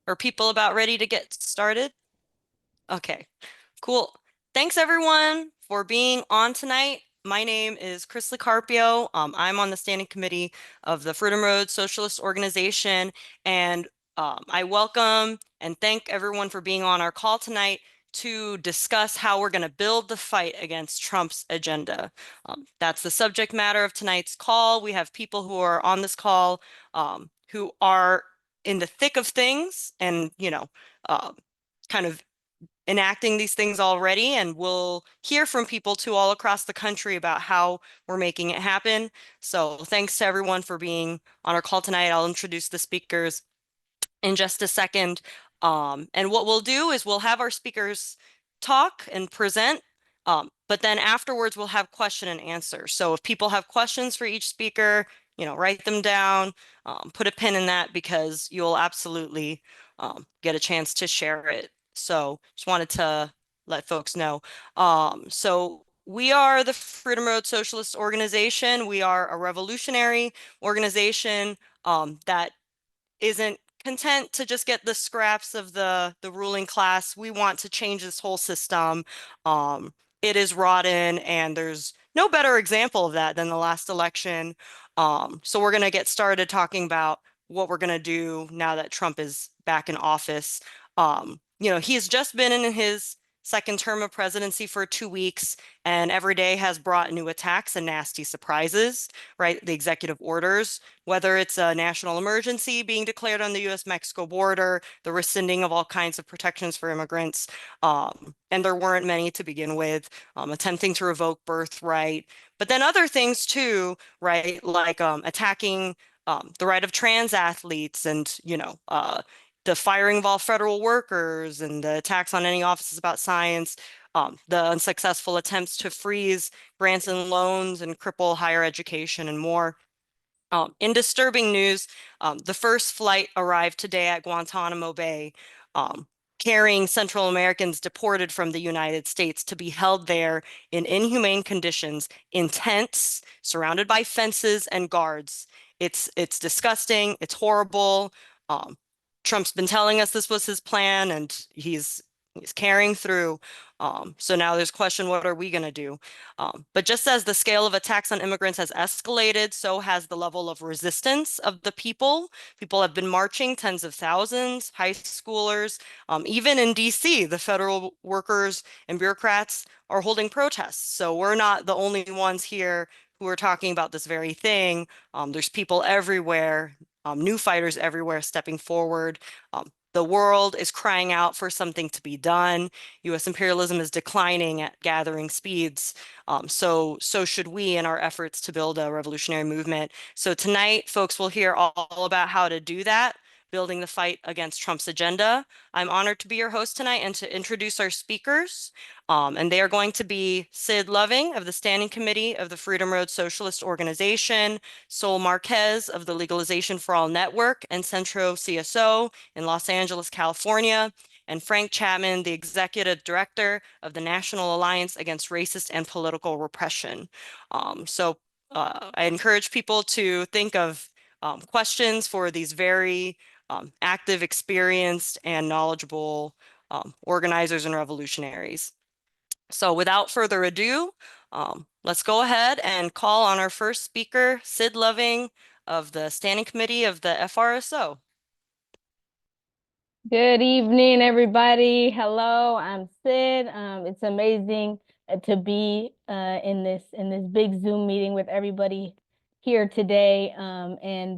Are people about ready to get started? Okay, cool. Thanks everyone for being on tonight. My name is Chris Carpio. I'm on the standing committee of the Freedom Road Socialist Organization, and I welcome and thank everyone for being on our call tonight to discuss how we're going to build the fight against Trump's agenda. That's the subject matter of tonight's call. We have people who are on this call who are in the thick of things and, uh, kind of enacting these things already, and we'll hear from people too all across the country about how we're making it happen. So thanks to everyone for being on our call tonight. I'll introduce the speakers in just a second. And what we'll do is we'll have our speakers talk and present, but then afterwards we'll have question and answer. So if people have questions for each speaker, write them down, put a pin in that because you'll absolutely get a chance to share it. So just wanted to let folks know. So we are the Freedom Road Socialist Organization. We are a revolutionary organization that isn't content to just get the scraps of the ruling class. We want to change this whole system. It is rotten, and there's no better example of that than the last election. So we're going to get started talking about what we're going to do now that Trump is back in office. He's just been in his second term of presidency for 2 weeks, and every day has brought new attacks and nasty surprises, right? The executive orders, whether it's a national emergency being declared on the US-Mexico border, the rescinding of all kinds of protections for immigrants, and there weren't many to begin with, attempting to revoke birthright, but then other things too, right? Like attacking the right of trans athletes and, the firing of all federal workers and the attacks on any offices about science, the unsuccessful attempts to freeze grants and loans and cripple higher education and more. In disturbing news, the first flight arrived today at Guantanamo Bay, um, carrying Central Americans deported from the United States to be held there in inhumane conditions, in tents, surrounded by fences and guards. It's disgusting. It's horrible. Um, Trump's been telling us this was his plan, and he's carrying through. So now there's question, what are we going to do? But just as the scale of attacks on immigrants has escalated, so has the level of resistance of the people. People have been marching, tens of thousands, high schoolers. Even in DC, the federal workers and bureaucrats are holding protests. So we're not the only ones here who are talking about this very thing. There's people everywhere, new fighters everywhere stepping forward. The world is crying out for something to be done. US imperialism is declining at gathering speeds. So should we in our efforts to build a revolutionary movement. So tonight, folks will hear all about how to do that, building the fight against Trump's agenda. I'm honored to be your host tonight and to introduce our speakers. And they are going to be Sid Loving of the Standing Committee of the Freedom Road Socialist Organization, Sol Marquez of the Legalization for All Network and Centro CSO in Los Angeles, California, and Frank Chapman, the Executive Director of the National Alliance Against Racist and Political Repression. I encourage people to think of questions for these very active, experienced, and knowledgeable organizers and revolutionaries. So without further ado, let's go ahead and call on our first speaker, Sid Loving of the Standing Committee of the FRSO. Good evening, everybody. Hello, I'm Sid. It's amazing to be in this big Zoom meeting with everybody here today, and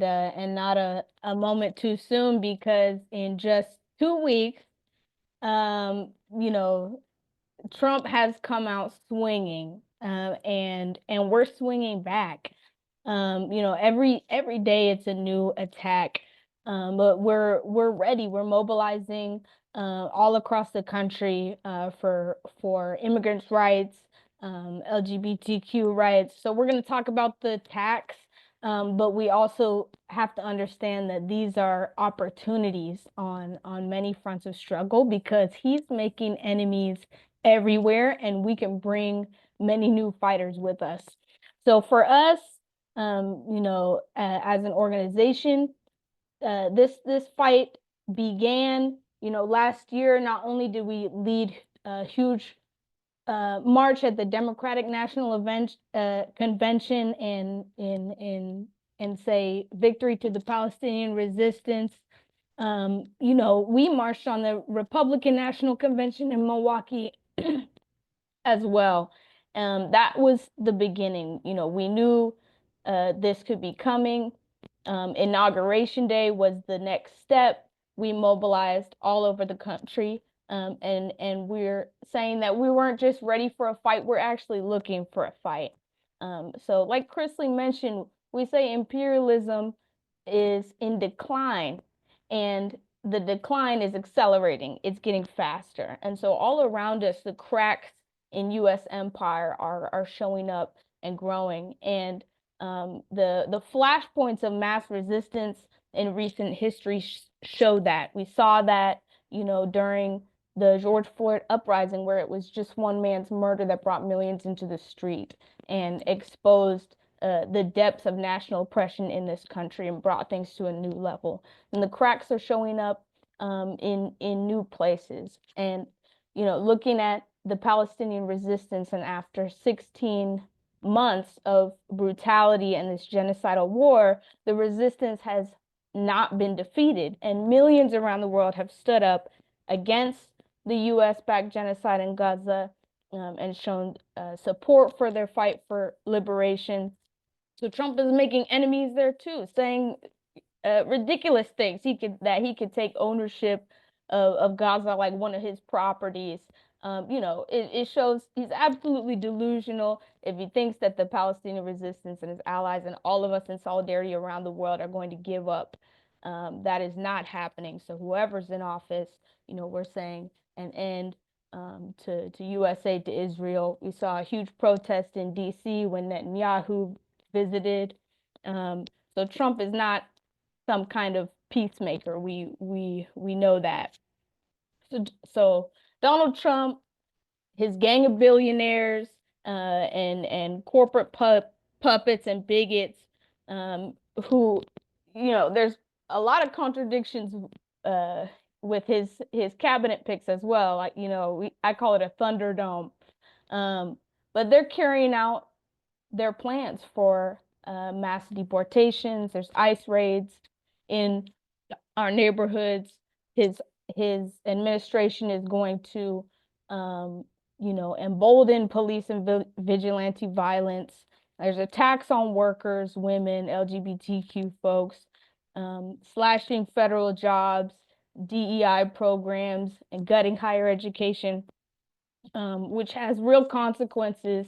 not a moment too soon, because in just 2 weeks, you know, Trump has come out swinging, and we're swinging back. Every day it's a new attack, but we're ready. We're mobilizing all across the country for immigrants' rights, LGBTQ rights. So we're going to talk about the attacks, but we also have to understand that these are opportunities on many fronts of struggle, because he's making enemies everywhere, and we can bring many new fighters with us. So for us, as an organization, this fight began, last year. Not only did we lead a huge march at the Democratic National Convention and say victory to the Palestinian resistance. We marched on the Republican National Convention in Milwaukee as well. That was the beginning. We knew this could be coming. Inauguration Day was the next step. We mobilized all over the country. And we're saying that we weren't just ready for a fight, we're actually looking for a fight. So like Chrisley mentioned, we say imperialism is in decline, and the decline is accelerating. It's getting faster. And so all around us, the cracks in US empire are showing up and growing. And the flashpoints of mass resistance in recent history show that. We saw that, during the George Floyd uprising, where it was just one man's murder that brought millions into the street and exposed the depths of national oppression in this country and brought things to a new level. And the cracks are showing up in new places. And looking at the Palestinian resistance, and after 16 months of brutality and this genocidal war, the resistance has not been defeated, and millions around the world have stood up against the US-backed genocide in Gaza, and shown support for their fight for liberation. So Trump is making enemies there too, saying ridiculous things. He could take ownership of Gaza like one of his properties. It shows he's absolutely delusional if he thinks that the Palestinian resistance and his allies and all of us in solidarity around the world are going to give up. That is not happening. So whoever's in office, we're saying an end to US aid to Israel. We saw a huge protest in DC when Netanyahu visited. So Trump is not some kind of peacemaker. We know that. So Donald Trump, his gang of billionaires, and corporate puppets and bigots, who, there's a lot of contradictions with his cabinet picks as well. Like, I call it a Thunderdome. But they're carrying out their plans for mass deportations. There's ICE raids in our neighborhoods. His administration is going to, embolden police and vigilante violence. There's attacks on workers, women, LGBTQ folks, slashing federal jobs, DEI programs, and gutting higher education, which has real consequences.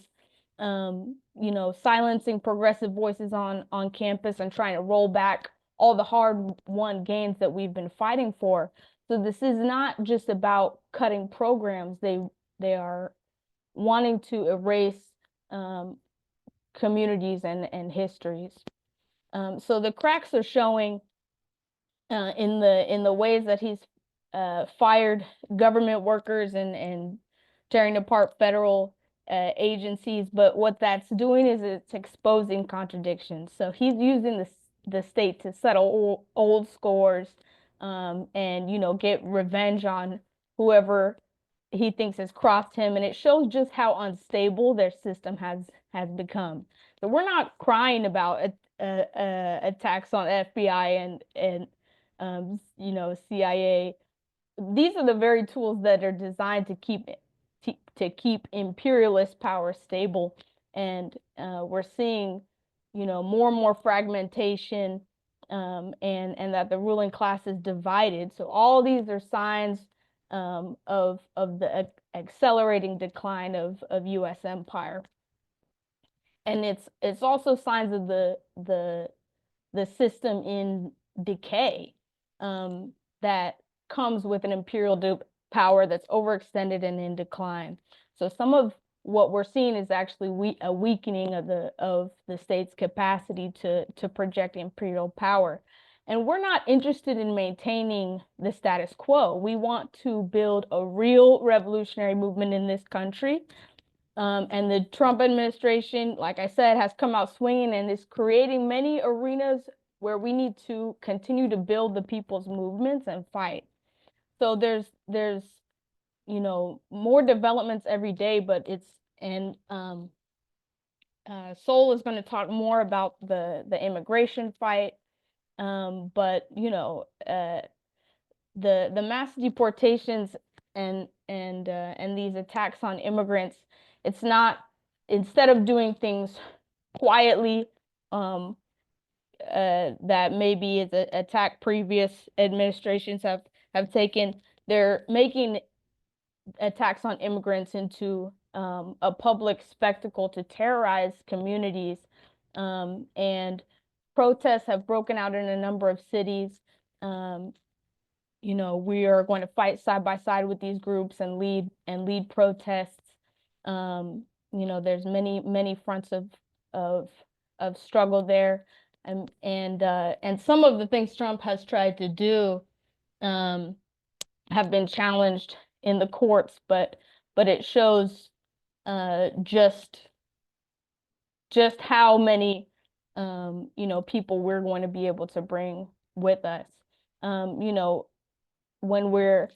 Silencing progressive voices on campus and trying to roll back all the hard-won gains that we've been fighting for. So this is not just about cutting programs. They are wanting to erase communities and histories. So the cracks are showing in the ways that he's fired government workers and tearing apart federal agencies. But what that's doing is it's exposing contradictions. So he's using the state to settle old scores, and get revenge on whoever he thinks has crossed him. And it shows just how unstable their system has become. So we're not crying about attacks on FBI and CIA. These are the very tools that are designed to keep imperialist power stable. And we're seeing, more and more fragmentation, and that the ruling class is divided. So all these are signs of the accelerating decline of US empire. And it's also signs of the system in decay, that comes with an imperial power that's overextended and in decline. So some of what we're seeing is actually a weakening of the state's capacity to project imperial power. And we're not interested in maintaining the status quo. We want to build a real revolutionary movement in this country. And the Trump administration, like I said, has come out swinging and is creating many arenas where we need to continue to build the people's movements and fight. So there's more developments every day, but Sol is going to talk more about the immigration fight. But the mass deportations and these attacks on immigrants, it's not, instead of doing things quietly, that maybe is a attack previous administrations have taken, they're making attacks on immigrants into a public spectacle to terrorize communities. And protests have broken out in a number of cities. We are going to fight side by side with these groups and lead protests. There's many fronts of struggle there, and some of the things Trump has tried to do have been challenged in the courts, but it shows just how many people we're going to be able to bring with us. When we're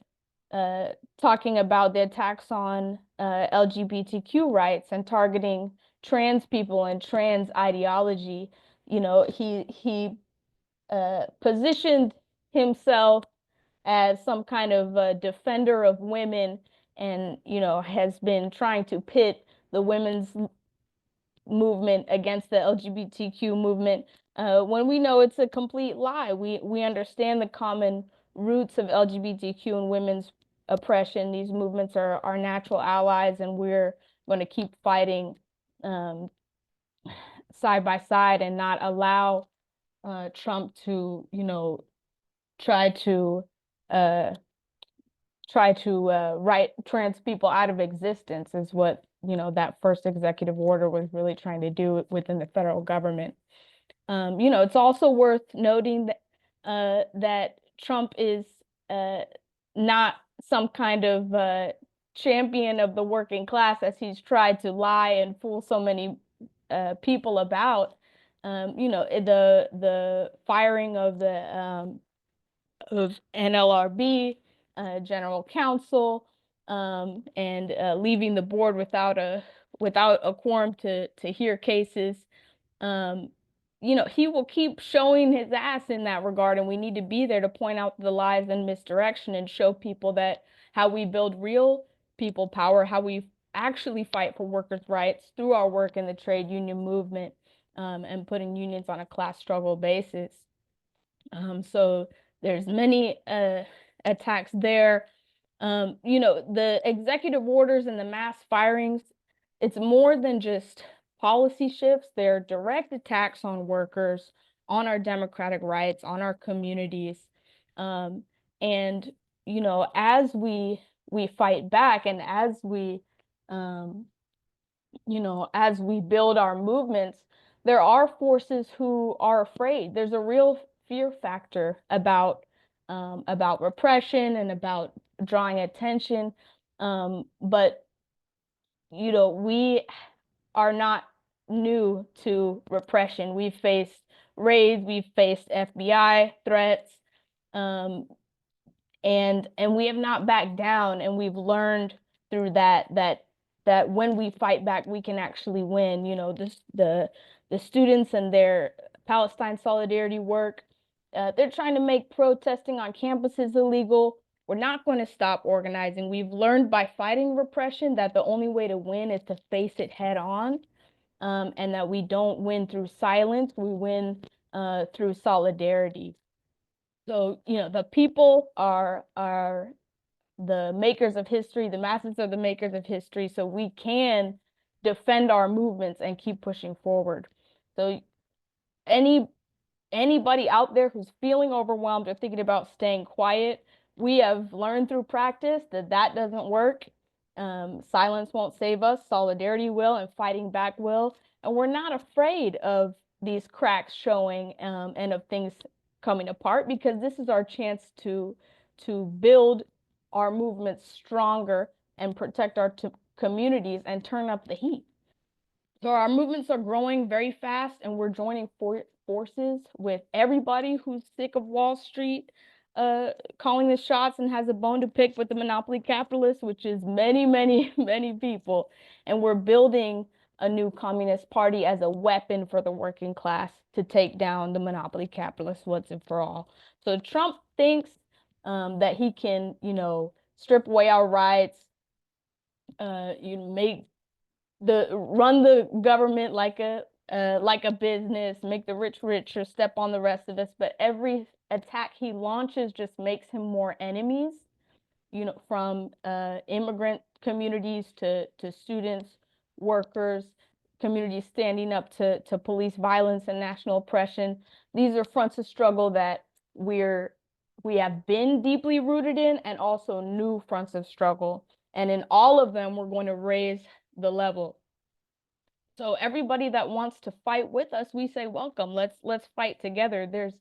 talking about the attacks on LGBTQ rights and targeting trans people and trans ideology, he positioned himself as some kind of defender of women, and has been trying to pit the women's movement against the LGBTQ movement, when we know it's a complete lie. We understand the common roots of LGBTQ and women's oppression. These movements are our natural allies, and we're going to keep fighting side by side and not allow Trump to, try to uh, write trans people out of existence, is what that first executive order was really trying to do within the federal government. It's also worth noting that Trump is not some kind of champion of the working class, as he's tried to lie and fool so many people about. The firing of the of NLRB general counsel, and leaving the board without a quorum to hear cases. He will keep showing his ass in that regard, and we need to be there to point out the lies and misdirection and show people that how we build real people power, how we actually fight for workers' rights through our work in the trade union movement, and putting unions on a class struggle basis. So there's many attacks there. The executive orders and the mass firings, it's more than just policy shifts. They're direct attacks on workers, on our democratic rights, on our communities. And as we fight back, and um, as we build our movements, there are forces who are afraid. There's a real fear factor about repression and about drawing attention. But we are not new to repression. We've faced raids, we've faced FBI threats, and we have not backed down, and we've learned through that when we fight back, we can actually win. The students and their Palestine solidarity work, they're trying to make protesting on campuses illegal. We're not going to stop organizing. We've learned by fighting repression that the only way to win is to face it head on, and that we don't win through silence. We win through solidarity. So, the people are the makers of history. The masses are the makers of history. So we can defend our movements and keep pushing forward. So anybody out there who's feeling overwhelmed or thinking about staying quiet, we have learned through practice that doesn't work. Silence won't save us. Solidarity will, and fighting back will. And we're not afraid of these cracks showing, and of things coming apart, because this is our chance to build our movements stronger and protect our communities and turn up the heat. So our movements are growing very fast, and we're joining forces with everybody who's sick of Wall Street calling the shots and has a bone to pick with the monopoly capitalists, which is many, many, many people. And we're building a new communist party as a weapon for the working class to take down the monopoly capitalists once and for all. So Trump thinks that he can, strip away our rights, make run the government like a business, make the rich richer, step on the rest of us. But every attack he launches just makes him more enemies, from immigrant communities to students, workers, communities standing up to police violence and national oppression. These are fronts of struggle that we have been deeply rooted in, and also new fronts of struggle. And in all of them, we're going to raise the level. So everybody that wants to fight with us, we say welcome. Let's fight together. There's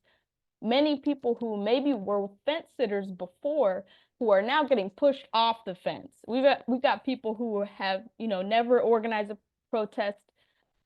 many people who maybe were fence sitters before who are now getting pushed off the fence. We've got people who have, never organized a protest,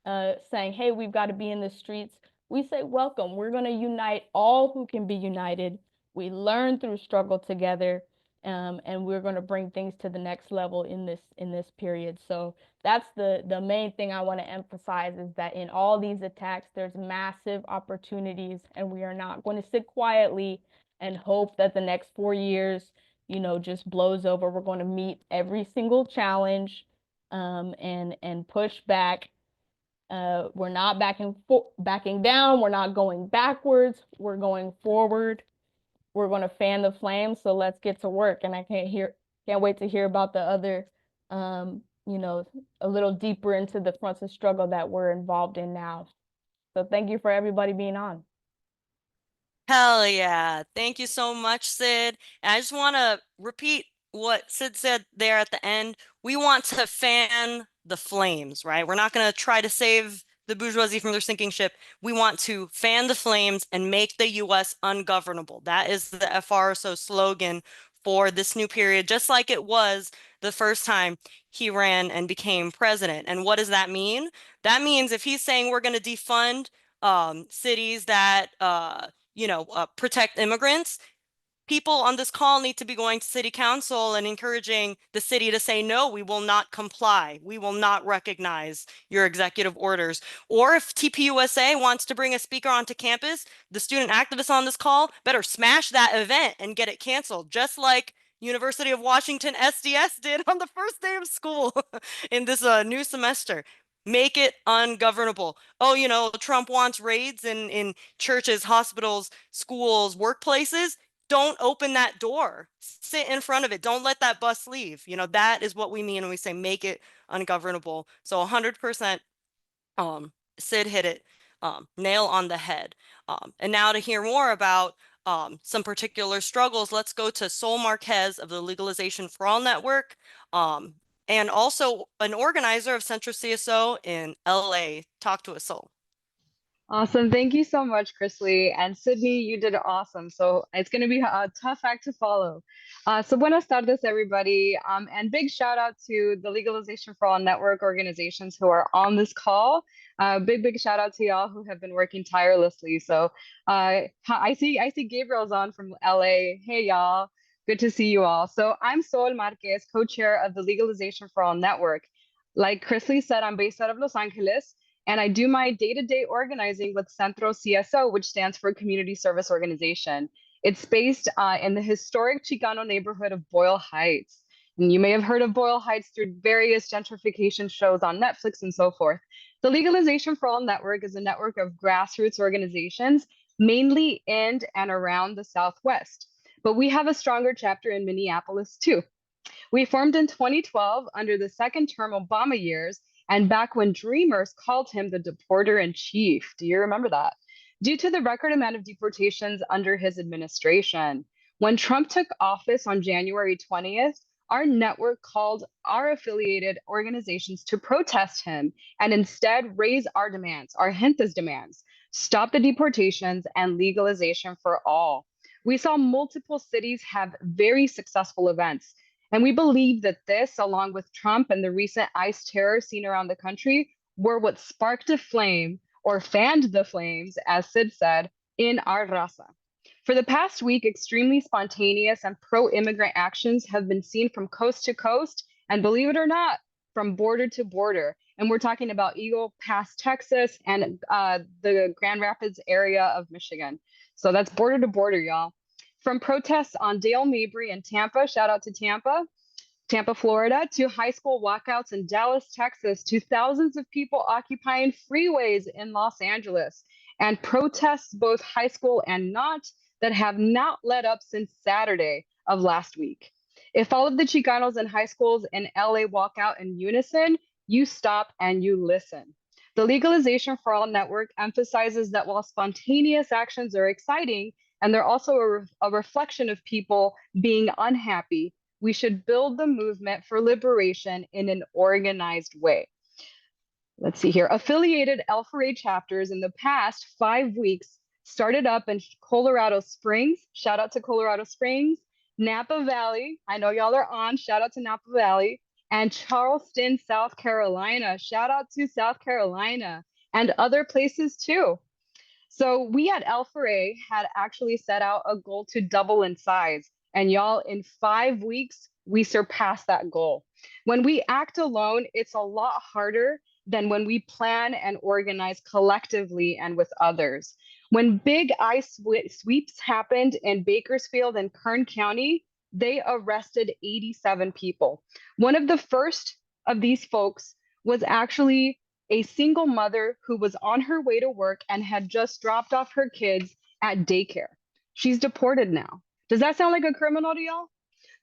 saying, hey, we've got to be in the streets. We say, welcome. We're going to unite all who can be united. We learn through struggle together, and we're going to bring things to the next level in this period. So that's the main thing I want to emphasize, is that in all these attacks, there's massive opportunities, and we are not going to sit quietly and hope that the next 4 years, just blows over. We're going to meet every single challenge, and push back. We're not backing down. We're not going backwards. We're going forward. We're going to fan the flames. So let's get to work. And I can't wait to hear about the other, a little deeper into the fronts of struggle that we're involved in now. So thank you for everybody being on. Hell yeah. Thank you so much, Sid. And I just want to repeat what Sid said there at the end. We want to fan the flames, right? We're not going to try to save the bourgeoisie from their sinking ship. We want to fan the flames and make the US ungovernable. That is the FRSO slogan for this new period, just like it was the first time he ran and became president. And what does that mean? That means if he's saying we're going to defund cities that protect immigrants, people on this call need to be going to city council and encouraging the city to say, no, we will not comply. We will not recognize your executive orders. Or if TPUSA wants to bring a speaker onto campus, the student activists on this call better smash that event and get it canceled, just like University of Washington SDS did on the first day of school in this new semester. Make it ungovernable. Oh, Trump wants raids in churches, hospitals, schools, workplaces. Don't open that door. Sit in front of it. Don't let that bus leave. That is what we mean when we say make it ungovernable. So 100%, Sid hit it, nail on the head. And now to hear more about some particular struggles, let's go to Sol Marquez of the Legalization for All Network, and also an organizer of Centro CSO in LA. Talk to us, Sol. Awesome. Thank you so much, Chrisley. And Sydney, you did awesome. So it's going to be a tough act to follow. So buenas tardes, everybody. And big shout out to the Legalization for All Network organizations who are on this call. Big shout out to y'all who have been working tirelessly. So I see Gabriel's on from LA. Hey, y'all. Good to see you all. So I'm Sol Marquez, co-chair of the Legalization for All Network. Like Chrisley said, I'm based out of Los Angeles. And I do my day-to-day organizing with Centro CSO, which stands for Community Service Organization. It's based in the historic Chicano neighborhood of Boyle Heights. And you may have heard of Boyle Heights through various gentrification shows on Netflix and so forth. The Legalization for All Network is a network of grassroots organizations, mainly in and around the Southwest. But we have a stronger chapter in Minneapolis too. We formed in 2012 under the second term Obama years, and back when Dreamers called him the deporter in chief. Do you remember that? Due to the record amount of deportations under his administration. When Trump took office on January 20th, our network called our affiliated organizations to protest him and instead raise our demands, our Gentes demands, stop the deportations and legalization for all. We saw multiple cities have very successful events. And we believe that this, along with Trump and the recent ICE terror seen around the country, were what sparked a flame or fanned the flames, as Sid said, in our raza. For the past week, extremely spontaneous and pro-immigrant actions have been seen from coast to coast, and believe it or not, from border to border. And we're talking about Eagle Pass, Texas, and the Grand Rapids area of Michigan. So that's border to border, y'all. From protests on Dale Mabry in Tampa, shout out to Tampa, Florida, to high school walkouts in Dallas, Texas, to thousands of people occupying freeways in Los Angeles, and protests, both high school and not, that have not let up since Saturday of last week. If all of the Chicanos in high schools in LA walk out in unison, you stop and you listen. The Legalization for All network emphasizes that while spontaneous actions are exciting, and they're also a reflection of people being unhappy, we should build the movement for liberation in an organized way. Let's see here. Affiliated L4A chapters in the past 5 weeks started up in Colorado Springs. Shout out to Colorado Springs. Napa Valley. I know y'all are on. Shout out to Napa Valley. And Charleston, South Carolina. Shout out to South Carolina and other places too. So we at L4A had actually set out a goal to double in size. And y'all, in 5 weeks, we surpassed that goal. When we act alone, it's a lot harder than when we plan and organize collectively and with others. When big ice sweeps happened in Bakersfield and Kern County, they arrested 87 people. One of the first of these folks was actually a single mother who was on her way to work and had just dropped off her kids at daycare. She's deported now. Does that sound like a criminal to y'all?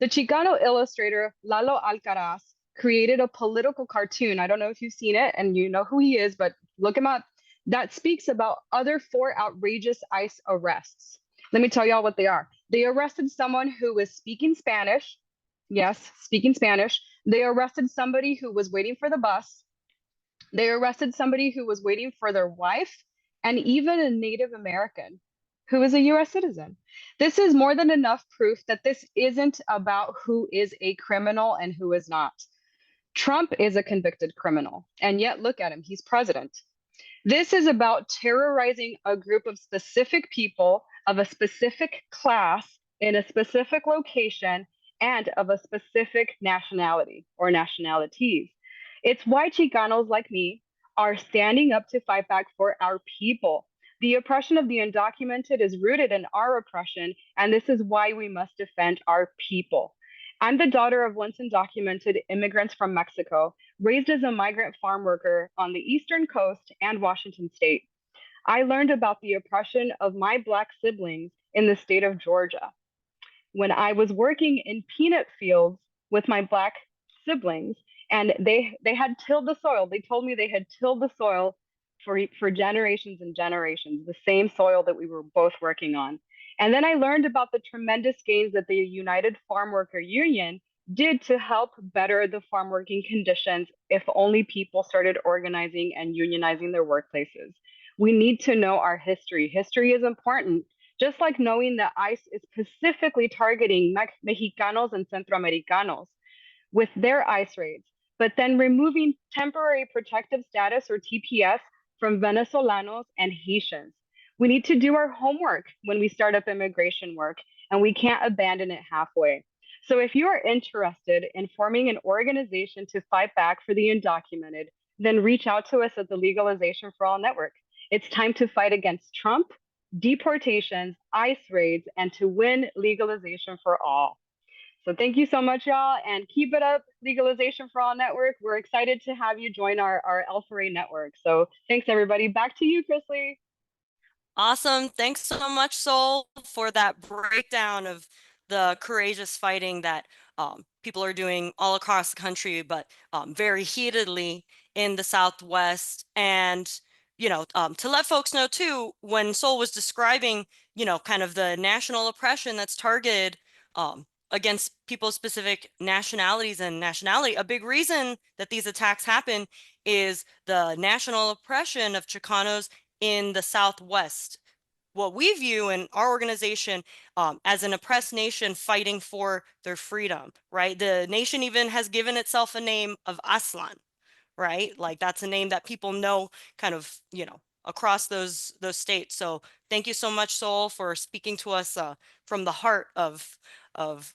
The Chicano illustrator Lalo Alcaraz created a political cartoon. I don't know if you've seen it and you know who he is, but look him up. That speaks about other 4 outrageous ICE arrests. Let me tell y'all what they are. They arrested someone who was speaking Spanish. Yes, speaking Spanish. They arrested somebody who was waiting for the bus. They arrested somebody who was waiting for their wife, and even a Native American who is a US citizen. This is more than enough proof that this isn't about who is a criminal and who is not. Trump is a convicted criminal, and yet look at him, he's president. This is about terrorizing a group of specific people of a specific class in a specific location and of a specific nationality or nationalities. It's why Chicanos like me are standing up to fight back for our people. The oppression of the undocumented is rooted in our oppression, and this is why we must defend our people. I'm the daughter of once undocumented immigrants from Mexico, raised as a migrant farm worker on the Eastern Coast and Washington State. I learned about the oppression of my Black siblings in the state of Georgia. When I was working in peanut fields with my Black siblings, and they had tilled the soil. They told me they had tilled the soil for generations and generations, the same soil that we were both working on. And then I learned about the tremendous gains that the United Farm Worker Union did to help better the farm working conditions if only people started organizing and unionizing their workplaces. We need to know our history. History is important, just like knowing that ICE is specifically targeting Mexicanos and Centroamericanos with their ICE raids, but then removing temporary protective status or TPS from Venezolanos and Haitians. We need to do our homework when we start up immigration work, and we can't abandon it halfway. So if you are interested in forming an organization to fight back for the undocumented, then reach out to us at the Legalization for All network. It's time to fight against Trump, deportations, ICE raids, and to win legalization for all. So thank you so much, y'all, and keep it up, Legalization for All network. We're excited to have you join our L4A network. So thanks, everybody. Back to you, Chrisley. Awesome. Thanks so much, Sol, for that breakdown of the courageous fighting that people are doing all across the country, but very heatedly in the Southwest. And, to let folks know too, when Sol was describing, kind of the national oppression that's targeted against people's specific nationalities and nationality, a big reason that these attacks happen is the national oppression of Chicanos in the Southwest. What we view in our organization as an oppressed nation fighting for their freedom, right? The nation even has given itself a name of Aslan, right? Like that's a name that people know kind of, across those states. So thank you so much, Sol, for speaking to us from the heart of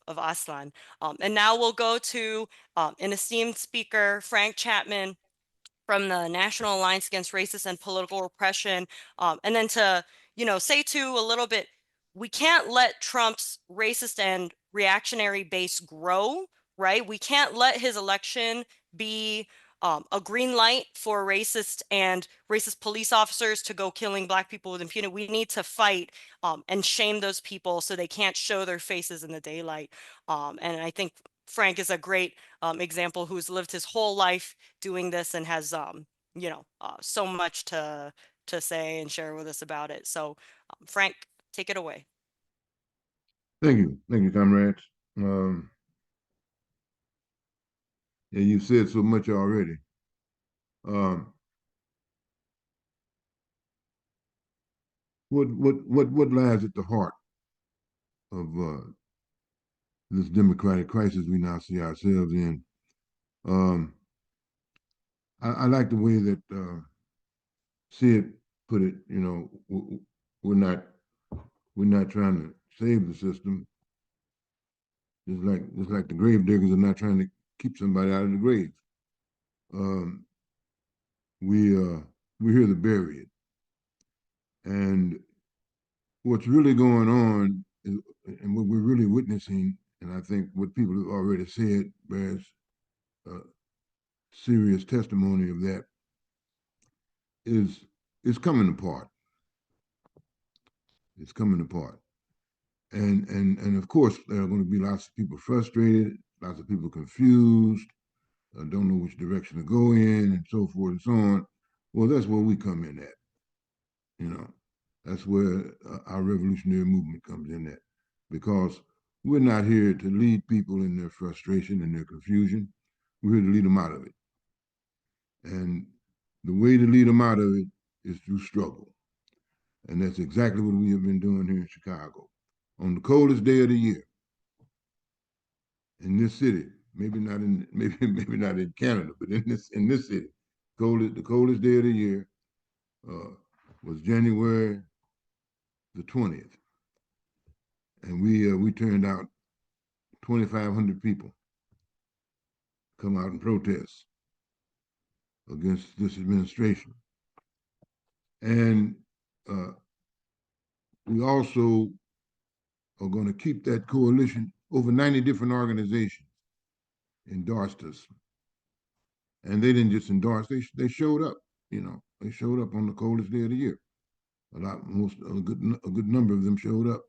Aslan. And now we'll go to an esteemed speaker, Frank Chapman, from the National Alliance Against Racist and Political Repression. And then to, say too a little bit, we can't let Trump's racist and reactionary base grow, right? We can't let his election be a green light for racist police officers to go killing Black people with impunity. We need to fight and shame those people so they can't show their faces in the daylight. And I think Frank is a great example who's lived his whole life doing this and has so much to say and share with us about it. So Frank, take it away. Thank you, comrades. Yeah, you've said so much already. What lies at the heart of this democratic crisis we now see ourselves in? I like the way that Sid put it. We're not trying to save the system, just like the grave diggers are not trying to keep somebody out of the grave. Um, we're here to bury it, and what's really going on is, and what we're really witnessing, and I think what people have already said bears serious testimony of that, is coming apart. It's coming apart. And of course, there are going to be lots of people frustrated, lots of people confused, don't know which direction to go in, and so forth and so on. Well, that's where we come in at. That's where our revolutionary movement comes in at, because we're not here to lead people in their frustration and their confusion. We're here to lead them out of it. And the way to lead them out of it is through struggle. And that's exactly what we have been doing here in Chicago. On the coldest day of the year, in this city, maybe not in Canada, but in this city, the coldest day of the year was January the 20th, and we turned out 2,500 people come out and protest against this administration. And we also are going to keep that coalition. Over 90 different organizations endorsed us. And they didn't just endorse, they showed up, they showed up on the coldest day of the year. A good number of them showed up.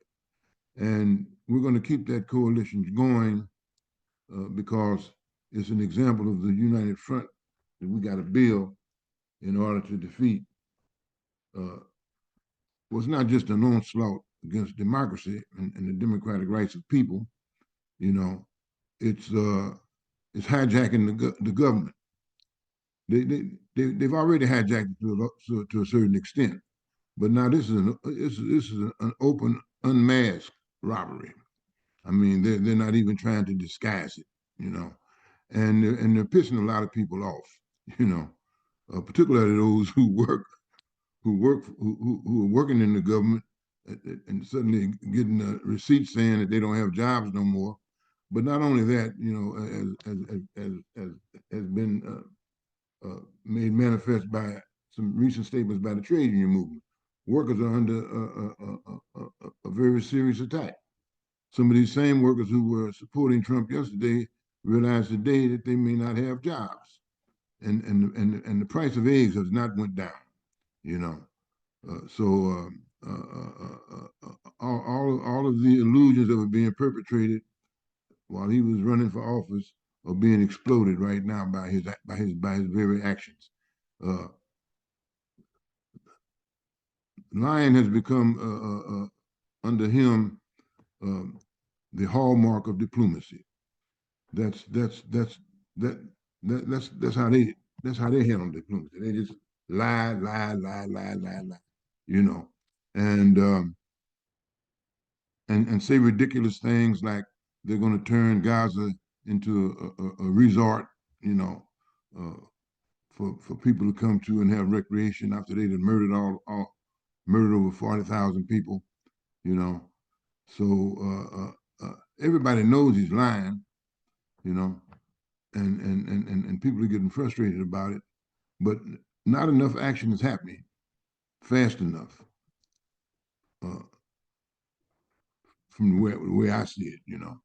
And we're going to keep that coalition going because it's an example of the united front that we got to build in order to defeat was not just an onslaught against democracy and the democratic rights of people. It's hijacking the government. They've already hijacked it to a certain extent, but now this is an open, unmasked robbery. I mean, they're not even trying to disguise it, and they're pissing a lot of people off, particularly those who are working in the government and suddenly getting a receipt saying that they don't have jobs no more. But not only that, has been made manifest by some recent statements by the trade union movement. Workers are under a very serious attack. Some of these same workers who were supporting Trump yesterday realize today that they may not have jobs, and the price of eggs has not went down. So all of the illusions that were being perpetrated while he was running for office are being exploded right now by his very actions. Lying has become under him the hallmark of diplomacy. That's how they handle diplomacy. They just lie, and and say ridiculous things like they're going to turn Gaza into a resort, uh, for people to come to and have recreation after they had murdered over 40,000 people, you know. So everybody knows he's lying, you know, and people are getting frustrated about it, but not enough action is happening fast enough uh, from the way I see it, you know.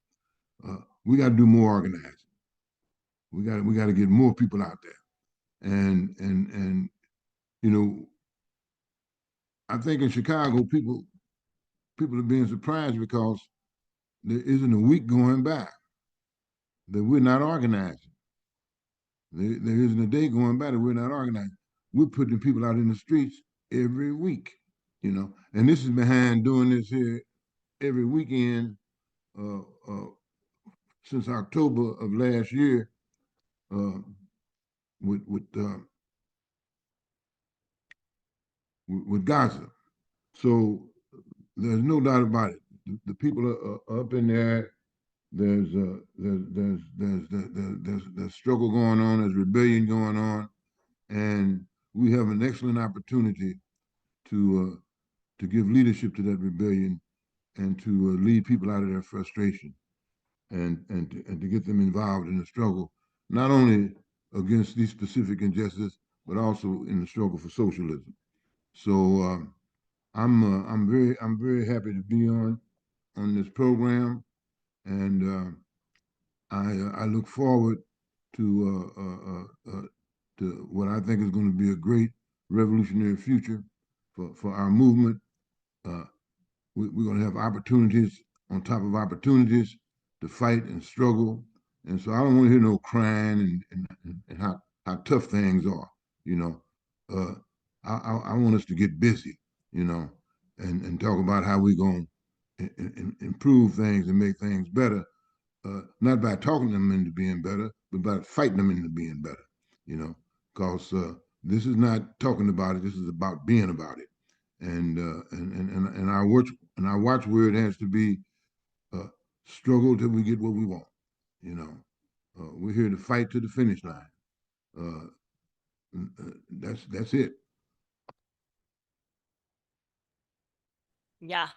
We got to do more organizing. We got to get more people out there, and you know, I think in Chicago people are being surprised because there isn't a week going by that we're not organizing. There isn't a day going by that we're not organizing. We're putting people out in the streets every week, you know. And this is behind doing this here every weekend uh, uh, since October of last year uh, with with Gaza. So there's no doubt about it. The people are up in there. There's struggle going on. There's rebellion going on, and we have an excellent opportunity to give leadership to that rebellion and to lead people out of their frustration and to get them involved in the struggle, not only against these specific injustices, but also in the struggle for socialism. So I'm very happy to be on this program, and I look forward to what I think is going to be a great revolutionary future for our movement. Uh, we're going to have opportunities on top of opportunities to fight and struggle. And so I don't want to hear no crying and how tough things are, you know. Uh, I want us to get busy, you know, and talk about how we're going to improve things and make things better, not by talking them into being better, but by fighting them into being better, you know, because this is not talking about it, this is about being about it. And our watchword has to be uh, struggle till we get what we want. You know, we're here to fight to the finish line. Uh, that's it. Yeah,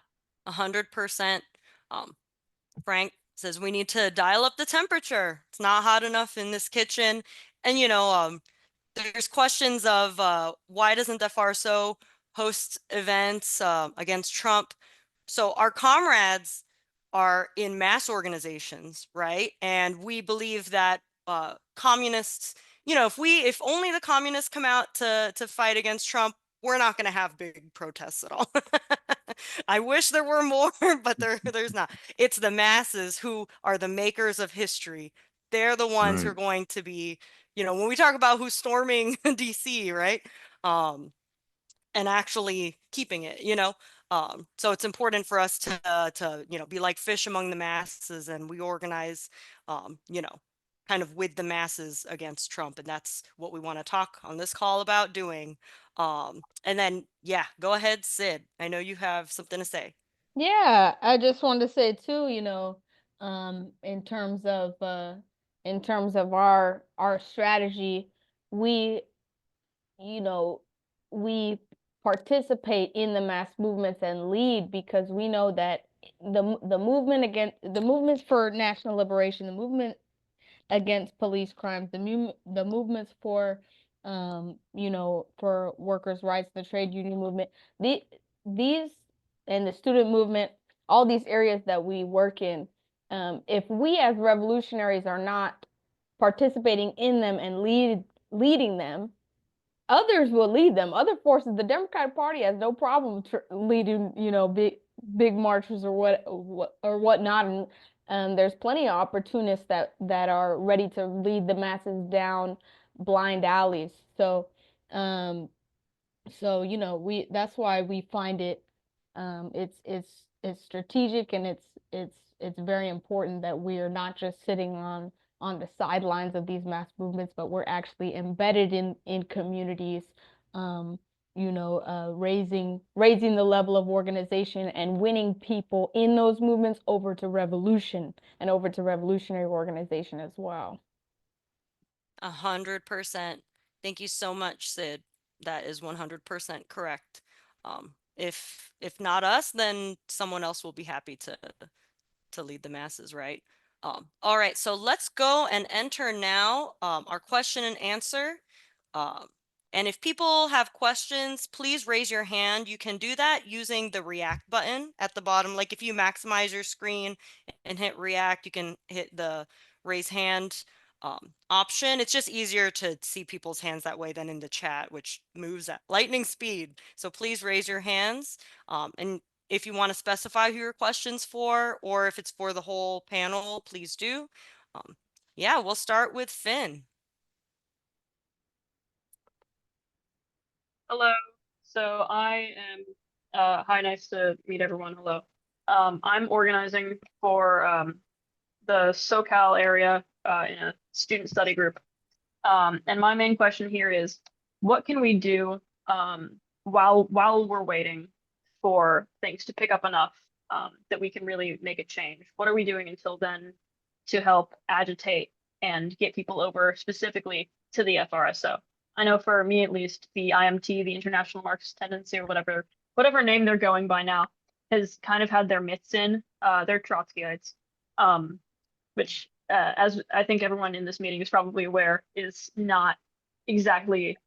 100%. Frank says we need to dial up the temperature. It's not hot enough in this kitchen. And, there's questions of why doesn't the FRSO host events against Trump? So our comrades are in mass organizations, right? And we believe that communists, if only the communists come out to fight against Trump, we're not going to have big protests at all. I wish there were more, but there's not. It's the masses who are the makers of history. They're the ones who Right. are going to be, when we talk about who's storming DC, right? And actually keeping it, so it's important for us to be like fish among the masses, and we organize, kind of with the masses against Trump, and that's what we want to talk on this call about doing. And then, yeah, go ahead, Sid. I know you have something to say. Yeah, I just wanted to say too, in terms of our strategy, we, you know, we participate in the mass movements and lead because we know that the movements for national liberation, the movement against police crimes, the movements for for workers' rights, the trade union movement, these and the student movement, all these areas that we work in, if we as revolutionaries are not participating in them and leading them, others will lead them. Other forces, the Democratic Party has no problem leading, big marches or whatnot, and there's plenty of opportunists that are ready to lead the masses down blind alleys. So we that's why we find it it's strategic, and it's very important that we are not just sitting on the sidelines of these mass movements, but we're actually embedded in communities, raising the level of organization and winning people in those movements over to revolution and over to revolutionary organization as well. 100%. Thank you so much, Sid. That is 100% correct. If not us, then someone else will be happy to lead the masses, right? All right, so let's go and enter now our question and answer. Um, and if people have questions, please raise your hand. You can do that using the react button at the bottom. Like if you maximize your screen and hit react, you can hit the raise hand option. It's just easier to see people's hands that way than in the chat, which moves at lightning speed. So please raise your hands. And if you want to specify who your question's for, or if it's for the whole panel, please do. Yeah, we'll start with Finn. Hello. So I am, hi, nice to meet everyone. Hello. I'm organizing for the SoCal area in a student study group. And my main question here is, what can we do while we're waiting for things to pick up enough that we can really make a change? What are we doing until then to help agitate and get people over specifically to the FRSO? I know for me at least, the IMT, the International Marxist Tendency, or whatever name they're going by now, has kind of had their myths in. They're Trotskyites, which, as I think everyone in this meeting is probably aware, is not exactly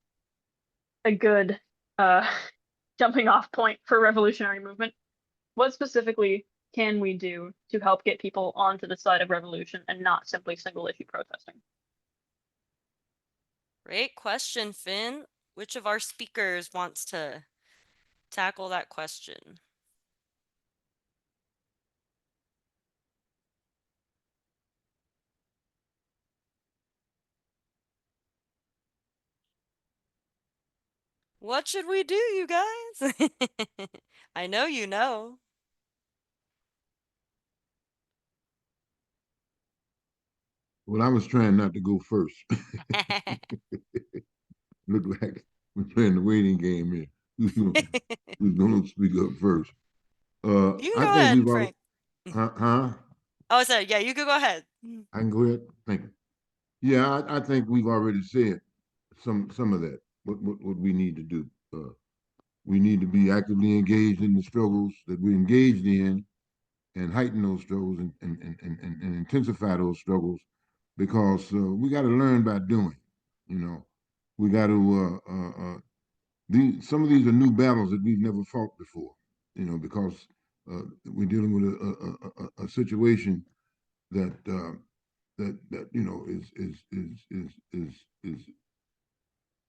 a good jumping off point for revolutionary movement. What specifically can we do to help get people onto the side of revolution and not simply single issue protesting? Great question, Finn. Which of our speakers wants to tackle that question? What should we do, you guys? I know you know. Well, I was trying not to go first. Look like we're playing the waiting game here. Who's going to speak up first? You can I go think ahead, we've all, Frank. huh? Oh, sorry. Yeah, you can go ahead. I can go ahead. Thank you. Yeah, I think we've already said some of that. What we need to do. We need to be actively engaged in the struggles that we're engaged in, and heighten those struggles and intensify those struggles, because we got to learn by doing. You know, we got to. Some of these are new battles that we've never fought before. You know, because we're dealing with a situation that that you know is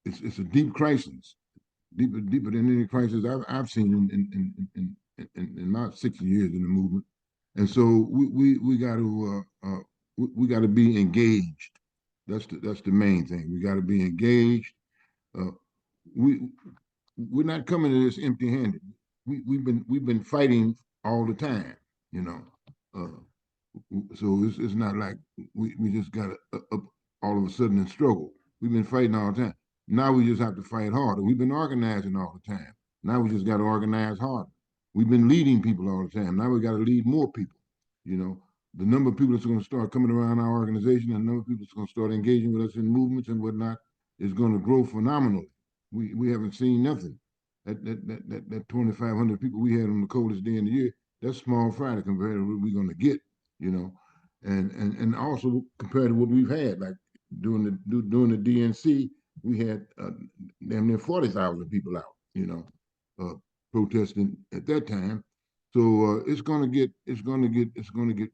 it's a deep crisis, deeper than any crisis I've seen in my 60 years in the movement. And so we got to we got to be engaged. That's the main thing. We got to be engaged. Uh, we we're not coming to this empty-handed. We've been fighting all the time, you know. So it's not like we just got up all of a sudden and struggle. We've been fighting all the time. Now we just have to fight harder. We've been organizing all the time. Now we just got to organize harder. We've been leading people all the time. Now we got to lead more people. You know, the number of people that's going to start coming around our organization, and the number of people that's going to start engaging with us in movements and whatnot, is going to grow phenomenally. We haven't seen nothing. That 2,500 people we had on the coldest day in the year, that's small fry compared to what we're going to get, you know, and also compared to what we've had, like during the DNC, we had damn near 40,000 people out, you know, protesting at that time. So it's gonna get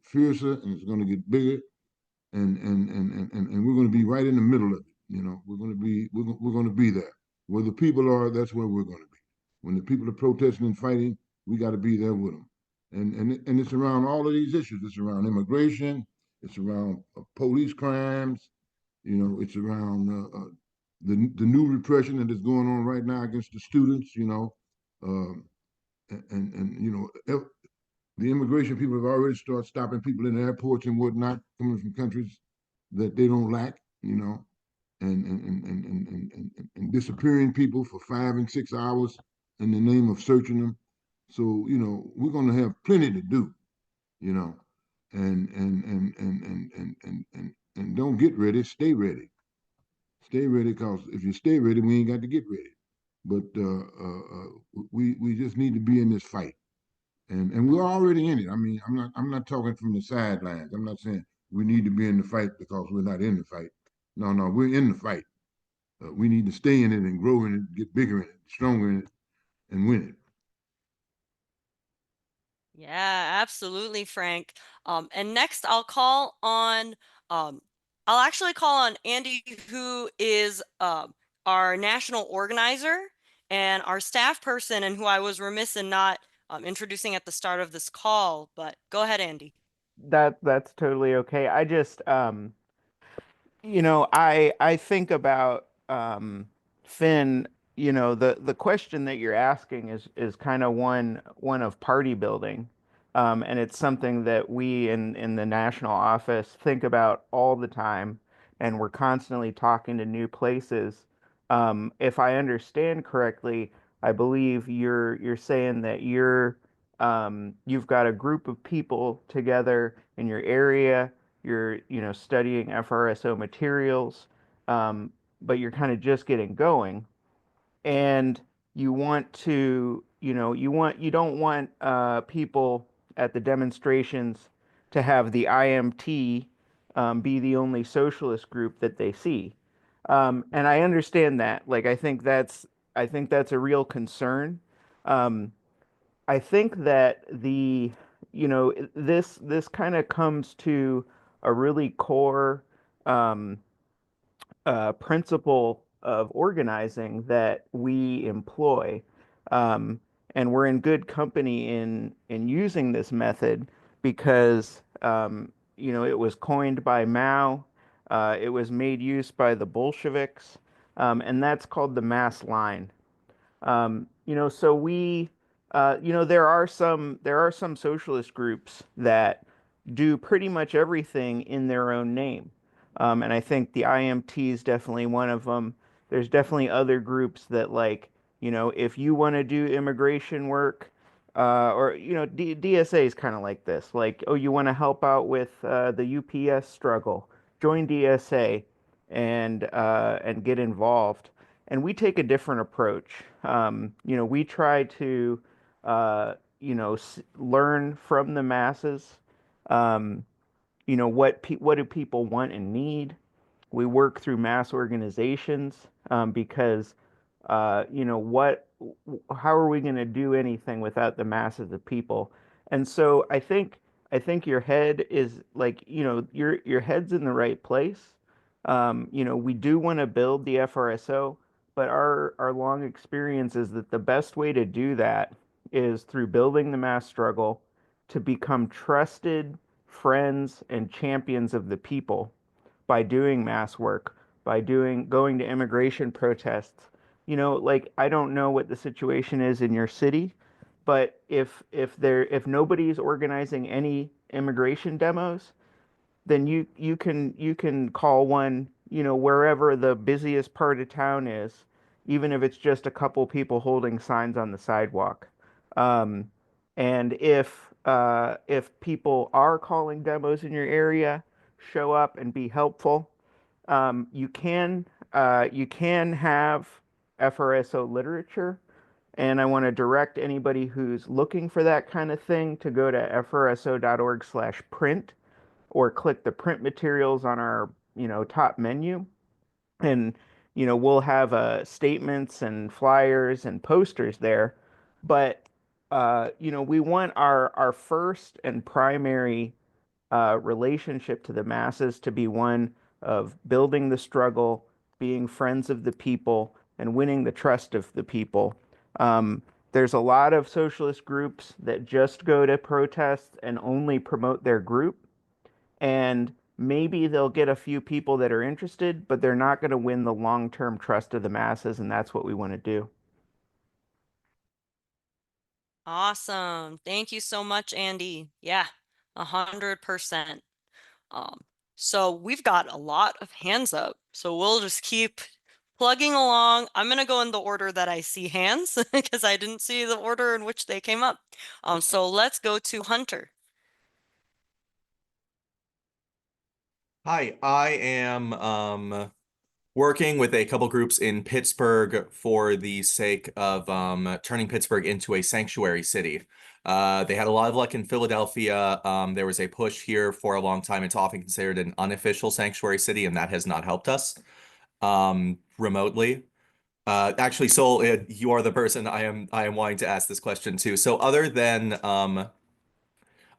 fiercer, and it's gonna get bigger, and we're gonna be right in the middle of it. You know, we're gonna be there. Where the people are, that's where we're gonna be. When the people are protesting and fighting, we got to be there with them. And it's around all of these issues. It's around immigration. It's around police crimes. You know, it's around the new repression that is going on right now against the students. You know, um, and you know, the immigration people have already started stopping people in airports and whatnot coming from countries that they don't like. You know, and disappearing people for 5 and 6 hours in the name of searching them. So you know, we're going to have plenty to do. You know, and don't get ready, stay ready. Stay ready, because if you stay ready, we ain't got to get ready. But we just need to be in this fight, and we're already in it. I mean, I'm not talking from the sidelines. I'm not saying we need to be in the fight because we're not in the fight. No, no, we're in the fight. We need to stay in it and grow in it, get bigger in it, stronger in it, and win it. Yeah, absolutely, Frank. And next um, I'll actually call on Andy, who is our national organizer and our staff person, and who I was remiss in not introducing at the start of this call. But go ahead, Andy. That's totally okay. I just I think about Finn, the question that you're asking is kind of one of party building. And it's something that we in the national office think about all the time, and we're constantly talking to new places. If I understand correctly, I believe you're saying that you've got a group of people together in your area, you're studying FRSO materials, but you're kind of just getting going, and you want to you don't want people at the demonstrations to have the IMT be the only socialist group that they see. And I understand that. Like, I think that's a real concern. Um, I think that this kind of comes to a really core um, principle of organizing that we employ, um, and we're in good company in using this method because it was coined by Mao, it was made use by the Bolsheviks, and that's called the mass line. So there are some socialist groups that do pretty much everything in their own name. And I think the IMT is definitely one of them. There's definitely other groups that, like, if you want to do immigration work, or, DSA is kind of like this. Like, oh, you want to help out with the UPS struggle, join DSA and get involved. And we take a different approach. We try to, learn from the masses. Um, what do people want and need? We work through mass organizations, because what how are we going to do anything without the masses of people? And so I think your head is like, your head's in the right place. We do want to build the FRSO, but our long experience is that the best way to do that is through building the mass struggle to become trusted friends and champions of the people by doing mass work, by going to immigration protests. Like, I don't know what the situation is in your city, but if nobody's organizing any immigration demos, then you can call one, wherever the busiest part of town is, even if it's just a couple people holding signs on the sidewalk. Um, and if people are calling demos in your area, show up and be helpful. You can have FRSO literature, and I want to direct anybody who's looking for that kind of thing to go to frso.org/print, or click the print materials on our top menu, and we'll have statements and flyers and posters there. But we want our first and primary relationship to the masses to be one of building the struggle, being friends of the people, and winning the trust of the people. There's a lot of socialist groups that just go to protests and only promote their group, and maybe they'll get a few people that are interested, but they're not going to win the long-term trust of the masses, and that's what we want to do. Awesome. Thank you so much, Andy. Yeah, 100%. Um, so we've got a lot of hands up, so we'll just keep plugging along. I'm gonna go in the order that I see hands because I didn't see the order in which they came up. So let's go to Hunter. Hi, I am working with a couple groups in Pittsburgh for the sake of turning Pittsburgh into a sanctuary city. They had a lot of luck in Philadelphia. There was a push here for a long time. It's often considered an unofficial sanctuary city, and that has not helped us remotely. Actually, Sol, you are the person I am wanting to ask this question to. So other than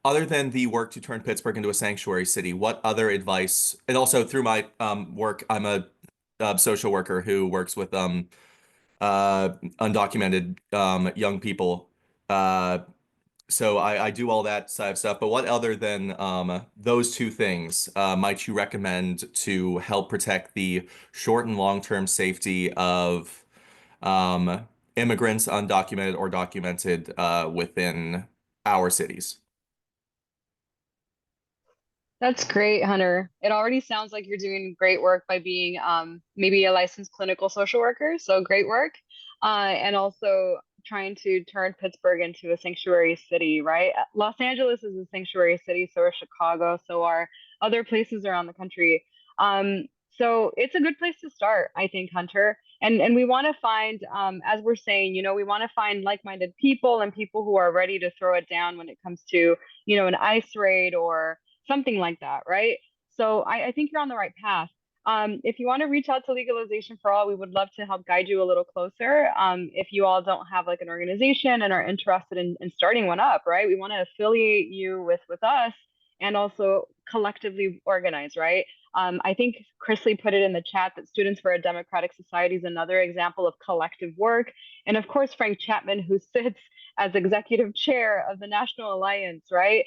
the work to turn Pittsburgh into a sanctuary city, what other advice, and also through my work, I'm a social worker who works with undocumented young people. So I do all that side of stuff. But what other than those two things might you recommend to help protect the short and long-term safety of immigrants, undocumented or documented, within our cities? That's great, Hunter. It already sounds like you're doing great work by being maybe a licensed clinical social worker. So great work. And also trying to turn Pittsburgh into a sanctuary city, right? Los Angeles is a sanctuary city, so are Chicago, so are other places around the country. Um, so it's a good place to start, I think, Hunter. And we want to find, as we're saying, we want to find like-minded people and people who are ready to throw it down when it comes to, an ICE raid or something like that, right? So I think you're on the right path. If you want to reach out to Legalization for All, we would love to help guide you a little closer. If you all don't have like an organization and are interested in starting one up, right? We want to affiliate you with us and also collectively organize, right? I think Chrisley put it in the chat that Students for a Democratic Society is another example of collective work. And of course, Frank Chapman, who sits as executive chair of the National Alliance, right?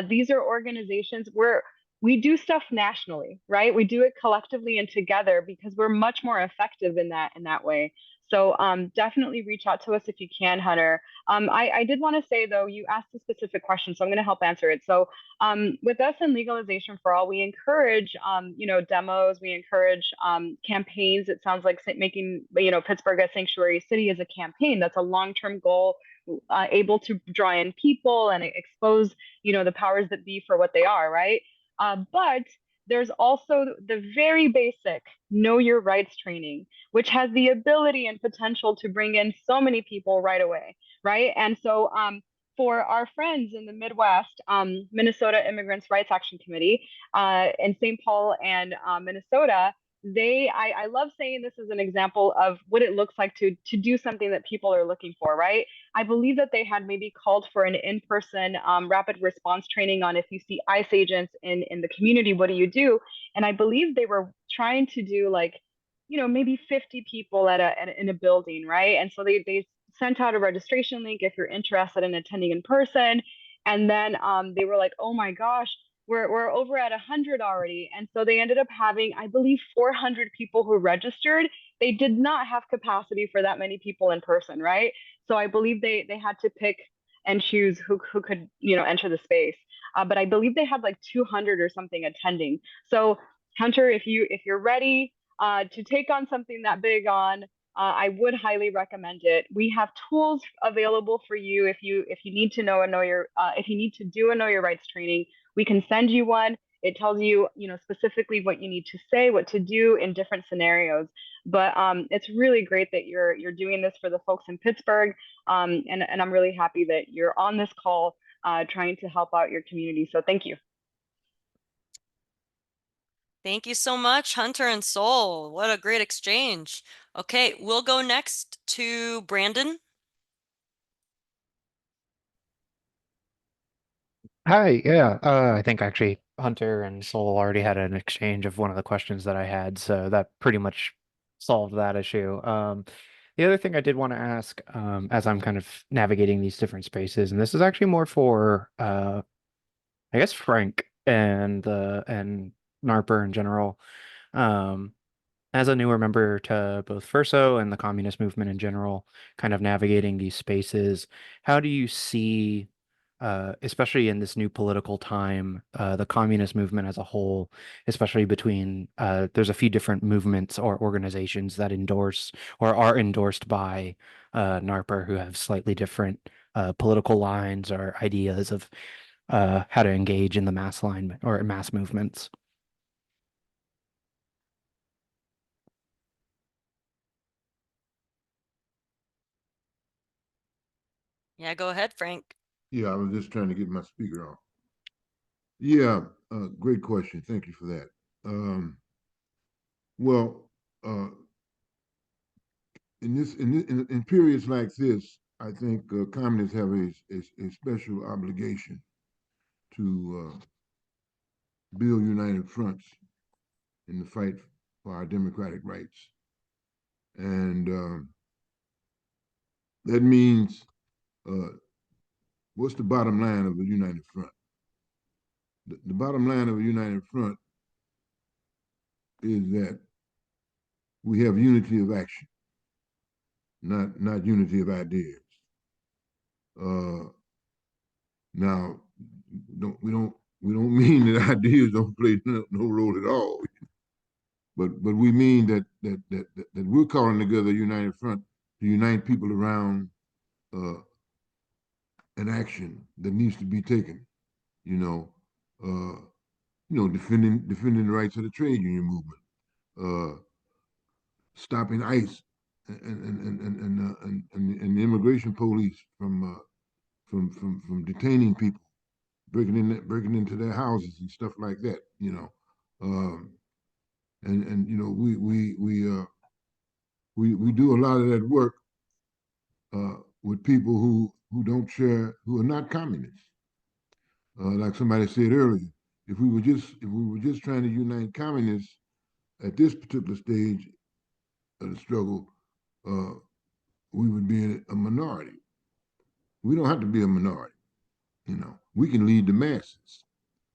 These are organizations where we do stuff nationally, right? We do it collectively and together because we're much more effective in that way. So definitely reach out to us if you can, Hunter. I did want to say though, you asked a specific question, so I'm going to help answer it. So with us in Legalization for All, we encourage demos, we encourage campaigns. It sounds like making Pittsburgh a sanctuary city is a campaign. That's a long-term goal. Able to draw in people and expose the powers that be for what they are, right? But there's also the very basic know your rights training, which has the ability and potential to bring in so many people right away, right? And so for our friends in the Midwest, Minnesota Immigrants Rights Action Committee in St. Paul and Minnesota, I love saying this as an example of what it looks like to do something that people are looking for, right? I believe that they had maybe called for an in-person rapid response training on if you see ICE agents in the community, what do you do? And I believe they were trying to do like, maybe 50 people in a building, right? And so they sent out a registration link if you're interested in attending in person. And then they were like, oh my gosh, we're over at 100 already. And so they ended up having, I believe, 400 people who registered. They did not have capacity for that many people in person, right? So I believe they had to pick and choose who could enter the space. But I believe they had like 200 or something attending. So Hunter, if you're ready to take on something that big on, I would highly recommend it. We have tools available for you if you need to if you need to do a know your rights training. We can send you one. It tells you, specifically what you need to say, what to do in different scenarios. But it's really great that you're doing this for the folks in Pittsburgh, and I'm really happy that you're on this call trying to help out your community. So thank you. Thank you so much, Hunter and Soul. What a great exchange. Okay, we'll go next to Brandon. Hi, yeah. I think actually Hunter and Soul already had an exchange of one of the questions that I had, so that pretty much solved that issue. The other thing I did want to ask, as I'm kind of navigating these different spaces, and this is actually more for I guess Frank and Narper in general. Um, as a newer member to both FRSO and the communist movement in general, kind of navigating these spaces, how do you see, especially in this new political time, the communist movement as a whole, especially between, there's a few different movements or organizations that endorse or are endorsed by NARPR who have slightly different political lines or ideas of how to engage in the mass line or mass movements. Yeah, go ahead, Frank. Yeah, I was just trying to get my speaker off. Yeah, great question. Thank you for that. Well, in periods like this, I think communists have a special obligation to build united fronts in the fight for our democratic rights, and that means uh, what's the bottom line of a united front? The bottom line of a united front is that we have unity of action, not unity of ideas. Uh, Now, we don't mean that ideas don't play no role at all, but we mean that we're calling together a united front to unite people around uh, an action that needs to be taken. You know, uh, defending the rights of the trade union movement, uh, stopping ICE and the immigration police from detaining people, breaking into their houses and stuff like that. Um, and we do a lot of that work with people who are not communists. Like somebody said earlier, if we were just trying to unite communists at this particular stage of the struggle, uh, we would be a minority. We don't have to be a minority. We can lead the masses.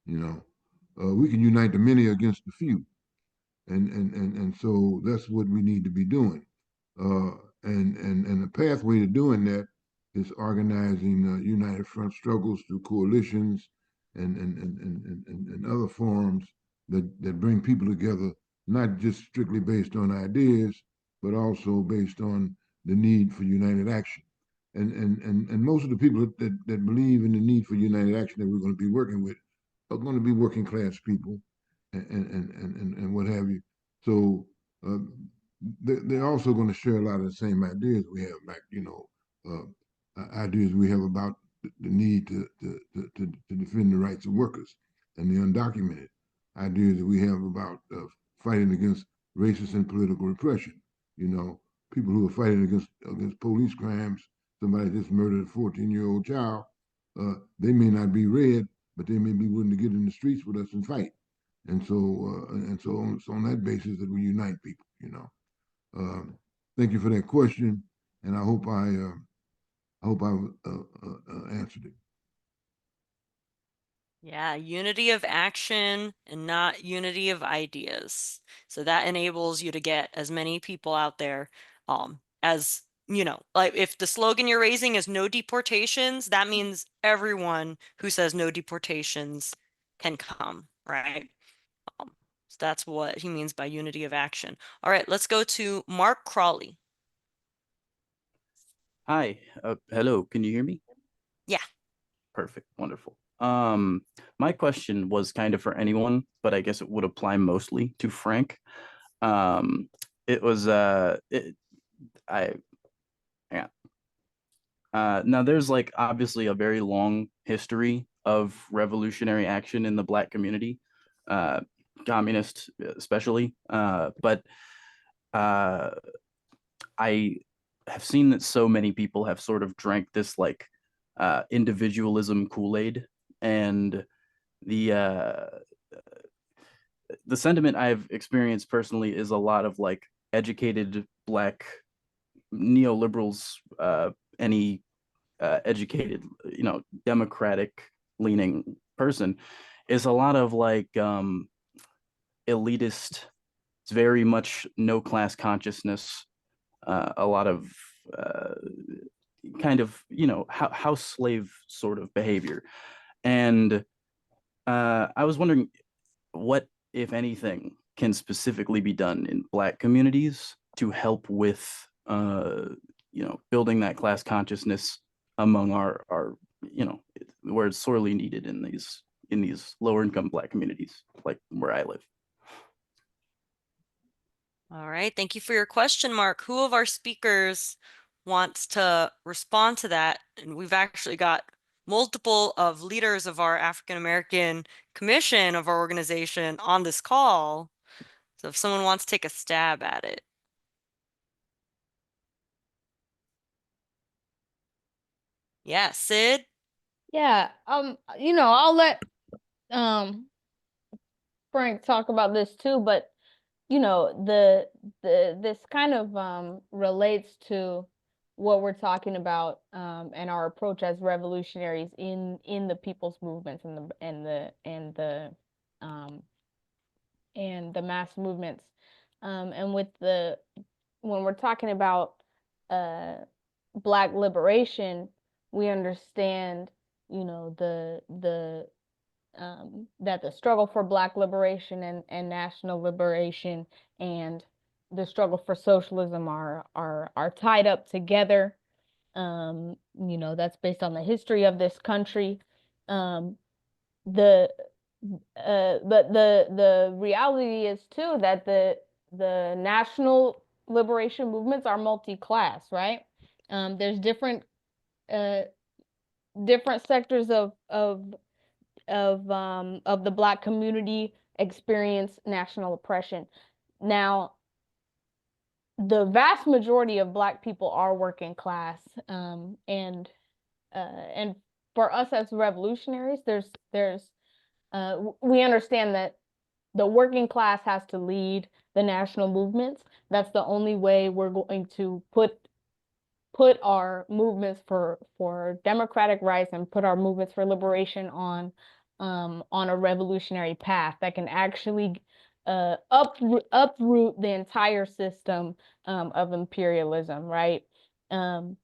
You know, we can unite the many against the few. And so that's what we need to be doing. Uh, and the pathway to doing that is organizing united front struggles through coalitions and other forums that bring people together, not just strictly based on ideas, but also based on the need for united action. And most of the people that believe in the need for united action that we're going to be working with are going to be working class people and what have you. So uh, they're also going to share a lot of the same ideas we have, like ideas we have about the need to defend the rights of workers and the undocumented, ideas that we have about fighting against racist and political repression. You know, people who are fighting against police crimes. Somebody just murdered a 14-year-old child. They may not be red, but they may be willing to get in the streets with us and fight. And so on that basis that we unite people. Thank you for that question, and I hope I answered it. Yeah, unity of action and not unity of ideas. So that enables you to get as many people out there as, like if the slogan you're raising is no deportations, that means everyone who says no deportations can come, right? So that's what he means by unity of action. All right, let's go to Mark Crawley. Hi, hello, can you hear me? Yeah. Perfect, wonderful. My question was kind of for anyone, but I guess it would apply mostly to Frank. It was I yeah. Now there's like obviously a very long history of revolutionary action in the Black community, communist especially. But I have seen that so many people have sort of drank this like individualism Kool-Aid, and the the sentiment I've experienced personally is a lot of like educated Black neoliberals, any educated, democratic leaning person is a lot of like elitist. It's very much no class consciousness, a lot of uh, kind of house slave sort of behavior. And I was wondering what, if anything, can specifically be done in Black communities to help with building that class consciousness among our where it's sorely needed in these lower income Black communities like where I live. All right, thank you for your question, Mark. Who of our speakers wants to respond to that, and we've actually got multiple of leaders of our African American commission of our organization on this call. So if someone wants to take a stab at it. Yeah, Sid? Yeah, I'll let Frank talk about this too, but this kind of relates to what we're talking about and our approach as revolutionaries in the people's movements um and the mass movements. And when we're talking about uh Black liberation, we understand, that the struggle for Black liberation and national liberation and the struggle for socialism are tied up together. That's based on the history of this country. The but the reality is too that the national liberation movements are multi-class, right? There's uh different sectors of the Black community experience national oppression. Now, the vast majority of Black people are working class, and for us as revolutionaries, we understand that the working class has to lead the national movements. That's the only way we're going to put our movements for democratic rights and put our movements for liberation on a revolutionary path that can actually uproot the entire system of imperialism, right? Um,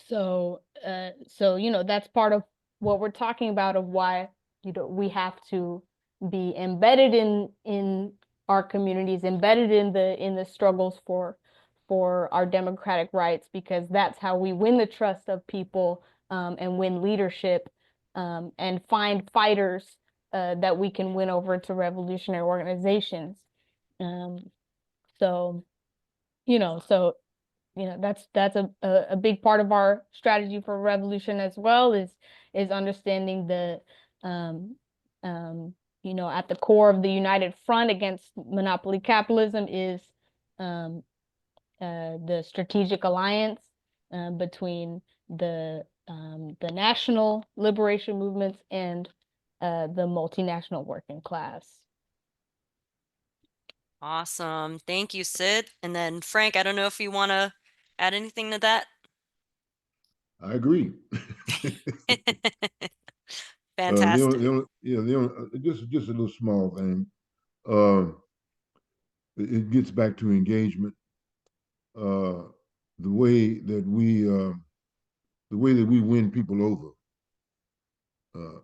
so that's part of what we're talking about, of why we have to be embedded in our communities, embedded in the struggles for our democratic rights, because that's how we win the trust of people, and win leadership, and find fighters that we can win over to revolutionary organizations. Um, so that's a big part of our strategy for revolution as well, is understanding the at the core of the united front against monopoly capitalism is the strategic alliance between the national liberation movements and the multinational working class. Awesome. Thank you, Sid. And then Frank, I don't know if you want to add anything to that. I agree. Fantastic. Just a little small thing. Uh, it gets back to engagement. Uh, the way that we win people over uh,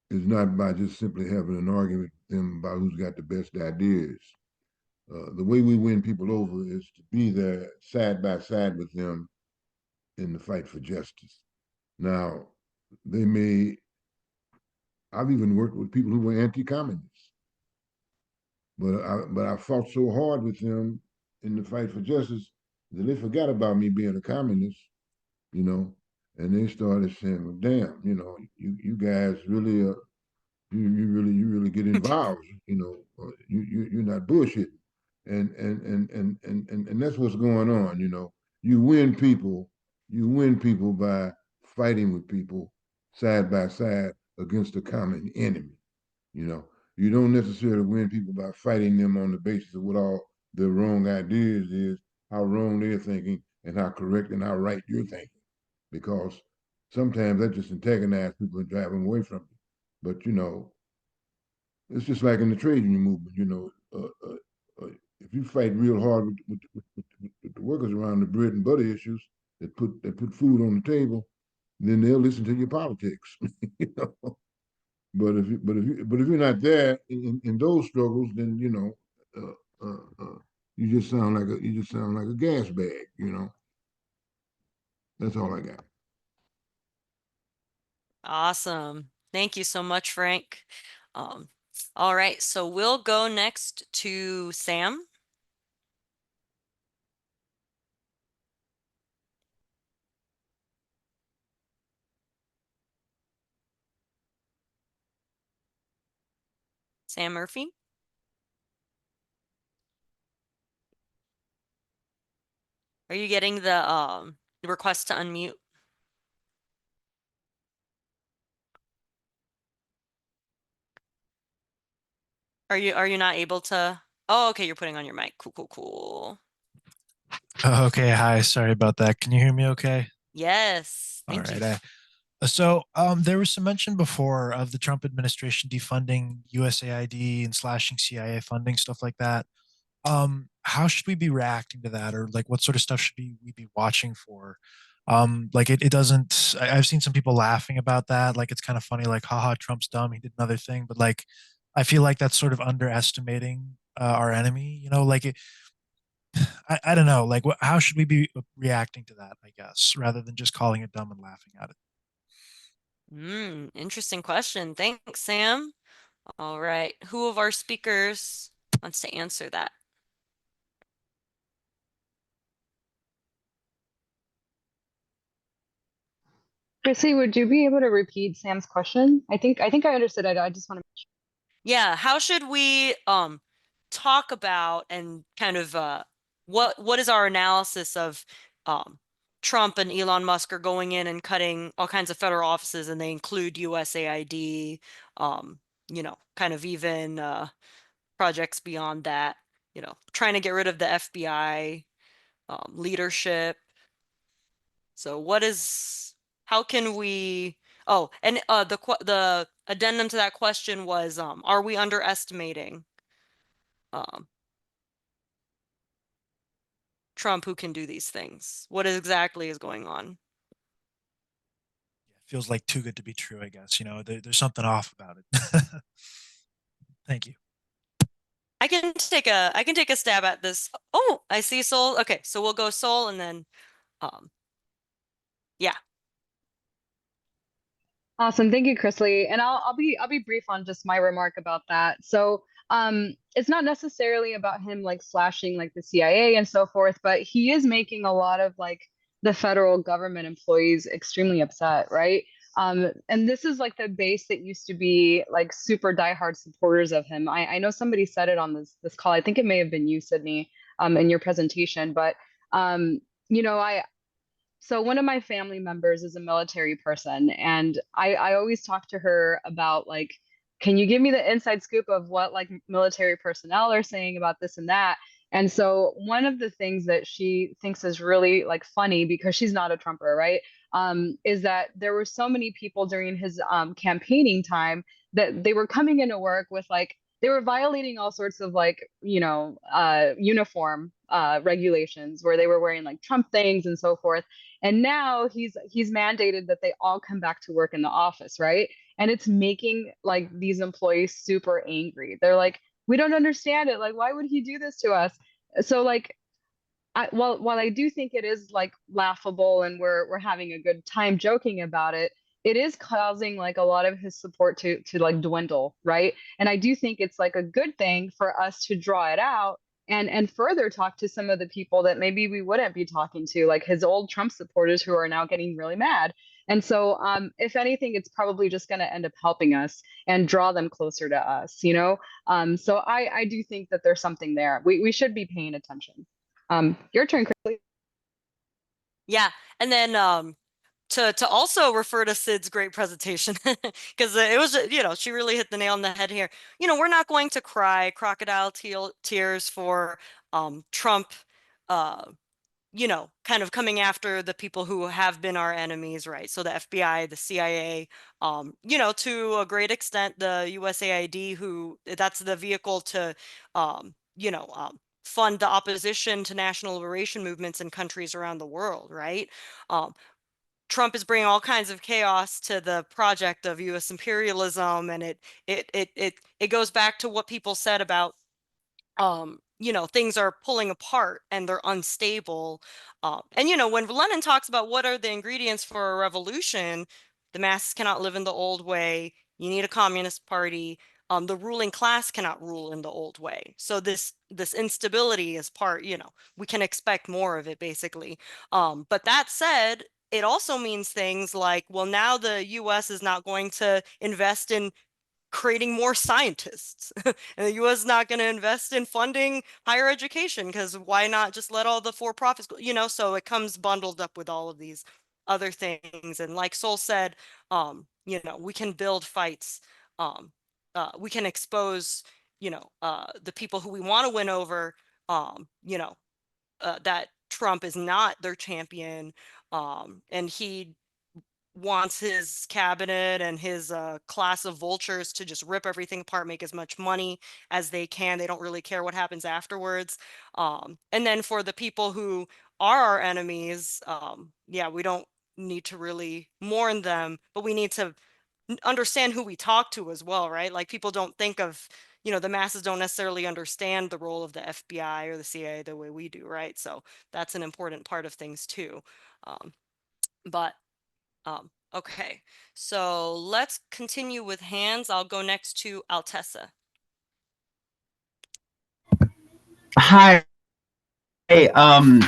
is not by just simply having an argument with them about who's got the best ideas. The way we win people over is to be there side by side with them in the fight for justice. Now, they may, I've even worked with people who were anti-communists, but I fought so hard with them in the fight for justice that they forgot about me being a communist, you know, and they started saying, well, damn, you guys really you really get involved. You're not bullshitting, and that's what's going on. You win people, by fighting with people side by side against a common enemy. You know, you don't necessarily win people by fighting them on the basis of what all their wrong ideas is, how wrong they're thinking, and how correct and how right you're thinking, because sometimes that just antagonizes people and drive them away from you. But it's just like in the trade union movement. If you fight real hard with the workers around the bread and butter issues that put food on the table, then they'll listen to your politics. you know. But if you're not there in those struggles, then you just sound like a gas bag. That's all I got. Awesome. Thank you so much, Frank. Um, all right, so we'll go next to Sam. Sam Murphy? Are you getting the request to unmute? Are you not able to? Oh, okay, you're putting on your mic. Cool, cool, cool. Okay, hi. Sorry about that. Can you hear me okay? Yes, All thank you. right. There was some mention before of the Trump administration defunding USAID and slashing CIA funding, stuff like that. How should we be reacting to that, or like what sort of stuff should we be watching for? Like it doesn't. I've seen some people laughing about that. Like it's kind of funny. Like, haha, Trump's dumb. He did another thing, but like, I feel like that's sort of underestimating our enemy. You know, like I don't know. Like, how should we be reacting to that? I guess rather than just calling it dumb and laughing at it. Interesting question. Thanks, Sam. All right, who of our speakers wants to answer that? Chrissy, would you be able to repeat Sam's question? I think I understood it. I just want to. Yeah, how should we talk about and kind of what is our analysis of Trump and Elon Musk are going in and cutting all kinds of federal offices, and they include USAID, kind of even projects beyond that, trying to get rid of the FBI leadership. So how can we, oh, and the addendum to that question was, are we underestimating um, Trump, who can do these things? What exactly is going on? It feels like too good to be true. I guess there's something off about it. Thank you. I can take a stab at this. Oh, I see Soul. Okay, so we'll go Soul and then um yeah. Awesome. Thank you, Chrisley. And I'll be brief on just my remark about that. So it's not necessarily about him like slashing like the CIA and so forth, but he is making a lot of like the federal government employees extremely upset, right? And this is like the base that used to be like super diehard supporters of him. I know somebody said it on this call. I think it may have been you, Sydney, in your presentation, but I so one of my family members is a military person, and I always talk to her about like, can you give me the inside scoop of what like military personnel are saying about this and that? And so one of the things that she thinks is really like funny, because she's not a Trumper, right? Is that there were so many people during his campaigning time that they were coming into work with like they were violating all sorts of like uniform regulations where they were wearing like Trump things and so forth, and now he's mandated that they all come back to work in the office, right? And it's making like these employees super angry. They're like, we don't understand it. Like, why would he do this to us? So like while I do think it is like laughable and we're having a good time joking about it, it is causing like a lot of his support to like dwindle, right? And I do think it's like a good thing for us to draw it out and further talk to some of the people that maybe we wouldn't be talking to, like his old Trump supporters who are now getting really mad. And so, if anything, it's probably just going to end up helping us and draw them closer to us, you know? So I do think that there's something there. We should be paying attention. Your turn, Chris. Yeah, and then to also refer to Sid's great presentation, because it was, she really hit the nail on the head here. We're not going to cry crocodile tears for Trump, uh, kind of coming after the people who have been our enemies, right? So the FBI, the CIA, to a great extent, the USAID, who that's the vehicle to, fund the opposition to national liberation movements in countries around the world, right? Um, Trump is bringing all kinds of chaos to the project of U.S. imperialism, and it goes back to what people said about things are pulling apart and they're unstable. And when Lenin talks about what are the ingredients for a revolution, the masses cannot live in the old way. You need a communist party. The ruling class cannot rule in the old way. So this instability is part, we can expect more of it basically. But that said, it also means things like, well, now the US is not going to invest in creating more scientists. And the US is not going to invest in funding higher education because why not just let all the for-profits go, so it comes bundled up with all of these other things. And like Sol said, we can build fights. We can expose, the people who we want to win over, that Trump is not their champion. And he wants his cabinet and his class of vultures to just rip everything apart, make as much money as they can. They don't really care what happens afterwards. And then for the people who are our enemies, we don't need to really mourn them, but we need to understand who we talk to as well, right? Like people don't think of, the masses don't necessarily understand the role of the FBI or the CIA the way we do, right? So that's an important part of things too. But okay, so let's continue with hands. I'll go next to Altessa. Hi. Hey, I'm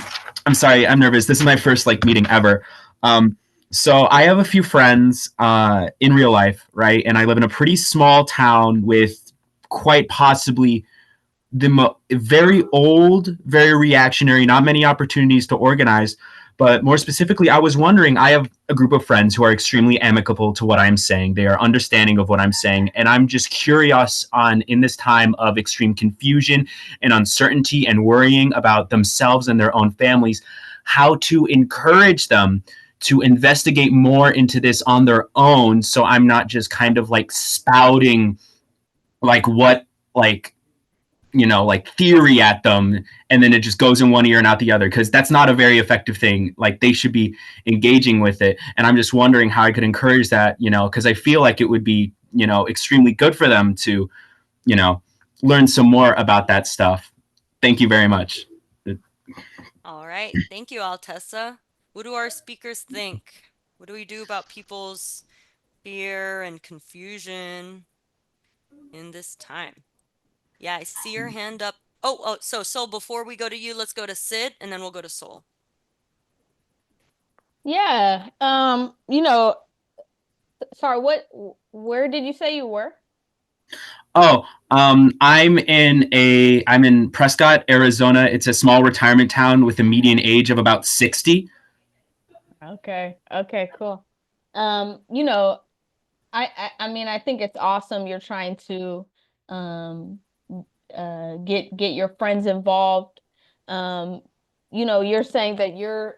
sorry, I'm nervous. This is my first meeting ever. So I have a few friends in real life, right? And I live in a pretty small town with quite possibly very old, very reactionary, not many opportunities to organize. But more specifically, I was wondering, I have a group of friends who are extremely amicable to what I'm saying. They are understanding of what I'm saying. And I'm just curious in this time of extreme confusion and uncertainty and worrying about themselves and their own families, how to encourage them to investigate more into this on their own. So I'm not just kind of spouting what theory at them, and then it just goes in one ear and out the other, because that's not a very effective thing. They should be engaging with it. And I'm just wondering how I could encourage that, because I feel like it would be, extremely good for them to, learn some more about that stuff. Thank you very much. All right. Thank you, Altessa. What do our speakers think? What do we do about people's fear and confusion in this time? Yeah, I see your hand up. So Sol, before we go to you, let's go to Sid and then we'll go to Sol. Yeah. Sorry, where did you say you were? Oh, I'm in Prescott, Arizona. It's a small retirement town with a median age of about 60. Okay. Okay, cool. I mean, I think it's awesome you're trying to um get your friends involved. You're saying that you're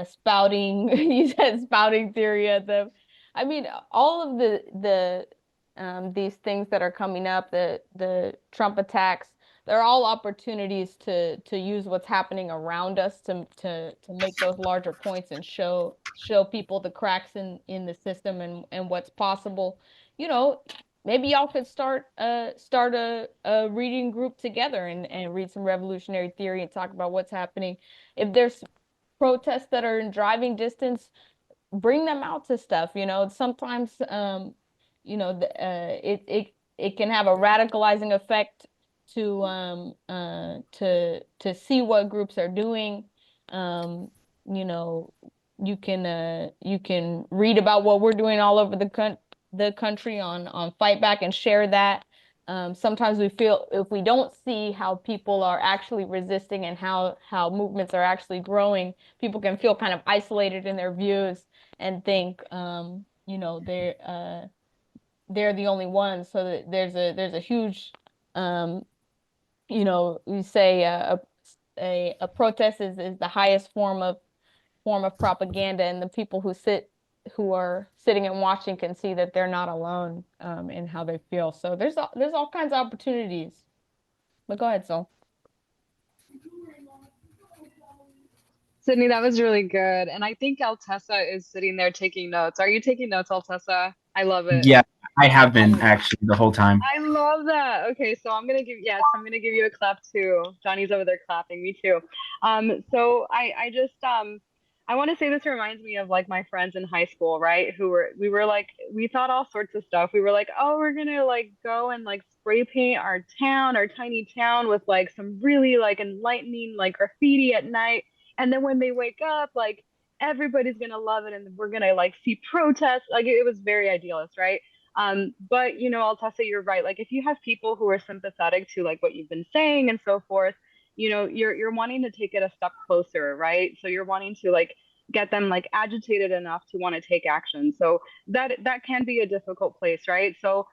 spouting you said spouting theory at them. I mean, all of these things that are coming up, the Trump attacks, they're all opportunities to use what's happening around us to make those larger points and show people the cracks in the system and what's possible. You know, maybe y'all could start a reading group together and read some revolutionary theory and talk about what's happening. If there's protests that are in driving distance, bring them out to stuff. Sometimes it can have a radicalizing effect to see what groups are doing. You know, you can read about what we're doing all over the country on Fight Back and share that. Sometimes we feel if we don't see how people are actually resisting and how movements are actually growing, people can feel kind of isolated in their views and think they're the only ones. So that there's a huge we say a protest is the highest form of propaganda, and the people who are sitting and watching can see that they're not alone in how they feel. So there's all kinds of opportunities. But go ahead, Sol. Sydney, that was really good. And I think Altessa is sitting there taking notes. Are you taking notes, Altessa? I love it. Yeah, I have been actually the whole time. I love that. Okay, so I'm gonna give you a clap too. Johnny's over there clapping, me too. So I just I want to say this reminds me of my friends in high school, right? We thought all sorts of stuff. We were like, oh, we're gonna go and spray paint our town, our tiny town with some really enlightening graffiti at night. And then when they wake up, everybody's gonna love it and we're gonna like see protests. Like it was very idealist, right? But you know, Altessa, you're right. Like if you have people who are sympathetic to like what you've been saying and so forth, you know, you're wanting to take it a step closer, right? So you're wanting to like get them like agitated enough to want to take action. So that can be a difficult place, right? So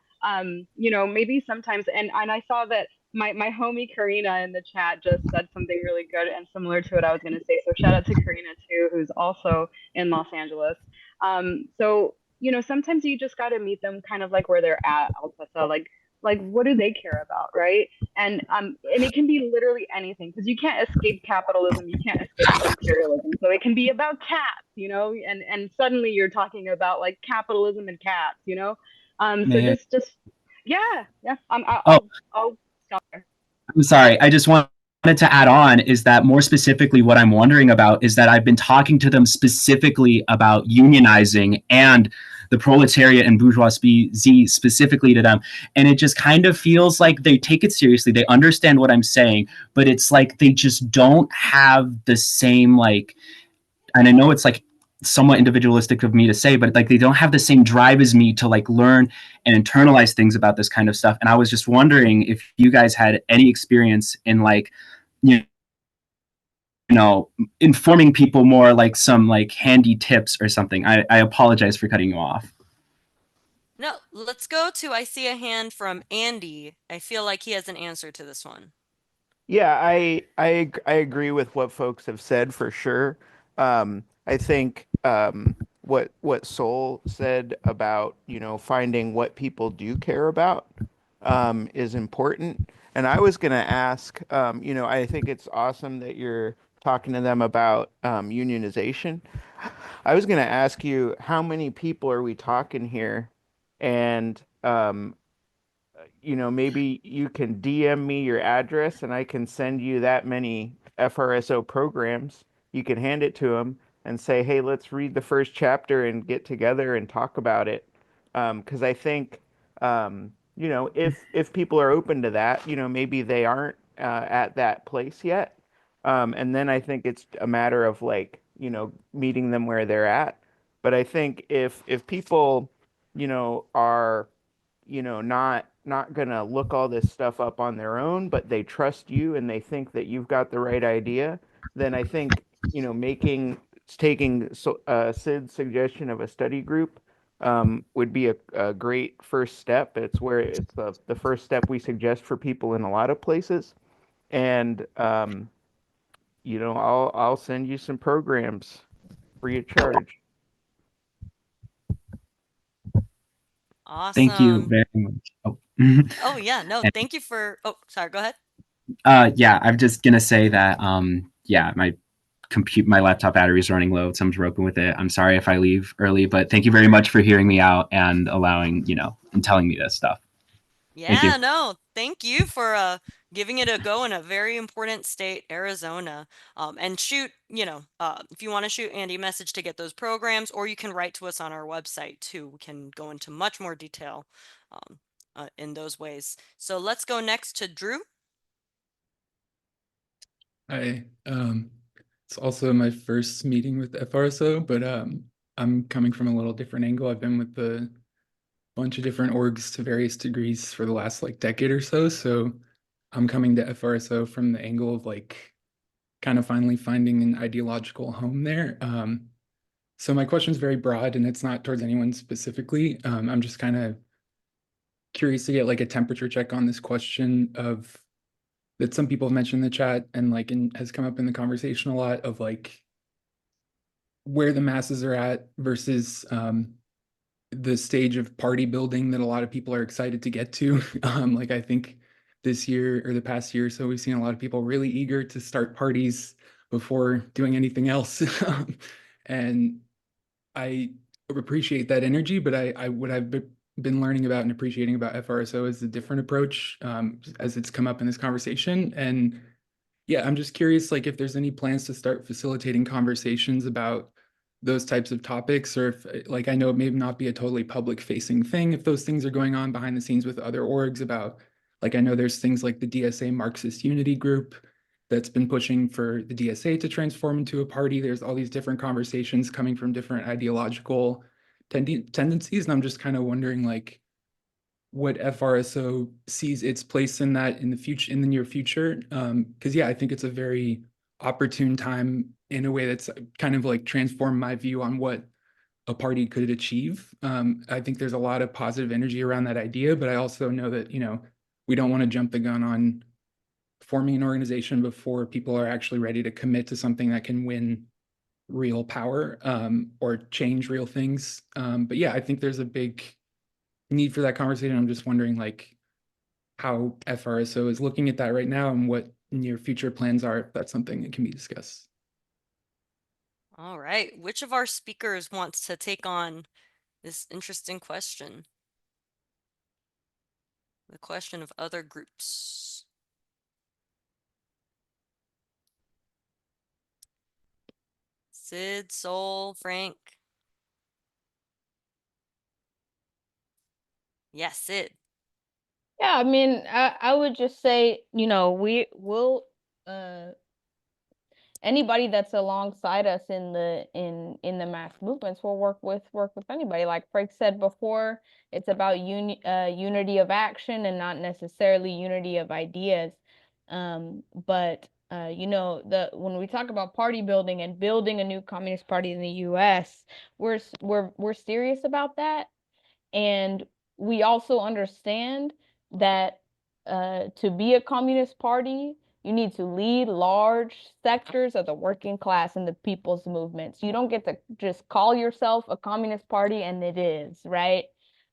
you know, maybe sometimes, and I saw that my homie Karina in the chat just said something really good and similar to what I was going to say. So shout out to Karina too, who's also in Los Angeles. So you know, sometimes you just got to meet them kind of like where they're at, Altessa. Like what do they care about, right? And it can be literally anything because you can't escape capitalism, you can't escape imperialism. So it can be about cats, you know, and suddenly you're talking about like capitalism and cats, you know. So Man. just yeah, yeah. Oh, I'll stop there. I'm sorry. I just wanted to add on is that more specifically, what I'm wondering about is that I've been talking to them specifically about unionizing and the proletariat and bourgeoisie specifically to them. And it just kind of feels like they take it seriously. They understand what I'm saying, but it's like they just don't have the same, like, and I know it's like somewhat individualistic of me to say, but like they don't have the same drive as me to like learn and internalize things about this kind of stuff. And I was just wondering if you guys had any experience in like, you know, informing people more, like some like handy tips or something. I apologize for cutting you off. No, let's go to, I see a hand from Andy. I feel like he has an answer to this one. Yeah, I agree with what folks have said for sure. I think what Soul said about, finding what people do care about is important. And I was going to ask, I think it's awesome that you're talking to them about unionization. I was going to ask you, how many people are we talking here? And maybe you can DM me your address and I can send you that many FRSO programs. You can hand it to them and say, hey, let's read the first chapter and get together and talk about it. Because I think, if people are open to that, maybe they aren't at that place yet. And then I think it's a matter of like, meeting them where they're at. But I think if people, are not gonna look all this stuff up on their own, but they trust you and they think that you've got the right idea, then I think, taking Sid's suggestion of a study group would be a great first step. It's the first step we suggest for people in a lot of places. And I'll send you some programs free of charge. Thank you Awesome. very much. Oh. Oh yeah, no, And, thank you for, oh, sorry, go ahead. yeah, I'm just gonna say that yeah, my laptop battery is running low, so I'm broken with it. I'm sorry if I leave early, but thank you very much for hearing me out and allowing, and telling me this stuff. Thank you. Yeah, no, thank you for giving it a go in a very important state, Arizona. And shoot, if you want to shoot Andy a message to get those programs, or you can write to us on our website too. We can go into much more detail in those ways. So let's go next to Drew. Hi. It's also my first meeting with FRSO, but I'm coming from a little different angle. I've been with a bunch of different orgs to various degrees for the last like decade or so. So I'm coming to FRSO from the angle of like kind of finally finding an ideological home there. So my question is very broad and it's not towards anyone specifically. I'm just kind of curious to get like a temperature check on this question of that some people have mentioned in the chat and like has come up in the conversation a lot of like where the masses are at versus the stage of party building that a lot of people are excited to get to. Like I think this year or the past year or so, we've seen a lot of people really eager to start parties before doing anything else. And I appreciate that energy, but I what I've been learning about and appreciating about FRSO is a different approach as it's come up in this conversation. And yeah, I'm just curious, like if there's any plans to start facilitating conversations about those types of topics, or if, like, I know it may not be a totally public facing thing, if those things are going on behind the scenes with other orgs about, like, I know there's things like the DSA Marxist Unity Group that's been pushing for the DSA to transform into a party. There's all these different conversations coming from different ideological tendencies. And I'm just kind of wondering, like, what FRSO sees its place in that in the future, in the near future. Because yeah, I think it's a very opportune time in a way that's kind of like transformed my view on what a party could achieve. I think there's a lot of positive energy around that idea, but I also know that, you know, we don't want to jump the gun on forming an organization before people are actually ready to commit to something that can win real power, or change real things. But yeah, I think there's a big need for that conversation. I'm just wondering, like, how FRSO is looking at that right now and what near future plans are, if that's something that can be discussed. All right. Which of our speakers wants to take on this interesting question? The question of other groups. Sid, Sol, Frank. Yes, Sid. Yeah, I mean, I would just say, you know, we will anybody that's alongside us in the mass movements will work with anybody. Like Frank said before, it's about unity of action and not necessarily unity of ideas. But you know, when we talk about party building and building a new communist party in the US, we're serious about that. And we also understand that to be a communist party, you need to lead large sectors of the working class and the people's movements. You don't get to just call yourself a communist party and it is, right?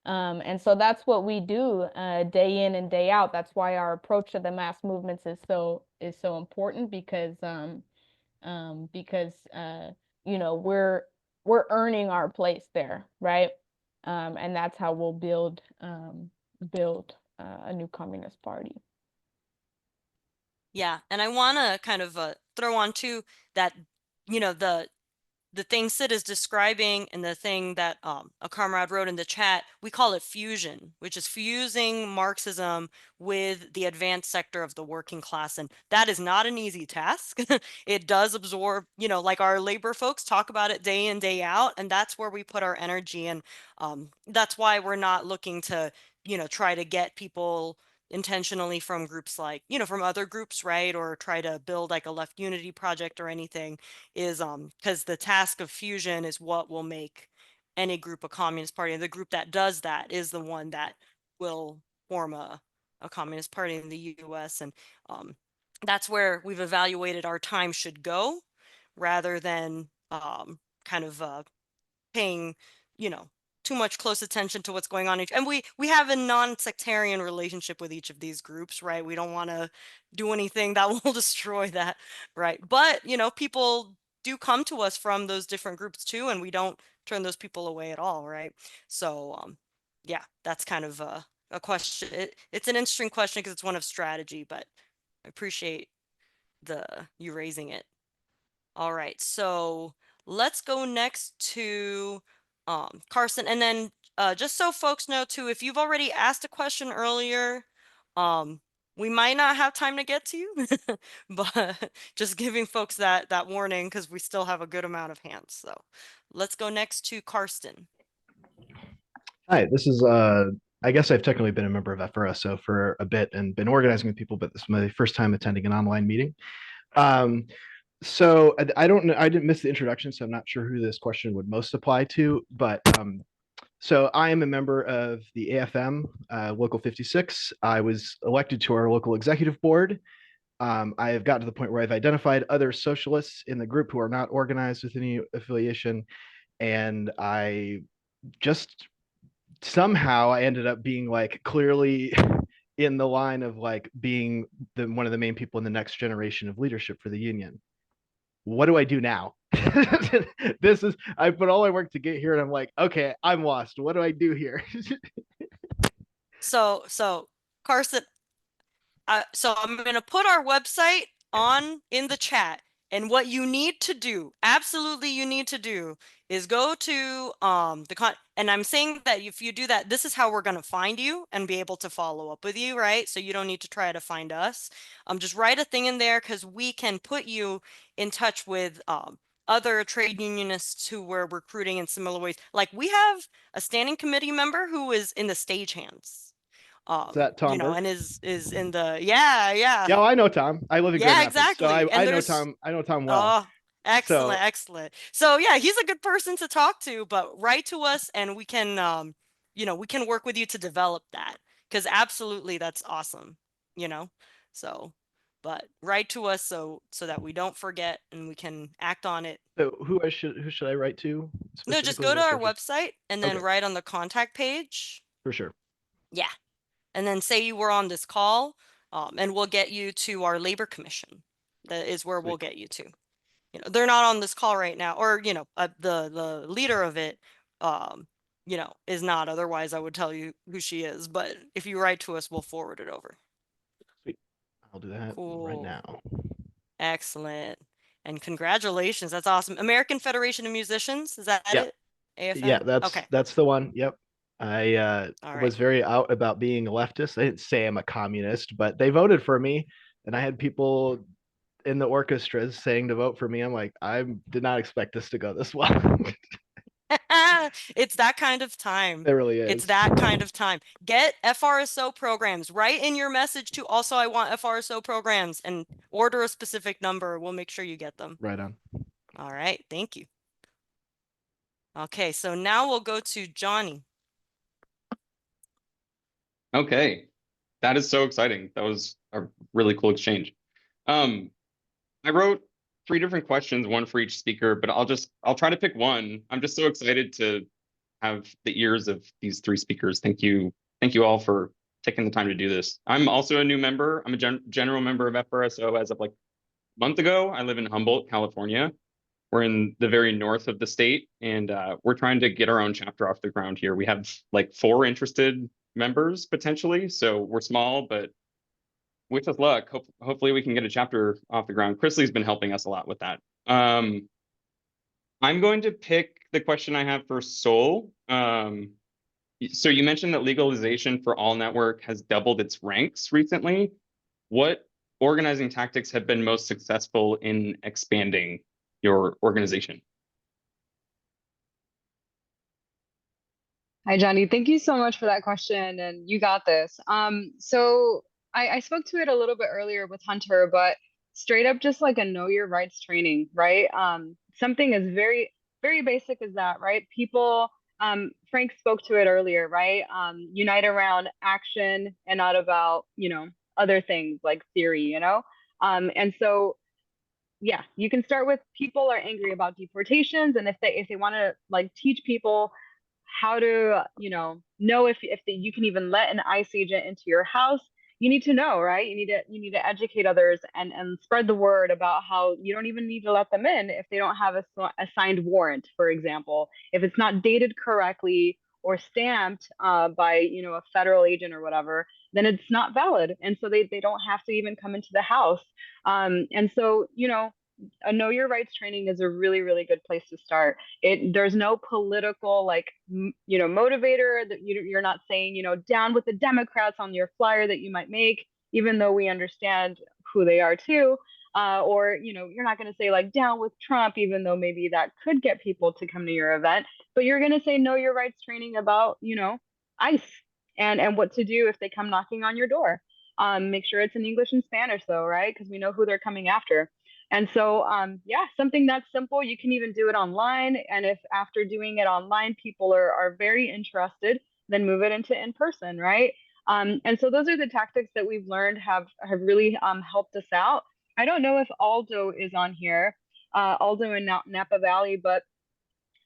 And so that's what we do day in and day out. That's why our approach to the mass movements is so important, because you know, we're earning our place there, right? And that's how we'll build a new communist party. Yeah, and I want to kind of throw on too that, you know, the thing Sid is describing and the thing that a comrade wrote in the chat, we call it fusion, which is fusing Marxism with the advanced sector of the working class. And that is not an easy task. It does absorb, you know, like our labor folks talk about it day in, day out. And that's where we put our energy. And that's why we're not looking to, you know, try to get people intentionally from groups like, you know, from other groups, right? Or try to build like a left unity project or anything, is because the task of fusion is what will make any group a communist party. And the group that does that is the one that will form a communist party in the US. And that's where we've evaluated our time should go, rather than kind of paying, you know, too much close attention to what's going on. And we have a non-sectarian relationship with each of these groups, right? We don't want to do anything that will destroy that, right? But, you know, people do come to us from those different groups too, and we don't turn those people away at all, right? So, yeah, that's kind of a question. It's an interesting question because it's one of strategy, but I appreciate you raising it. All right, so let's go next to Carson. And then just so folks know too, if you've already asked a question earlier, we might not have time to get to you, but just giving folks that warning because we still have a good amount of hands. So let's go next to Karsten. Hi, this is I guess I've technically been a member of FRSO for a bit and been organizing with people, but this is my first time attending an online meeting. So I don't know, I didn't miss the introduction, so I'm not sure who this question would most apply to, but so I am a member of the AFM, Local 56. I was elected to our local executive board. I have gotten to the point where I've identified other socialists in the group who are not organized with any affiliation, and I just somehow I ended up being like clearly in the line of like being one of the main people in the next generation of leadership for the union. What do I do now? This is, I put all my work to get here and I'm like, okay, I'm lost. What do I do here? So Carson, so I'm going to put our website in the chat. And what you need to do, absolutely you need to do, is go to And I'm saying that if you do that, this is how we're going to find you and be able to follow up with you, right? So you don't need to try to find us. Just write a thing in there because we can put you in touch with other trade unionists who were recruiting in similar ways. Like we have a standing committee member who is in the stagehands. Is that Tom Burke? And is in the yeah. Yeah, I know Tom. I live in Grand Yeah, Rapids, so exactly. And I know there's Tom. I know Tom well. oh, excellent, So excellent. So yeah, he's a good person to talk to, but write to us and we can we can work with you to develop that. Because absolutely that's awesome, you know. So but write to us so that we don't forget and we can act on it. So who should I write to specifically? No, just go to like, our website and then okay. write on the contact page. For sure. Yeah. And then say you were on this call, and we'll get you to our labor commission. That is where we'll get you to. You know, they're not on this call right now, or the leader of it, is not. Otherwise, I would tell you who she is. But if you write to us, we'll forward it over. Sweet. I'll do that right now. Excellent. And congratulations. That's awesome. American Federation of Musicians, is that it? AFM? Yeah, okay. that's the one. Yep. I right. was very out about being a leftist. I didn't say I'm a communist, but they voted for me, and I had people in the orchestras saying to vote for me. I'm like, I did not expect this to go this well. It's that kind of time. It really is. It's that kind of time. Get FRSO programs. Write in your message to also I want FRSO programs and order a specific number. We'll make sure you get them. Right on. All right. Thank you. Okay, so now we'll go to Johnny. Okay, that is so exciting. That was a really cool exchange. I wrote 3 different questions, one for each speaker, but I'll try to pick one. I'm just so excited to have the ears of these 3 speakers. Thank you all for taking the time to do this. I'm also a new member. I'm a general member of FRSO as of like a month ago. I live in Humboldt, California. We're in the very north of the state, and we're trying to get our own chapter off the ground here. We have like 4 interested members potentially, so we're small, but with luck, hopefully we can get a chapter off the ground. Chrisley's been helping us a lot with that. I'm going to pick the question I have for Sol. So you mentioned that legalization for all network has doubled its ranks recently. What organizing tactics have been most successful in expanding your organization? Hi, Johnny. Thank you so much for that question, and you got this. So I spoke to it a little bit earlier with Hunter, but straight up just like a know your rights training, right? Something as very, very basic as that, right? People, Frank spoke to it earlier, right? Unite around action and not about, other things like theory, And so yeah, you can start with people are angry about deportations, and if they want to like teach people how to know if you can even let an ICE agent into your house, you need to know, right? You need to educate others and spread the word about how you don't even need to let them in if they don't have a signed warrant, for example. If it's not dated correctly or stamped by a federal agent or whatever, then it's not valid, and so they don't have to even come into the house. And so a know your rights training is a really, really good place to start. There's no political motivator that you're not saying down with the Democrats on your flyer that you might make, even though we understand who they are too. Or you're not going to say like down with Trump, even though maybe that could get people to come to your event. But you're going to say know your rights training about ICE and what to do if they come knocking on your door. Make sure it's in English and Spanish though, right? Because we know who they're coming after. And so, yeah, something that's simple. You can even do it online. And if after doing it online, people are very interested, then move it into in person, right? And so those are the tactics that we've learned have really helped us out. I don't know if Aldo is on here, Aldo in Napa Valley, but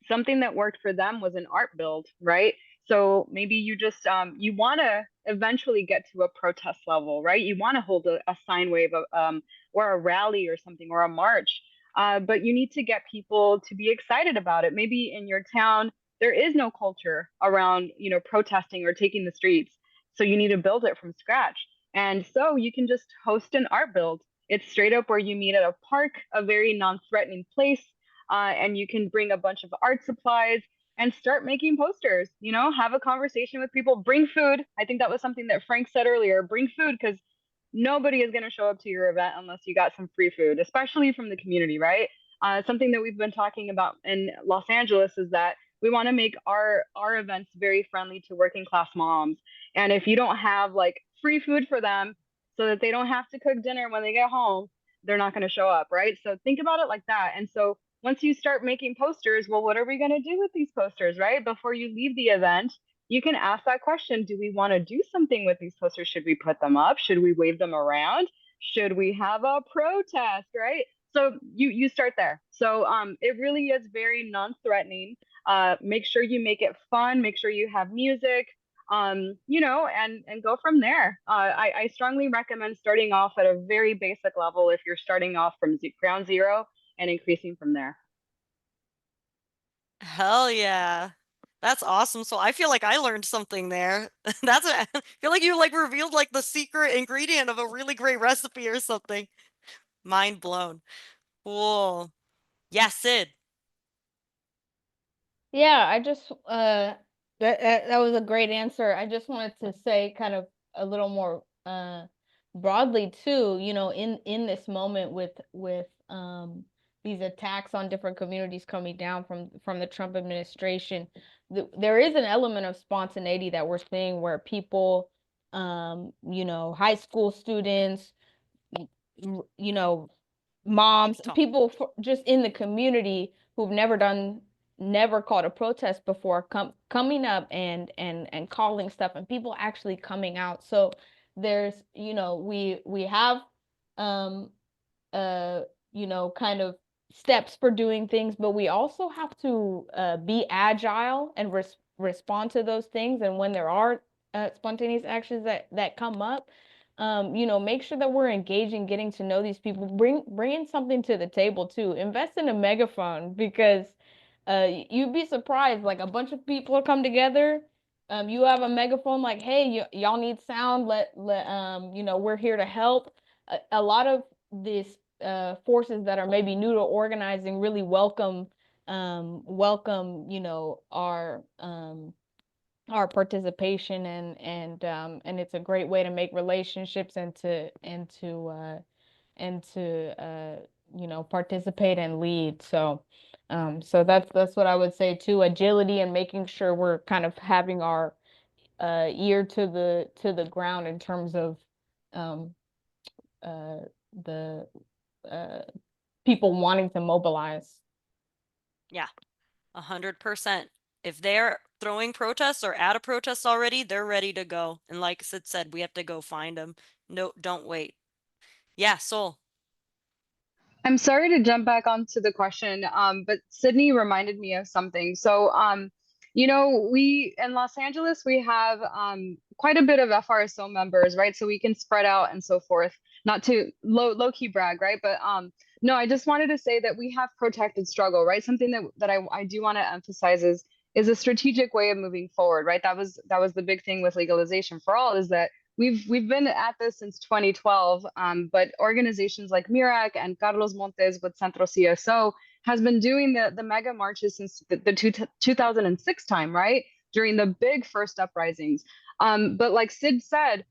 something that worked for them was an art build, right? So maybe you just you want to eventually get to a protest level, right? You want to hold a sine wave of, or a rally or something or a march, but you need to get people to be excited about it. Maybe in your town there is no culture around protesting or taking the streets, so you need to build it from scratch. And so you can just host an art build. It's straight up where you meet at a park, a very non-threatening place. And you can bring a bunch of art supplies. and start making posters, have a conversation with people, bring food. I think that was something that Frank said earlier, bring food, because nobody is going to show up to your event unless you got some free food, especially from the community, right? Something that we've been talking about in Los Angeles is that we want to make our events very friendly to working class moms. And if you don't have like free food for them so that they don't have to cook dinner when they get home, they're not going to show up, right? So think about it like that. And so once you start making posters, well, what are we going to do with these posters, right? Before you leave the event, you can ask that question. Do we want to do something with these posters? Should we put them up? Should we wave them around? Should we have a protest, right? So you start there. So it really is very non-threatening. Make sure you make it fun. Make sure you have music, and go from there. I strongly recommend starting off at a very basic level if you're starting off from ground zero and increasing from there. Hell yeah. That's awesome. So I feel like I learned something there. I feel like you like revealed like the secret ingredient of a really great recipe or something. Mind blown. Cool. Yeah, Sid. Yeah, I just that was a great answer. I just wanted to say kind of a little more broadly too, in this moment with these attacks on different communities coming down from the Trump administration, there is an element of spontaneity that we're seeing where people high school students, moms, people just in the community who've never called a protest before, coming up and calling stuff, and people actually coming out. So there's, we have kind of steps for doing things, but we also have to be agile and respond to those things. And when there are spontaneous actions that come up, make sure that we're engaging, getting to know these people, bringing something to the table too. Invest in a megaphone, because you'd be surprised, like a bunch of people come together. You have a megaphone, like, hey, y'all need sound, we're here to help. A lot of these forces that are maybe new to organizing really welcome our participation, and it's a great way to make relationships and to participate and lead. So that's what I would say too. Agility and making sure we're kind of having our ear to the ground in terms of the people wanting to mobilize. Yeah, 100%. If they're throwing protests or at a protest already, they're ready to go. And like Sid said, we have to go find them. No, don't wait. Yeah, Soul. I'm sorry to jump back onto the question, but Sydney reminded me of something. So, we in Los Angeles, we have quite a bit of FRSO members, right? So we can spread out and so forth. Not to low key brag, right? But no, I just wanted to say that we have protected struggle, right? Something that I do want to emphasize is a strategic way of moving forward, right? That was the big thing with legalization for all, is that we've been at this since 2012, but organizations like Mirac and Carlos Montes with Centro CSO has been doing the mega marches since the 2006 time, right? During the big first uprisings. But like Sid said,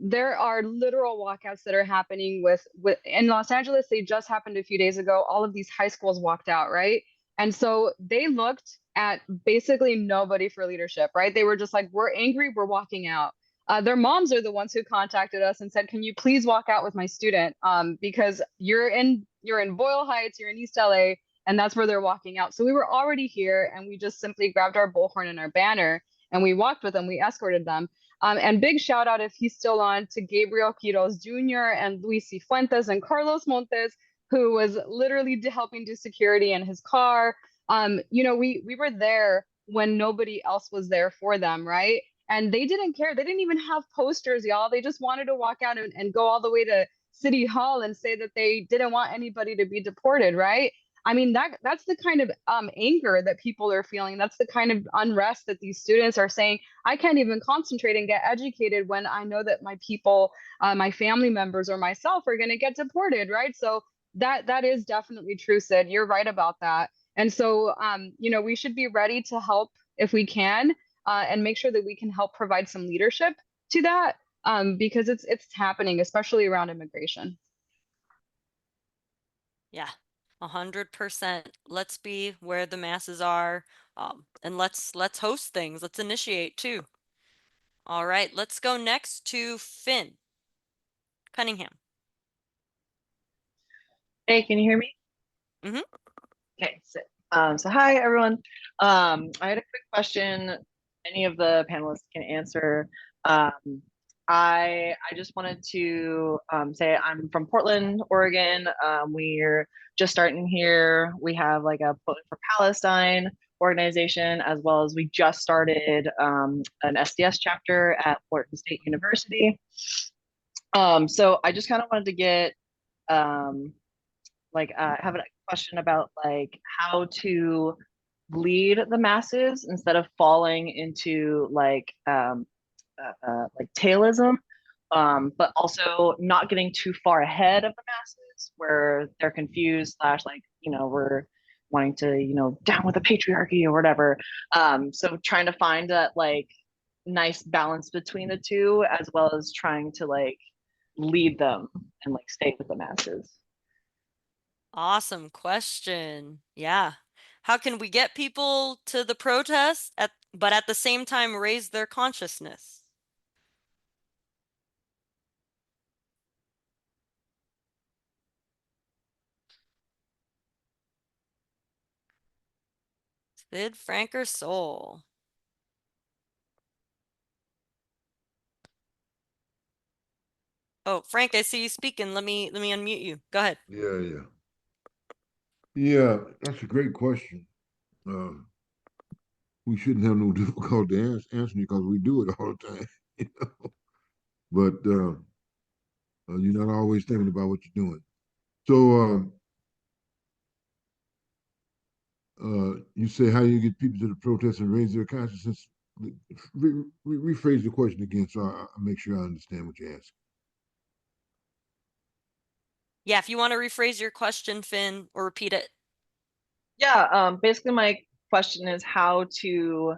there are literal walkouts that are happening with in Los Angeles. They just happened a few days ago. All of these high schools walked out, right? And so they looked at basically nobody for leadership, right? They were just like, we're angry, we're walking out. Their moms are the ones who contacted us and said, "Can you please walk out with my student? Because you're in Boyle Heights, you're in East LA, and that's where they're walking out." So we were already here, and we just simply grabbed our bullhorn and our banner, and we walked with them. We escorted them. And big shout out, if he's still on, to Gabriel Quiroz Jr. and Luis Cifuentes and Carlos Montes, who was literally helping do security in his car. We were there when nobody else was there for them, right? And they didn't care. They didn't even have posters, y'all. They just wanted to walk out and go all the way to City Hall and say that they didn't want anybody to be deported, right? I mean, that's the kind of anger that people are feeling. That's the kind of unrest that these students are saying, I can't even concentrate and get educated when I know that my people, my family members or myself are going to get deported, right? So that is definitely true, Sid. You're right about that. And so, we should be ready to help if we can, and make sure that we can help provide some leadership to that, because it's happening, especially around immigration. Yeah, 100%. Let's be where the masses are, and let's host things. Let's initiate too. All right, let's go next to Finn Cunningham. Hey, can you hear me? Mm-hmm. Okay, so hi everyone. I had a quick question. Any of the panelists can answer. I just wanted to say I'm from Portland, Oregon. We're just starting here. We have like a Portland for Palestine organization, as well as we just started an SDS chapter at Portland State University. So I just kind of wanted to get have a question about like how to lead the masses instead of falling into like tailism, but also not getting too far ahead of the masses where they're confused slash like we're wanting to down with the patriarchy or whatever. So trying to find that like nice balance between the two, as well as trying to like lead them and like stay with the masses. Awesome question. Yeah. How can we get people to the protest but at the same time raise their consciousness? Sid, Frank, or Soul? Oh, Frank, I see you speaking. Let me unmute you. Go ahead. Yeah, that's a great question. We shouldn't have no difficulty answering because we do it all the time, you know. But you're not always thinking about what you're doing. So you say how you get people to the protest and raise their consciousness. Rephrase the question again so I make sure I understand what you're asking. Yeah, if you want to rephrase your question, Finn, or repeat it. Yeah, basically my question is how to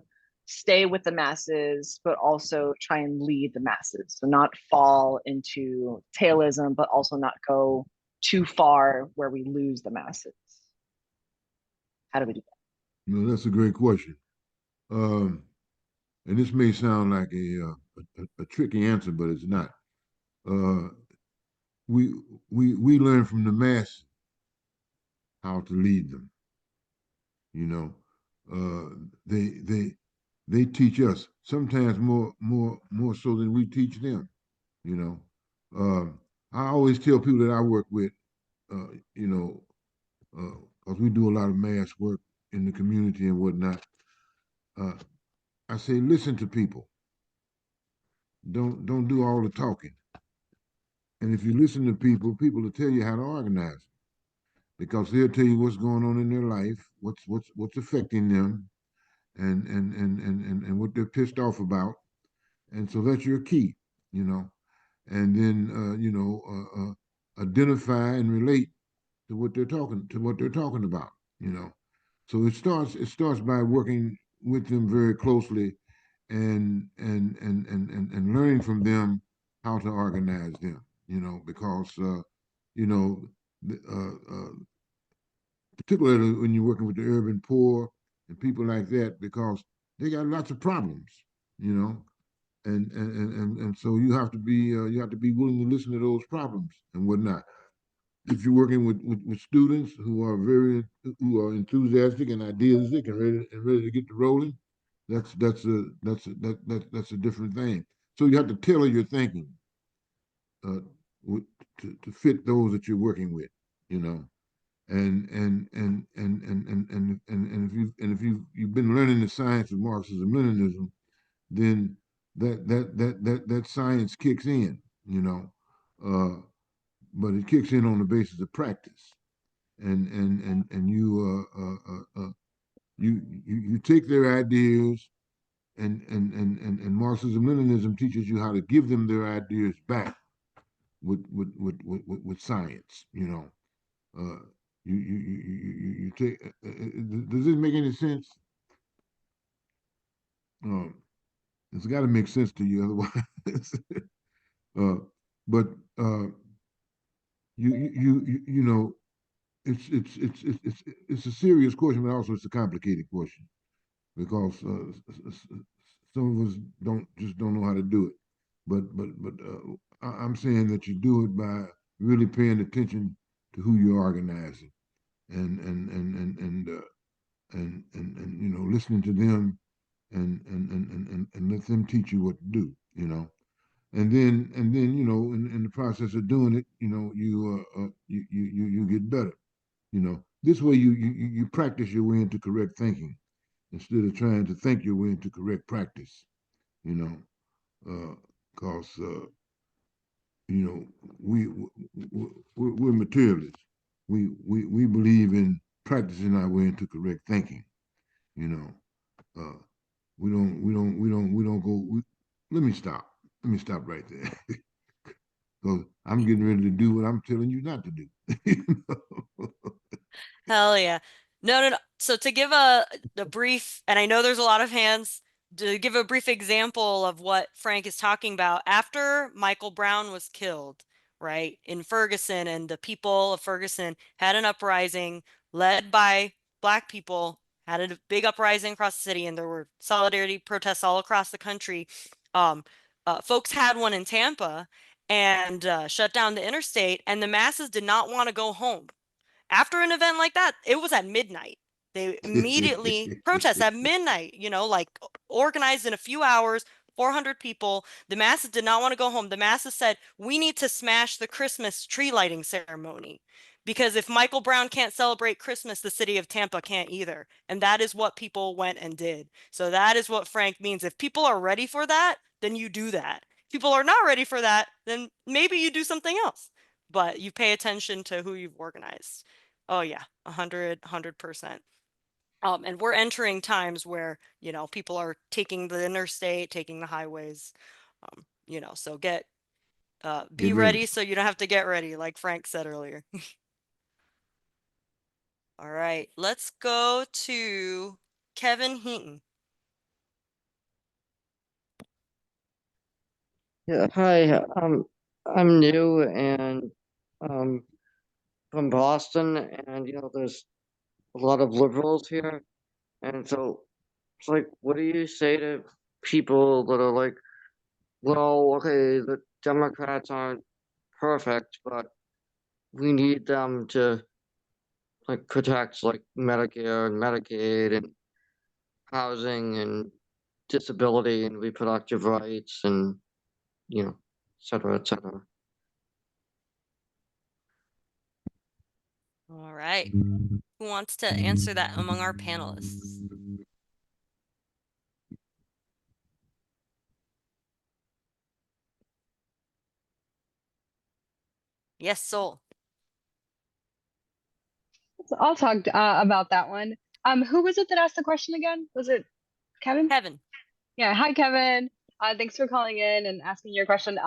stay with the masses, but also try and lead the masses. So not fall into tailism, but also not go too far where we lose the masses. How do we do that? No, that's a great question. And this may sound like a tricky answer, but it's not. Uh, we learn from the mass how to lead them. You know, uh, they teach us sometimes more so than we teach them. You know, I always tell people that I work with, you know, because we do a lot of mass work in the community and whatnot. I say, listen to people. Don't do all the talking. And if you listen to people, people will tell you how to organize because they'll tell you what's going on in their life, what's affecting them, and what they're pissed off about. And so that's your key, you know. And then identify and relate to what they're talking about, you know. So it starts by working with them very closely and learning from them how to organize them, you know, because you know, particularly when you're working with the urban poor and people like that, because they got lots of problems, you know, and so you have to be willing to listen to those problems and whatnot. If you're working with students who are enthusiastic and idealistic and ready to get to rolling, that's a different thing. So you have to tailor your thinking uh, to fit those that you're working with, you know. And if you've been learning the science of Marxism Leninism, then that science kicks in, you know. But it kicks in on the basis of practice, and you take their ideas, and Marxism Leninism teaches you how to give them their ideas back with science, you know. you take. Does this make any sense? Um, it's got to make sense to you, otherwise. uh, but you know, it's a serious question, but also it's a complicated question because some of us don't know how to do it. But I'm saying that you do it by really paying attention to who you're organizing and you know, listening to them and let them teach you what to do, you know. And then you know, in the process of doing it, you know, you get better. You know, this way you practice your way into correct thinking instead of trying to think your way into correct practice. You know, because you know we're materialists. We believe in practicing our way into correct thinking. You know, uh, we don't go. Let me stop. Let me stop right there. Because I'm getting ready to do what I'm telling you not to do. You know? Hell yeah. No. So to give a brief, and I know there's a lot of hands, to give a brief example of what Frank is talking about, after Michael Brown was killed, right, in Ferguson, and the people of Ferguson had an uprising led by Black people, had a big uprising across the city, and there were solidarity protests all across the country. Folks had one in Tampa and shut down the interstate, and the masses did not want to go home. After an event like that, it was at midnight. They immediately protest at midnight, you know, like organized in a few hours, 400 people. The masses did not want to go home. The masses said, we need to smash the Christmas tree lighting ceremony. Because if Michael Brown can't celebrate Christmas, the city of Tampa can't either. And that is what people went and did. So that is what Frank means. If people are ready for that, then you do that. If people are not ready for that, then maybe you do something else. But you pay attention to who you've organized. Oh yeah, 100%. And we're entering times where, you know, people are taking the interstate, taking the highways, you know, so be Get ready. ready so you don't have to get ready, like Frank said earlier. All right, let's go to Kevin Heaton. Yeah, hi. I'm new and um from Boston, and there's a lot of liberals here, and so it's like, what do you say to people that are like, well, okay, the Democrats aren't perfect, but we need them to like protect like Medicare and Medicaid and housing and disability and reproductive rights and et cetera, et cetera. All right, who wants to answer that among our panelists? Yes, Soul. I'll talk about that one. Who was it that asked the question again? Was it Kevin? Kevin. Yeah. Hi, Kevin. Thanks for calling in and asking your question.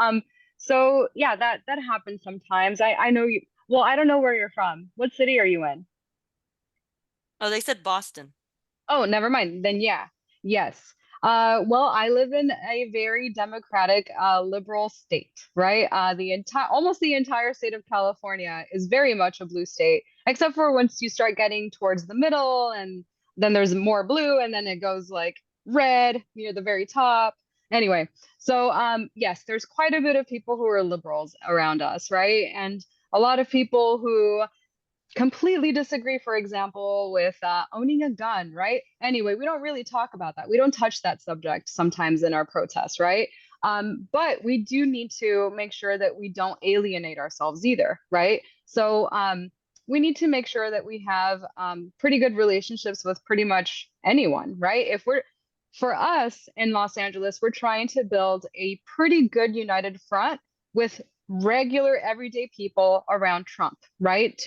So yeah, that happens sometimes. I know you. Well, I don't know where you're from. What city are you in? Oh, they said Boston. Oh, never mind. Then yeah. Yes. Well, I live in a very democratic, liberal state, right? Almost the entire state of California is very much a blue state, except for once you start getting towards the middle, and then there's more blue, and then it goes like red near the very top. Anyway, so yes, there's quite a bit of people who are liberals around us, right? And a lot of people who completely disagree, for example, with owning a gun, right? Anyway, we don't really talk about that. We don't touch that subject sometimes in our protests, right? But we do need to make sure that we don't alienate ourselves either, right? So we need to make sure that we have pretty good relationships with pretty much anyone, right? For us in Los Angeles, we're trying to build a pretty good united front with regular everyday people around Trump, right?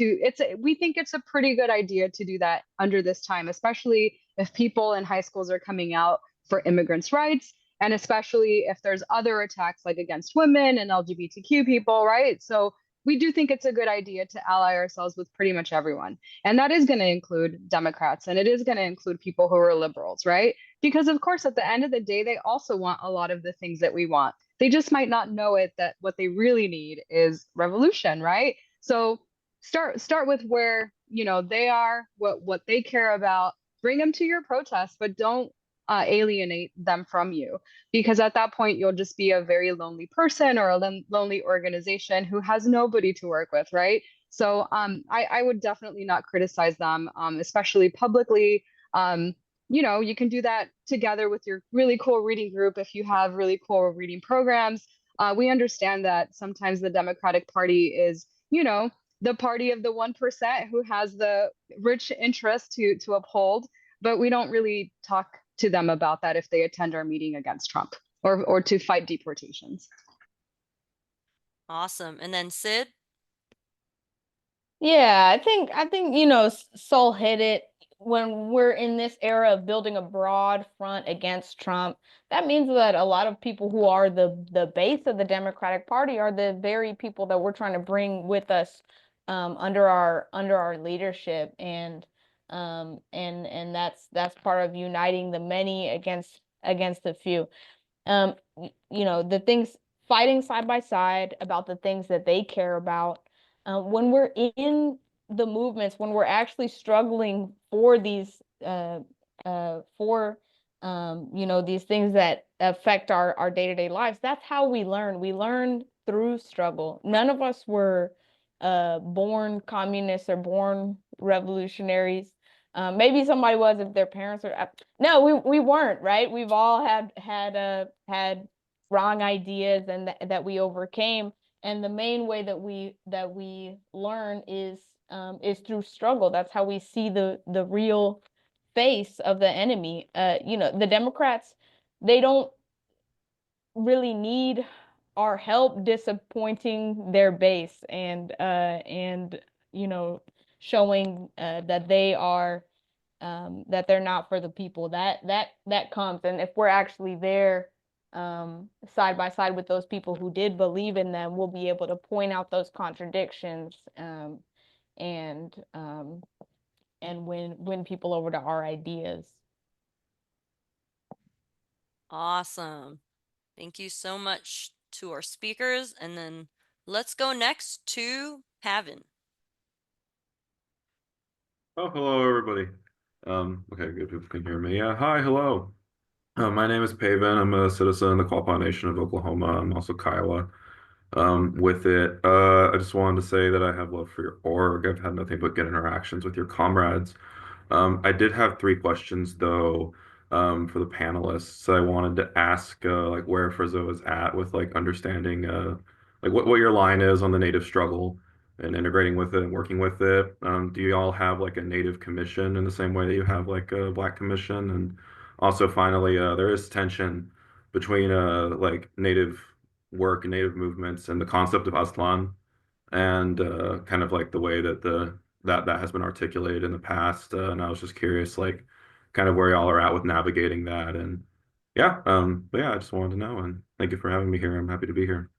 We think it's a pretty good idea to do that under this time, especially if people in high schools are coming out for immigrants' rights, and especially if there's other attacks like against women and LGBTQ people, right? So we do think it's a good idea to ally ourselves with pretty much everyone. And that is going to include Democrats, and it is going to include people who are liberals, right? Because of course, at the end of the day, they also want a lot of the things that we want. They just might not know it, that what they really need is revolution, right? So start with where, you know, they are, what they care about. Bring them to your protest, but don't alienate them from you, because at that point you'll just be a very lonely person or a lonely organization who has nobody to work with, right? So I would definitely not criticize them, especially publicly. You know, you can do that together with your really cool reading group if you have really cool reading programs. We understand that sometimes the Democratic Party is, you know, the party of the 1% who has the rich interest to uphold, but we don't really talk to them about that if they attend our meeting against Trump or to fight deportations. Awesome. And then Sid? Yeah, I think you know, Soul hit it. When we're in this era of building a broad front against Trump, that means that a lot of people who are the base of the Democratic Party are the very people that we're trying to bring with us under our leadership, and that's part of uniting the many against the few. You know, the things fighting side by side about the things that they care about. When we're in the movements, when we're actually struggling for these, for you know, these things that affect our day-to-day lives, that's how we learn. We learn through struggle. None of us were born communists or born revolutionaries. Maybe somebody was if their parents are. No, we weren't, right? We've all had wrong ideas and that we overcame. And the main way that we learn is through struggle. That's how we see the real face of the enemy. You know, the Democrats, they don't really need our help disappointing their base and you know, showing that they are that they're not for the people. That comes, and if we're actually there side by side with those people who did believe in them, we'll be able to point out those contradictions and win people over to our ideas. Awesome. Thank you so much to our speakers. And then let's go next to Pavin. Oh, hello, everybody. Okay, good people can hear me. Yeah, hi, hello. My name is Paven. I'm a citizen in the Quapaw Nation of Oklahoma. I'm also Kiowa. With it, I just wanted to say that I have love for your org. I've had nothing but good interactions with your comrades. I did have three questions though, for the panelists. I wanted to ask, like where FRSO is at with like understanding, like what your line is on the Native struggle and integrating with it and working with it. Do you all have like a Native commission in the same way that you have like a Black commission? And also finally, there is tension between like Native work and Native movements and the concept of Aslan and kind of like the way that that has been articulated in the past. And I was just curious, like, kind of where y'all are at with navigating that. And yeah, but yeah, I just wanted to know. And thank you for having me here. I'm happy to be here.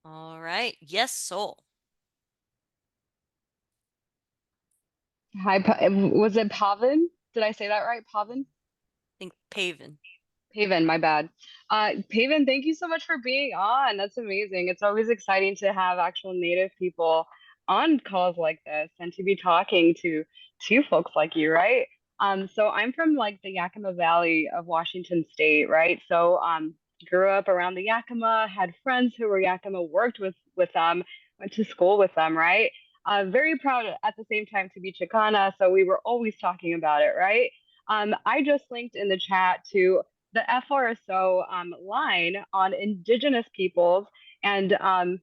All right. Yes, Soul. Hi, was it Pavin? Did I say that right? Pavin? I think Pavin. Paven, my bad. Paven, thank you so much for being on. That's amazing. It's always exciting to have actual Native people on calls like this and to be talking to folks like you, right? So I'm from like the Yakima Valley of Washington State, right? So grew up around the Yakima, had friends who were Yakima, worked with them, went to school with them, right? Very proud at the same time to be Chicana, so we were always talking about it, right? I just linked in the chat to the FRSO line on Indigenous peoples and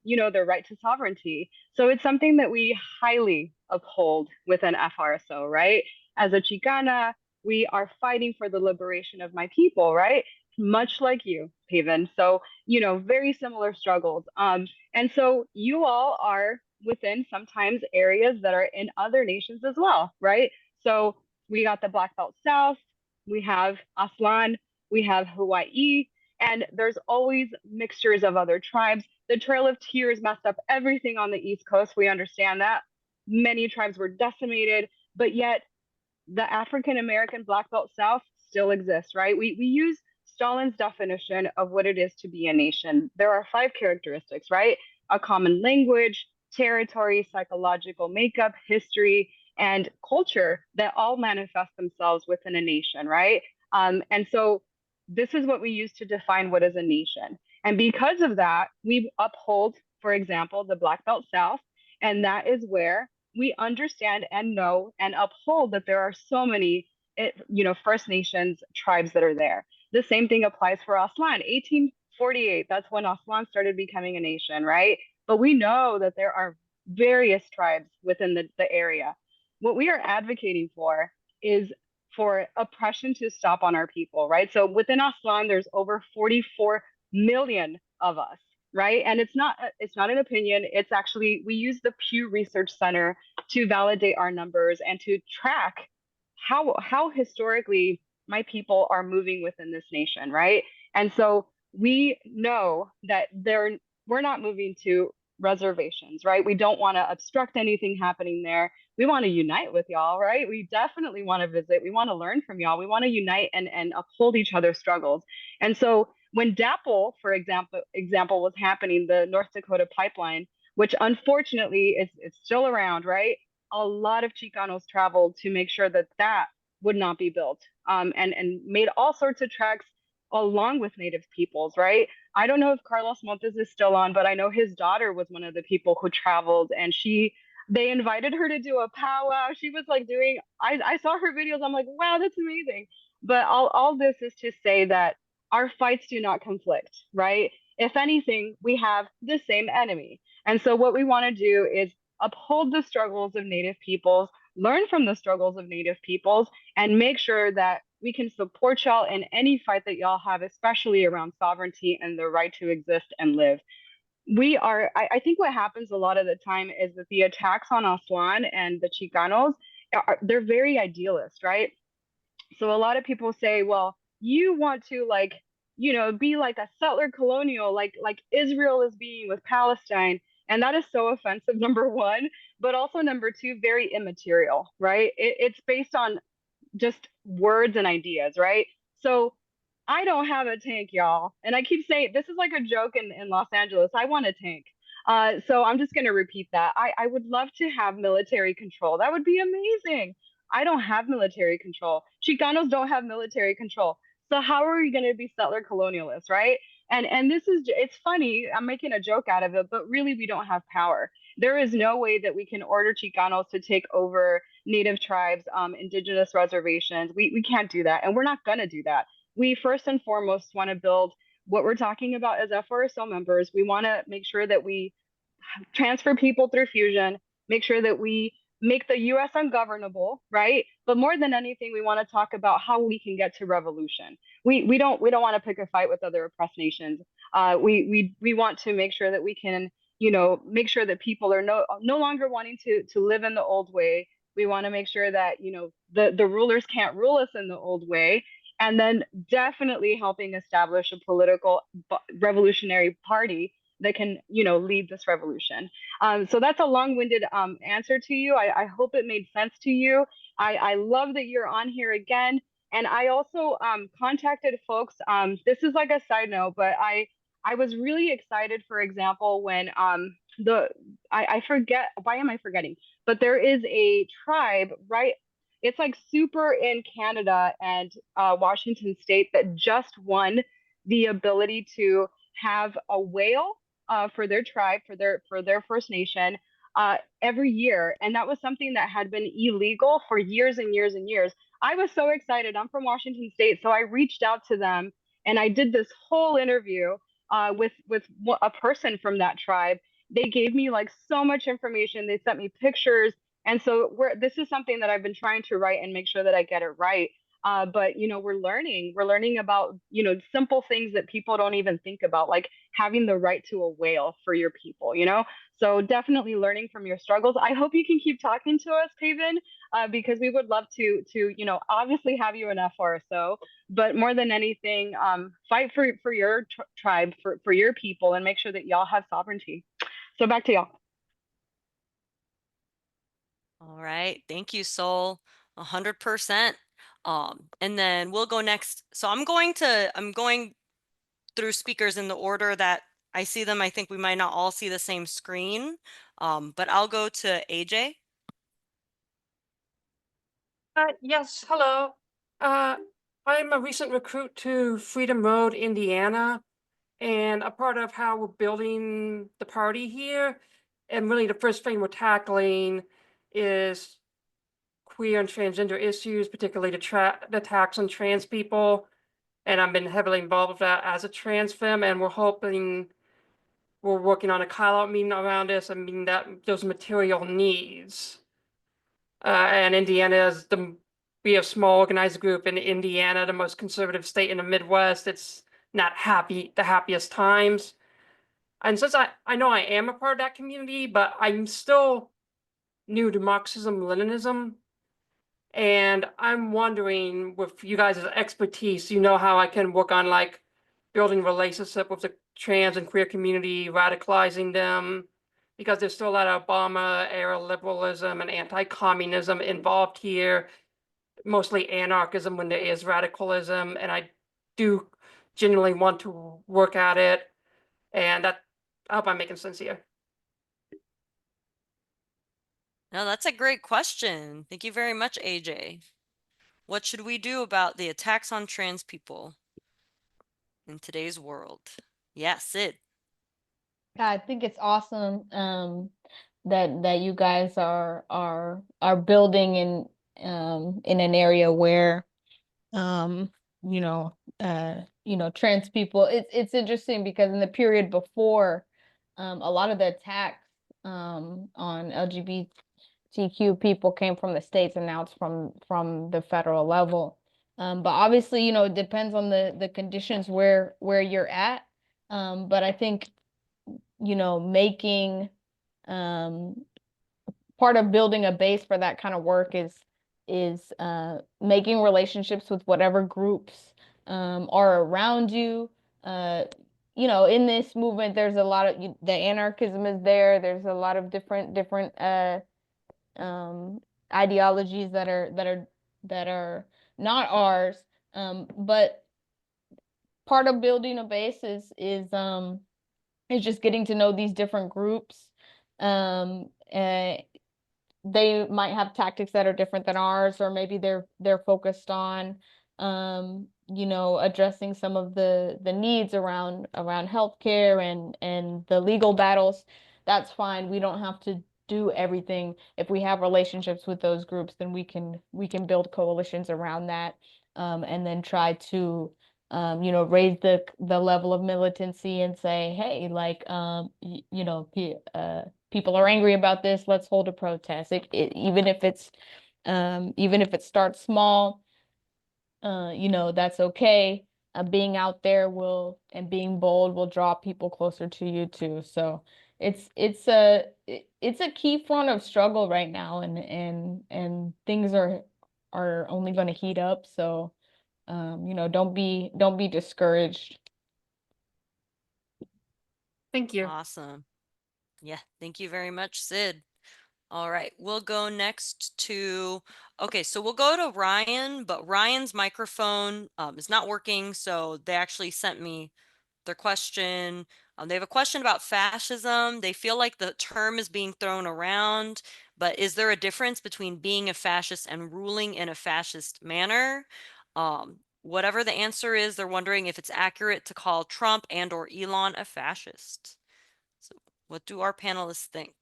you know, their right to sovereignty. So it's something that we highly uphold within FRSO, right? As a Chicana, we are fighting for the liberation of my people, right? Much like you, Paven. So, you know, very similar struggles. And so you all are within sometimes areas that are in other nations as well, right? So we got the Black Belt South, we have Aslan, we have Hawaii, and there's always mixtures of other tribes. The Trail of Tears messed up everything on the East Coast. We understand that. Many tribes were decimated, but yet the African American Black Belt South still exists, right? We use Stalin's definition of what it is to be a nation. There are 5 characteristics, right? A common language, territory, psychological makeup, history, and culture that all manifest themselves within a nation, right? And so this is what we use to define what is a nation. And because of that, we uphold, for example, the Black Belt South, and that is where we understand and know and uphold that there are so many, First Nations tribes that are there. The same thing applies for Aslan. 1848, that's when Aslan started becoming a nation, right? But we know that there are various tribes within the area. What we are advocating for is for oppression to stop on our people, right? So within Aslan, there's over 44 million of us, right? And it's not an opinion. It's actually, we use the Pew Research Center to validate our numbers and to track how historically my people are moving within this nation, right? And so we know that we're not moving to reservations, right? We don't want to obstruct anything happening there. We want to unite with y'all, right? We definitely want to visit. We want to learn from y'all. We want to unite and uphold each other's struggles. And so when DAPL, for example, was happening, the North Dakota pipeline, which unfortunately is still around, right? A lot of Chicanos traveled to make sure that that would not be built, and made all sorts of tracks along with Native peoples, right? I don't know if Carlos Montes is still on, but I know his daughter was one of the people who traveled, and they invited her to do a powwow. She was like I saw her videos. I'm like, wow, that's amazing. But all this is to say that our fights do not conflict, right? If anything, we have the same enemy. And so what we want to do is uphold the struggles of Native peoples, learn from the struggles of Native peoples, and make sure that we can support y'all in any fight that y'all have, especially around sovereignty and the right to exist and live. I think what happens a lot of the time is that the attacks on Aswan and the Chicanos, they're very idealist, right? So a lot of people say, well, you want to be like a settler colonial, like Israel is being with Palestine. And that is so offensive, number one, but also number two, very immaterial, right? It's based on just words and ideas, right? So I don't have a tank, y'all. And I keep saying this is like a joke in Los Angeles. I want a tank. So I'm just going to repeat that. I would love to have military control. That would be amazing. I don't have military control. Chicanos don't have military control. So how are we going to be settler colonialists, right? And it's funny. I'm making a joke out of it, but really we don't have power. There is no way that we can order Chicanos to take over Native tribes, indigenous reservations. We can't do that, and we're not going to do that. We first and foremost want to build what we're talking about as FRSO members. We want to make sure that we transfer people through fusion, make sure that we make the US ungovernable, right? But more than anything, we want to talk about how we can get to revolution. We don't want to pick a fight with other oppressed nations. We want to make sure that we can, make sure that people are no longer wanting to live in the old way. We want to make sure that, the rulers can't rule us in the old way. And then definitely helping establish a political revolutionary party that can, lead this revolution. So that's a long-winded answer to you. I hope it made sense to you. I love that you're on here again. And I also contacted folks. This is like a side note, but I was really excited, for example, when I forget, why am I forgetting? But there is a tribe, right? It's like super in Canada and Washington State that just won the ability to have a whale for their tribe, for their First Nation, every year, and that was something that had been illegal for years and years and years. I was so excited. I'm from Washington State, so I reached out to them and I did this whole interview with a person from that tribe. They gave me like so much information. They sent me pictures, and so this is something that I've been trying to write and make sure that I get it right. But we're learning about simple things that people don't even think about, like having the right to a whale for your people. So definitely learning from your struggles. I hope you can keep talking to us, Paven, because we would love to obviously have you in FRSO, but more than anything, fight for your tribe, for your people, and make sure that y'all have sovereignty. So back to y'all. All right. Thank you, Sol. 100%. And then we'll go next. So I'm going through speakers in the order that I see them. I think we might not all see the same screen, but I'll go to AJ. Yes, hello. I'm a recent recruit to Freedom Road, Indiana, and a part of how we're building the party here. And really the first thing we're tackling is queer and transgender issues, particularly the attacks on trans people. And I've been heavily involved with that as a trans femme, and we're working on a call-out meeting around this. I mean, those material needs. And Indiana is we have small organized group in Indiana, the most conservative state in the Midwest. It's not the happiest times. And since I know I am a part of that community, but I'm still new to Marxism-Leninism. And I'm wondering, with you guys' expertise, how I can work on like building relationship with the trans and queer community, radicalizing them, because there's still a lot of Obama-era liberalism and anti-communism involved here, mostly anarchism when there is radicalism, and I do genuinely want to work at it, and I hope I'm making sense here. No, that's a great question. Thank you very much, AJ. What should we do about the attacks on trans people in today's world? Yeah, Sid. I think it's awesome that you guys are building in an area where trans people. It's interesting because in the period before, a lot of the attacks on LGBTQ people came from the states, and now it's from the federal level. But obviously, it depends on the conditions where you're at. But I think making part of building a base for that kind of work is making relationships with whatever groups are around you. In this movement, there's a lot of the anarchism is there. There's a lot of different ideologies that are not ours. But part of building a base is just getting to know these different groups. And they might have tactics that are different than ours, or maybe they're focused on addressing some of the needs around healthcare and the legal battles. That's fine. We don't have to do everything. If we have relationships with those groups, then we can build coalitions around that, and then try to raise the level of militancy and say, hey, like people are angry about this, let's hold a protest. Even if it starts small, that's okay. Being out there and being bold will draw people closer to you too. So it's a key front of struggle right now, and things are only going to heat up. So don't be discouraged. Thank you. Awesome. Yeah, thank you very much, Sid. All right, we'll go next to, okay, so we'll go to Ryan, but Ryan's microphone is not working, so they actually sent me their question. They have a question about fascism. They feel like the term is being thrown around, but is there a difference between being a fascist and ruling in a fascist manner? Whatever the answer is, they're wondering if it's accurate to call Trump and or Elon a fascist. So what do our panelists think?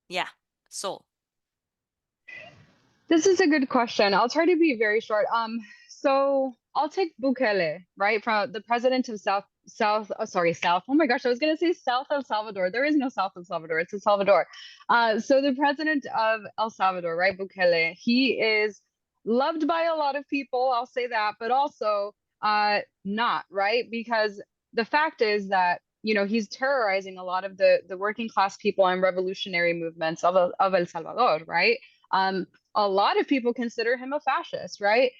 Yeah, Sol. This is a good question. I'll try to be very short. So I'll take Bukele, right, from the president of South. Oh, sorry, South. Oh my gosh, I was gonna say South El Salvador. There is no South El Salvador. It's El Salvador. So the president of El Salvador, right, Bukele, he is loved by a lot of people. I'll say that, but also not, right, because the fact is that he's terrorizing a lot of the working class people and revolutionary movements of El Salvador, right? A lot of people consider him a fascist, right?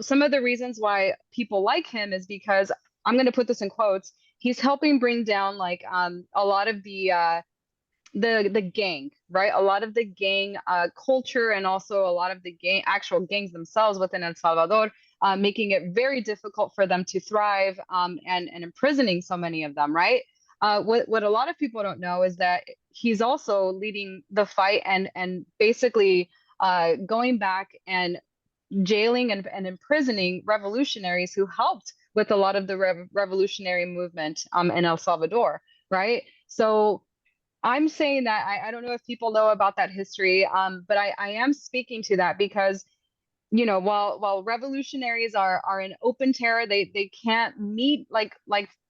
Some of the reasons why people like him is because I'm going to put this in quotes. He's helping bring down like a lot of the gang, right? A lot of the gang culture and also a lot of the actual gangs themselves within El Salvador, making it very difficult for them to thrive and imprisoning so many of them, right? What a lot of people don't know is that he's also leading the fight and basically going back and jailing and imprisoning revolutionaries who helped with a lot of the revolutionary movement in El Salvador, right? So I'm saying that I don't know if people know about that history, but I am speaking to that because while revolutionaries are in open terror, they can't meet like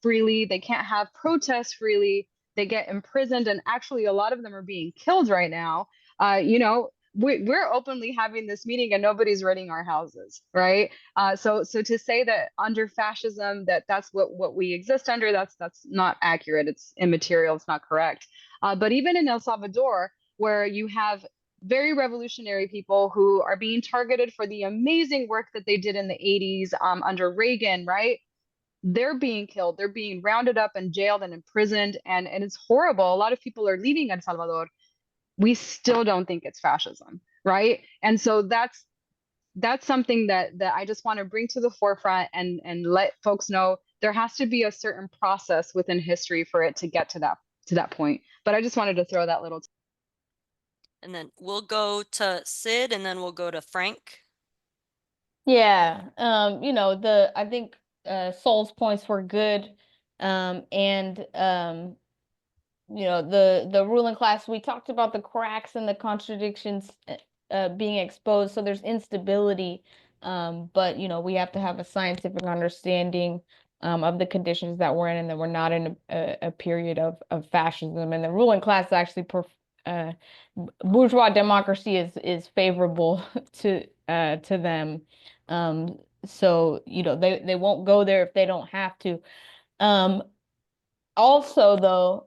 freely, they can't have protests freely, they get imprisoned, and actually a lot of them are being killed right now. We're openly having this meeting and nobody's renting our houses, right? So to say that under fascism that's what we exist under, that's not accurate. It's immaterial. It's not correct. But even in El Salvador, where you have very revolutionary people who are being targeted for the amazing work that they did in the 80s under Reagan, right? They're being killed. They're being rounded up and jailed and imprisoned, and it's horrible. A lot of people are leaving El Salvador. We still don't think it's fascism, right? And so that's something that I just want to bring to the forefront and let folks know there has to be a certain process within history for it to get to that point. But I just wanted to throw that little. And then we'll go to Sid, and then we'll go to Frank. Yeah, I think Sol's points were good. And the ruling class, we talked about the cracks and the contradictions being exposed, so there's instability. But we have to have a scientific understanding of the conditions that we're in, and that we're not in a period of fascism. And the ruling class actually bourgeois democracy is favorable to them. So they won't go there if they don't have to. Also, though,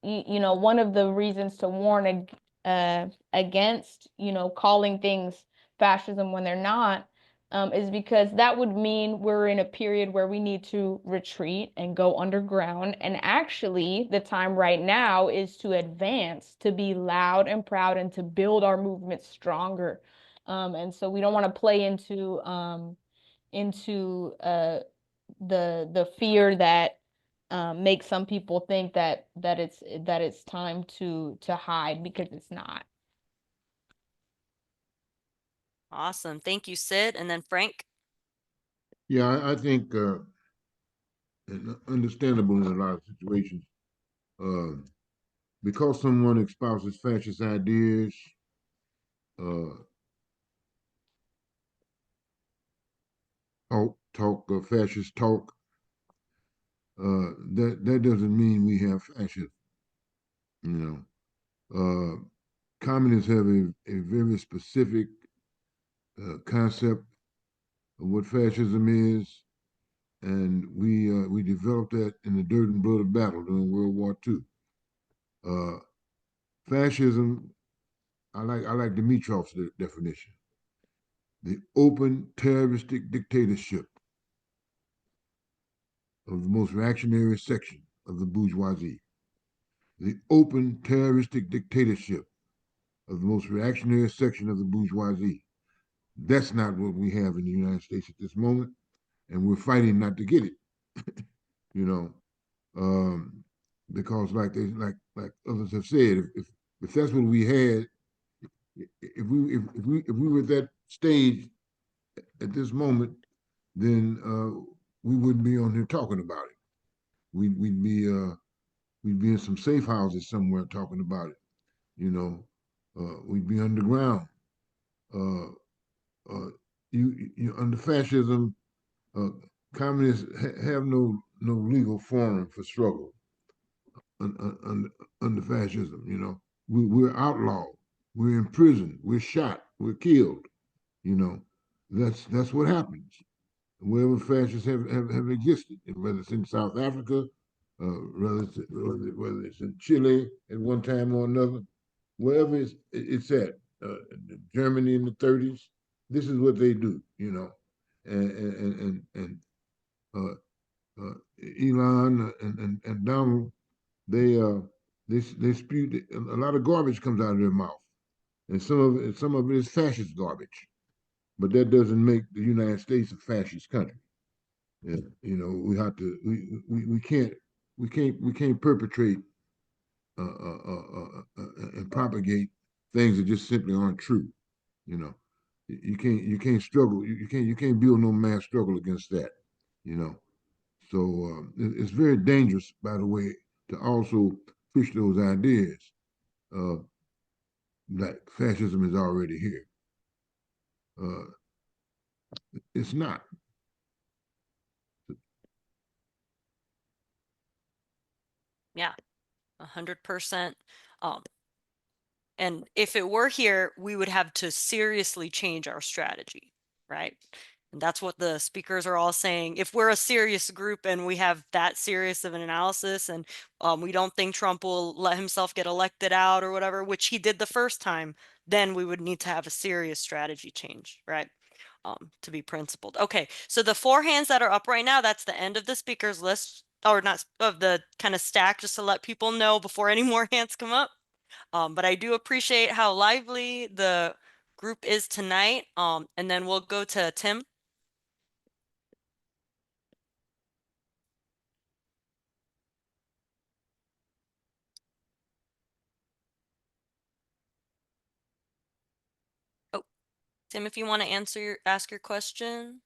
one of the reasons to warn against calling things fascism when they're not is because that would mean we're in a period where we need to retreat and go underground. And actually, the time right now is to advance, to be loud and proud, and to build our movement stronger. And so we don't want to play into the fear that makes some people think that it's time to hide, because it's not. Awesome. Thank you, Sid. And then Frank. Yeah, I think understandable in a lot of situations. Because someone espouses fascist ideas, uh, talk fascist talk, that doesn't mean we have fascism. Communists have a very specific concept of what fascism is, and we developed that in the dirt and blood of battle during World War II. Fascism, I like Dimitrov's definition: the open terroristic dictatorship of the most reactionary section of the bourgeoisie. The open terroristic dictatorship of the most reactionary section of the bourgeoisie. That's not what we have in the United States at this moment, and we're fighting not to get it. you know, because like others have said, if that's what we had, if we were at that stage at this moment, then we wouldn't be on here talking about it. We'd be in some safe houses somewhere talking about it. We'd be underground uh, you under fascism, communists have no legal forum for struggle under fascism. You know, we're outlawed, we're in prison, we're shot, we're killed. You know, that's what happens wherever fascists have existed, whether it's in South Africa, whether it's in Chile at one time or another, wherever it's at, Germany in the 30s. This is what they do, you know, and uh, Elon and Donald, they they spew a lot of garbage comes out of their mouth, and some of it is fascist garbage, but that doesn't make the United States a fascist country. Yeah, you know, we have to we can't perpetrate and propagate things that just simply aren't true. You know, you can't struggle you can't build no mass struggle against that. You know, so it's very dangerous, by the way, to also push those ideas uh, that fascism is already here. Uh, it's not. Yeah, 100%. Um, and if it were here, we would have to seriously change our strategy, right? And that's what the speakers are all saying. If we're a serious group and we have that serious of an analysis and we don't think Trump will let himself get elected out or whatever, which he did the first time, then we would need to have a serious strategy change, right? To be principled. Okay, so the 4 hands that are up right now, that's the end of the speakers list, or not of the kind of stack, just to let people know before any more hands come up. But I do appreciate how lively the group is tonight. And then we'll go to Tim. Oh, Tim, if you want to ask your question.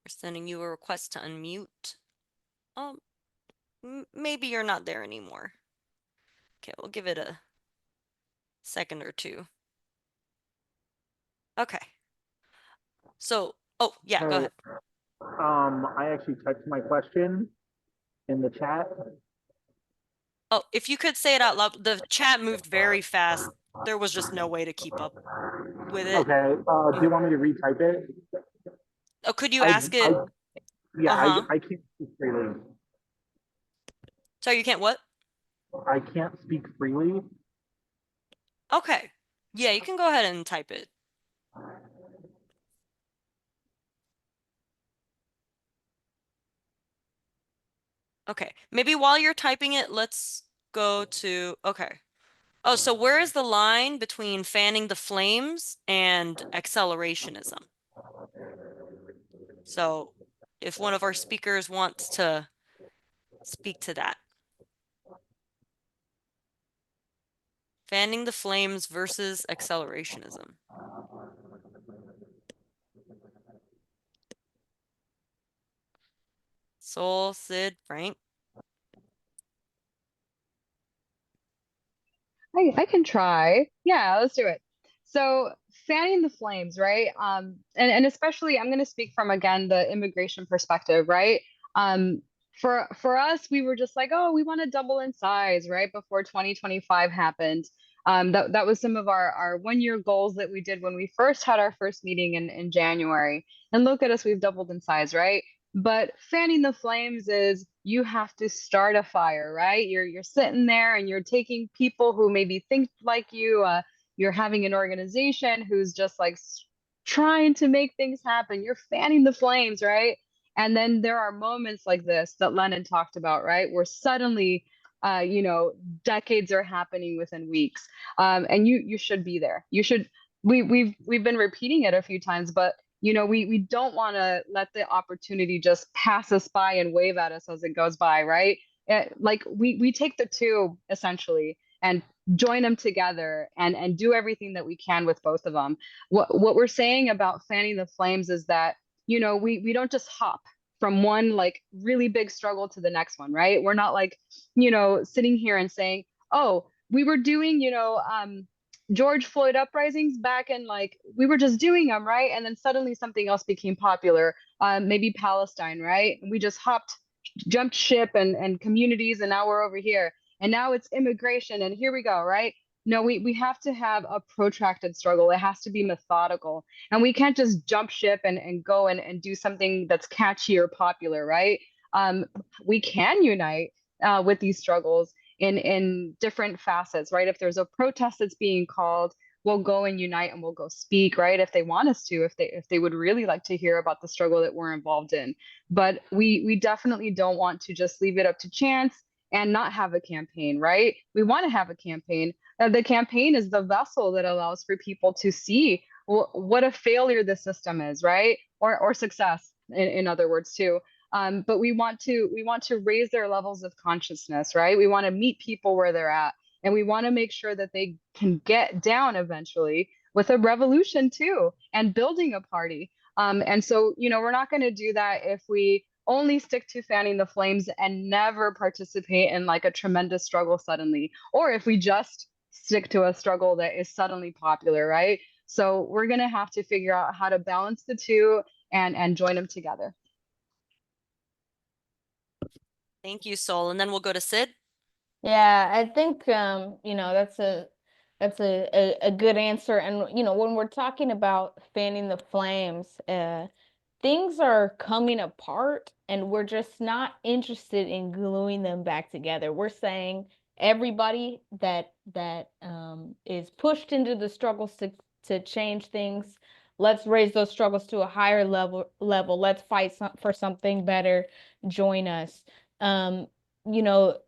We're sending you a request to unmute. Maybe you're not there anymore. Okay, we'll give it a second or two. Okay. So, oh, yeah, go ahead. I actually typed my question in the chat. Oh, if you could say it out loud, the chat moved very fast. There was just no way to keep up with it. Okay, do you want me to retype it? Oh, could you ask it? I can't speak freely. Sorry, you can't what? I can't speak freely. Okay. Yeah, you can go ahead and type it. Okay. Maybe while you're typing it, let's go to, okay. Oh, so where is the line between fanning the flames and accelerationism? So if one of our speakers wants to speak to that. Fanning the flames versus accelerationism. Soul, Sid, Frank. I can try. Yeah, let's do it. So fanning the flames, right? And especially I'm going to speak from again the immigration perspective, right? For us, we were just like, oh, we want to double in size, right? Before 2025 happened. That was some of our 1 year goals that we did when we first had our first meeting in January. And look at us, we've doubled in size, right? But fanning the flames is you have to start a fire, right? You're sitting there and you're taking people who maybe think like you. You're having an organization who's just like trying to make things happen. You're fanning the flames, right? And then there are moments like this that Lennon talked about, right? Where suddenly, decades are happening within weeks, and you should be there. You should. We've been repeating it a few times, but we don't want to let the opportunity just pass us by and wave at us as it goes by, right? Like we take the two essentially and join them together and do everything that we can with both of them. What we're saying about fanning the flames is that we don't just hop from one like really big struggle to the next one, right? We're not like sitting here and saying, oh, we were doing George Floyd uprisings back in, like, we were just doing them, right? And then suddenly something else became popular, maybe Palestine, right? We just jumped ship and communities, and now we're over here. And now it's immigration, and here we go, right? No, we have to have a protracted struggle. It has to be methodical. And we can't just jump ship and go and do something that's catchy or popular, right? We can unite with these struggles in different facets, right? If there's a protest that's being called, we'll go and unite and we'll go speak, right? If they want us to, if they would really like to hear about the struggle that we're involved in. But we definitely don't want to just leave it up to chance and not have a campaign, right? We want to have a campaign. The campaign is the vessel that allows for people to see what a failure the system is, right? Or success, in other words, too. But we want to raise their levels of consciousness, right? We want to meet people where they're at, and we want to make sure that they can get down eventually with a revolution too, and building a party. And so, we're not going to do that if we only stick to fanning the flames and never participate in like a tremendous struggle suddenly, or if we just stick to a struggle that is suddenly popular, right? So we're going to have to figure out how to balance the two and join them together. Thank you, Sol. And then we'll go to Sid. Yeah, I think that's a good answer. And when we're talking about fanning the flames, things are coming apart and we're just not interested in gluing them back together. We're saying everybody that is pushed into the struggles to change things, let's raise those struggles to a higher level. Let's fight for something better. Join us. You know,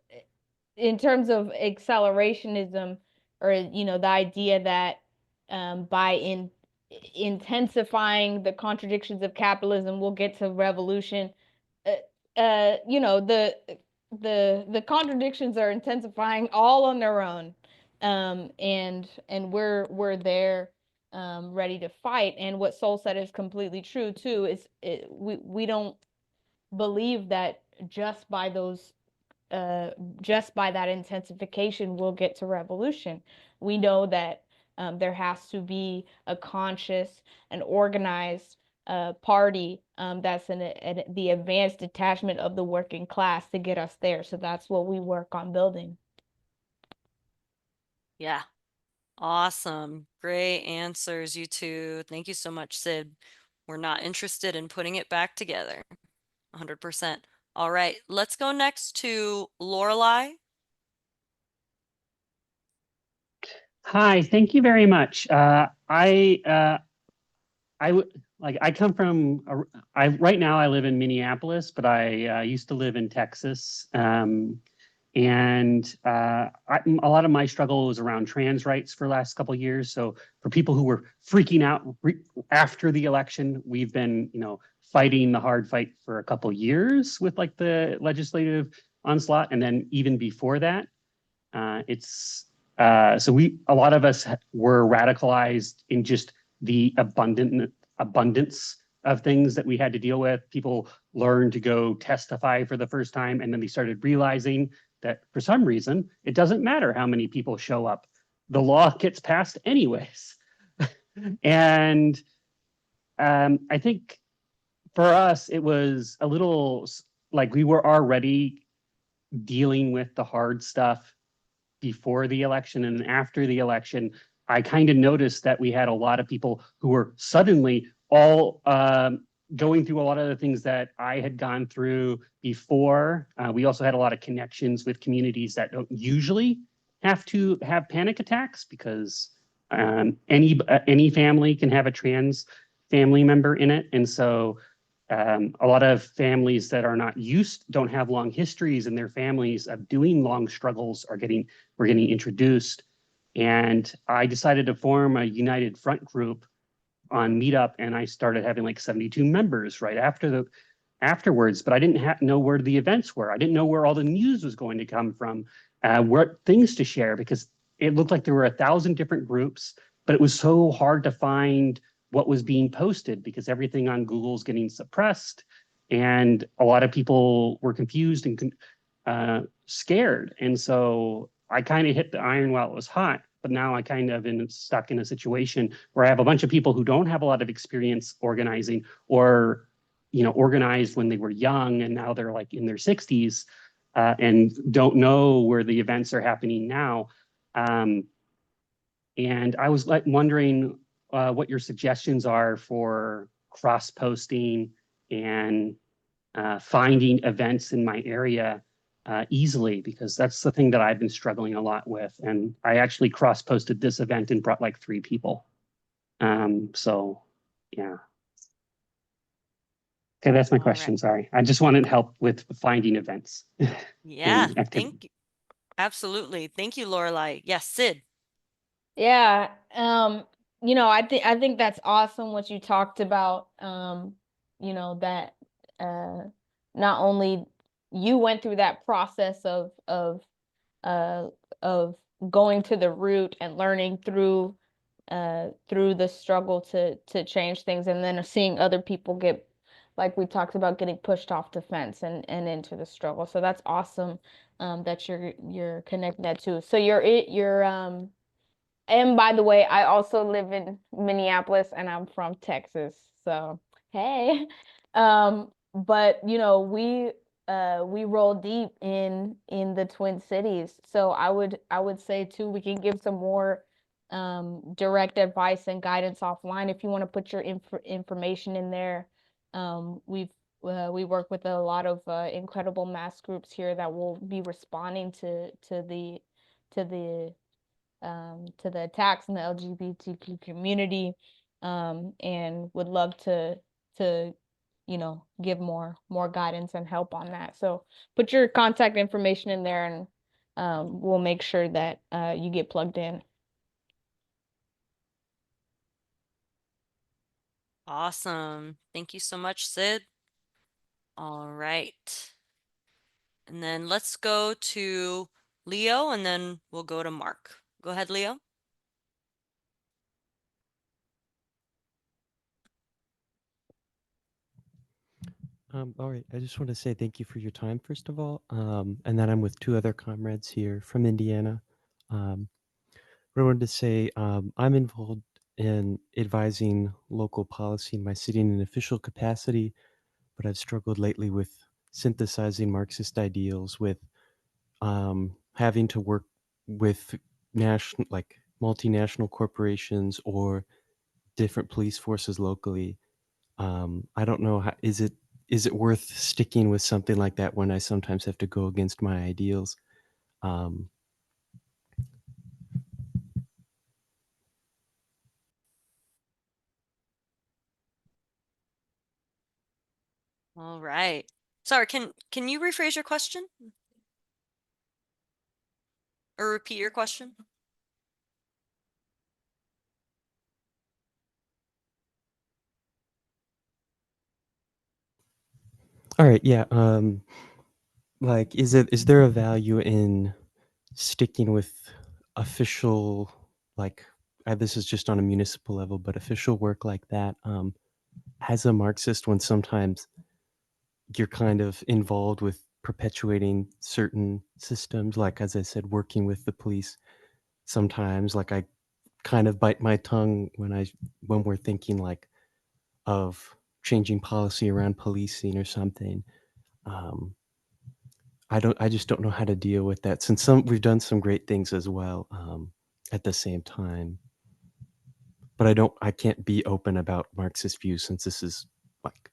in terms of accelerationism, or the idea that by intensifying the contradictions of capitalism we'll get to revolution. The contradictions are intensifying all on their own, and we're there, ready to fight. And what Sol said is completely true too. We don't believe that just by that intensification we'll get to revolution. We know that there has to be a conscious and organized party that's the advanced detachment of the working class to get us there. So that's what we work on building. Yeah. Awesome. Great answers, you two. Thank you so much, Sid. We're not interested in putting it back together. 100%. All right, let's go next to Lorelei. Hi, thank you very much. I come from right now I live in Minneapolis, but I used to live in Texas. And a lot of my struggle was around trans rights for the last couple of years. So for people who were freaking out after the election, we've been, fighting the hard fight for a couple of years with like the legislative onslaught. And then even before that, so a lot of us were radicalized in just the abundance of things that we had to deal with. People learned to go testify for the first time, and then they started realizing that for some reason, it doesn't matter how many people show up. The law gets passed anyways. And I think for us, it was a little like we were already dealing with the hard stuff before the election, and after the election, I kind of noticed that we had a lot of people who were suddenly all going through a lot of the things that I had gone through before. We also had a lot of connections with communities that don't usually have to have panic attacks, because any family can have a trans family member in it. And so a lot of families that are not don't have long histories in their families of doing long struggles were getting introduced. And I decided to form a United Front group on Meetup, and I started having like 72 members right afterwards. But I didn't know where the events were. I didn't know where all the news was going to come from, what things to share, because it looked like there were 1,000 different groups, but it was so hard to find what was being posted because everything on Google's getting suppressed, and a lot of people were confused and scared. And so I kind of hit the iron while it was hot. but now I kind of am stuck in a situation where I have a bunch of people who don't have a lot of experience organizing, or organized when they were young and now they're like in their 60s, and don't know where the events are happening now. And I was wondering what your suggestions are for cross-posting and finding events in my area easily, because that's the thing that I've been struggling a lot with. And I actually cross-posted this event and brought like 3 people. So yeah. Okay, that's my question. Right. Sorry. I just wanted help with finding events. Yeah, and activities. thank you. Absolutely. Thank you, Lorelai. Yes, Sid. Yeah. I think that's awesome what you talked about. That not only you went through that process of going to the root and learning through the struggle to change things, and then seeing other people get, like we talked about, getting pushed off the fence and into the struggle. So that's awesome, that you're connecting that too. So and by the way, I also live in Minneapolis and I'm from Texas. So, hey. But we roll deep in the Twin Cities. So I would say too, we can give some more direct advice and guidance offline if you want to put your information in there. We work with a lot of incredible mass groups here that will be responding to the attacks in the LGBTQ community, and would love to give more guidance and help on that. So put your contact information in there, and we'll make sure that you get plugged in. Awesome. Thank you so much, Sid. All right. And then let's go to Leo, and then we'll go to Mark. Go ahead, Leo. All right, I just want to say thank you for your time, first of all, and that I'm with 2 other comrades here from Indiana. What I wanted to say, I'm involved in advising local policy in my city in an official capacity, but I've struggled lately with synthesizing Marxist ideals, with having to work with multinational corporations or different police forces locally. I don't know how, is it worth sticking with something like that when I sometimes have to go against my ideals? All right. Sorry, can you rephrase your question? Or repeat your question? All right, yeah. Is there a value in sticking with official, this is just on a municipal level, but official work like that, as a Marxist, when sometimes you're kind of involved with perpetuating certain systems, like, as I said, working with the police, sometimes, like, I kind of bite my tongue when we're thinking, like, of changing policy around policing or something. I just don't know how to deal with that, since we've done some great things as well, at the same time. But I can't be open about Marxist views, since this is like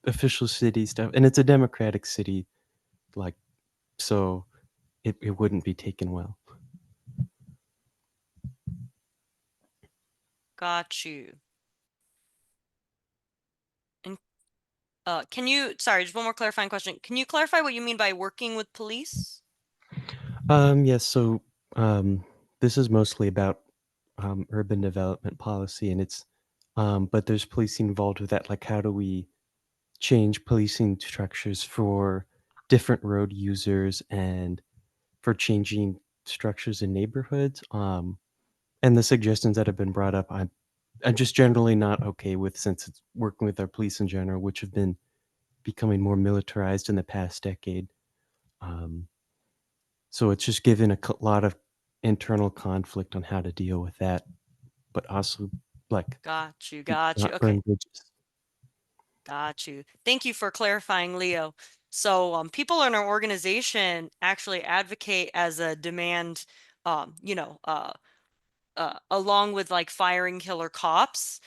official city stuff, and it's a democratic city, like, so it wouldn't be taken well. Got you. And sorry, just one more clarifying question. Can you clarify what you mean by working with police? Yes, so this is mostly about urban development policy, and but there's policing involved with that. Like, how do we change policing structures for different road users and for changing structures in neighborhoods? And the suggestions that have been brought up, I'm just generally not okay with, since it's working with our police in general, which have been becoming more militarized in the past decade. So it's just given lot of internal conflict on how to deal with that, but also like Got you. not Okay. burn bridges. Got you. Thank you for clarifying, Leo. So people in our organization actually advocate as a demand, along with like firing killer cops,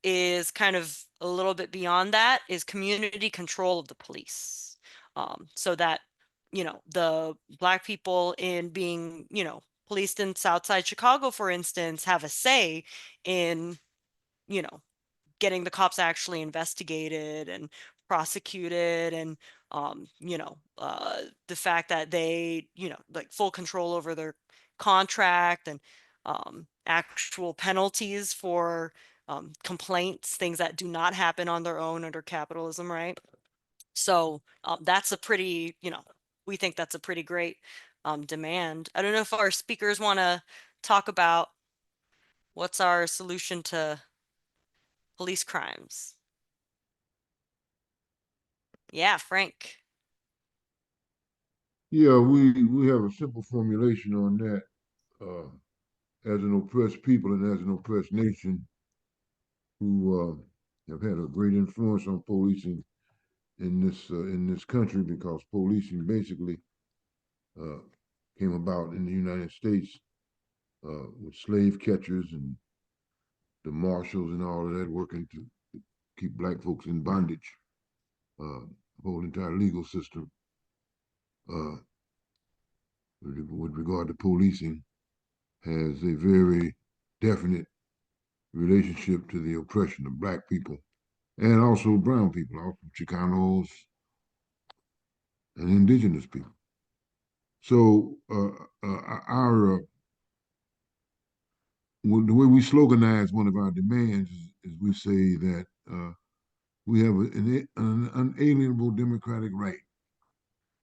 is kind of a little bit beyond that, is community control of the police. So that, the Black people in being, policed in Southside Chicago, for instance, have a say in, you know, getting the cops actually investigated and prosecuted, and the fact that they, like full control over their contract, and actual penalties for complaints, things that do not happen on their own under capitalism, right? So that's a pretty, we think that's a pretty great demand. I don't know if our speakers want to talk about what's our solution to police crimes. Yeah, Frank. Yeah, we have a simple formulation on that. As an oppressed people and as an oppressed nation who have had a great influence on policing in this country, because policing basically uh, came about in the United States with slave catchers and the marshals and all of that working to keep black folks in bondage. The whole entire legal system uh, with regard to policing has a very definite relationship to the oppression of black people and also brown people, also Chicanos and indigenous people. So the way we sloganize one of our demands is we say that we have an unalienable democratic right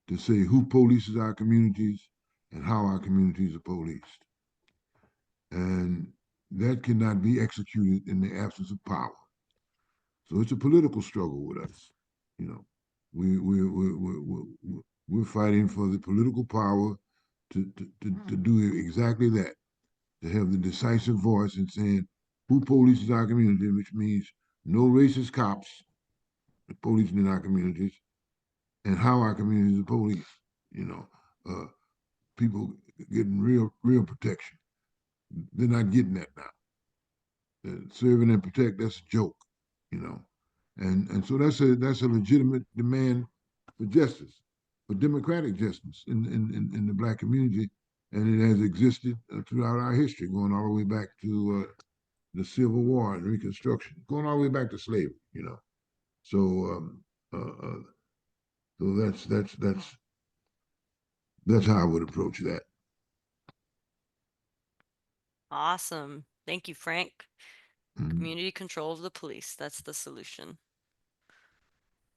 to say who polices our communities and how our communities are policed. And that cannot be executed in the absence of power. So it's a political struggle with us. You know, we're fighting for the political power to do exactly that, to have the decisive voice in saying who polices our community, which means no racist cops policing in our communities, and how our communities are policed. You know, people getting real protection. They're not getting that now. Serving and protect, that's a joke, you know. And so that's a legitimate demand for justice, for democratic justice in the black community, and it has existed throughout our history, going all the way back to the Civil War and Reconstruction, going all the way back to slavery, you know. So so that's how I would approach that. Awesome. Thank you, Frank. Mhm. Community control of the police. That's the solution.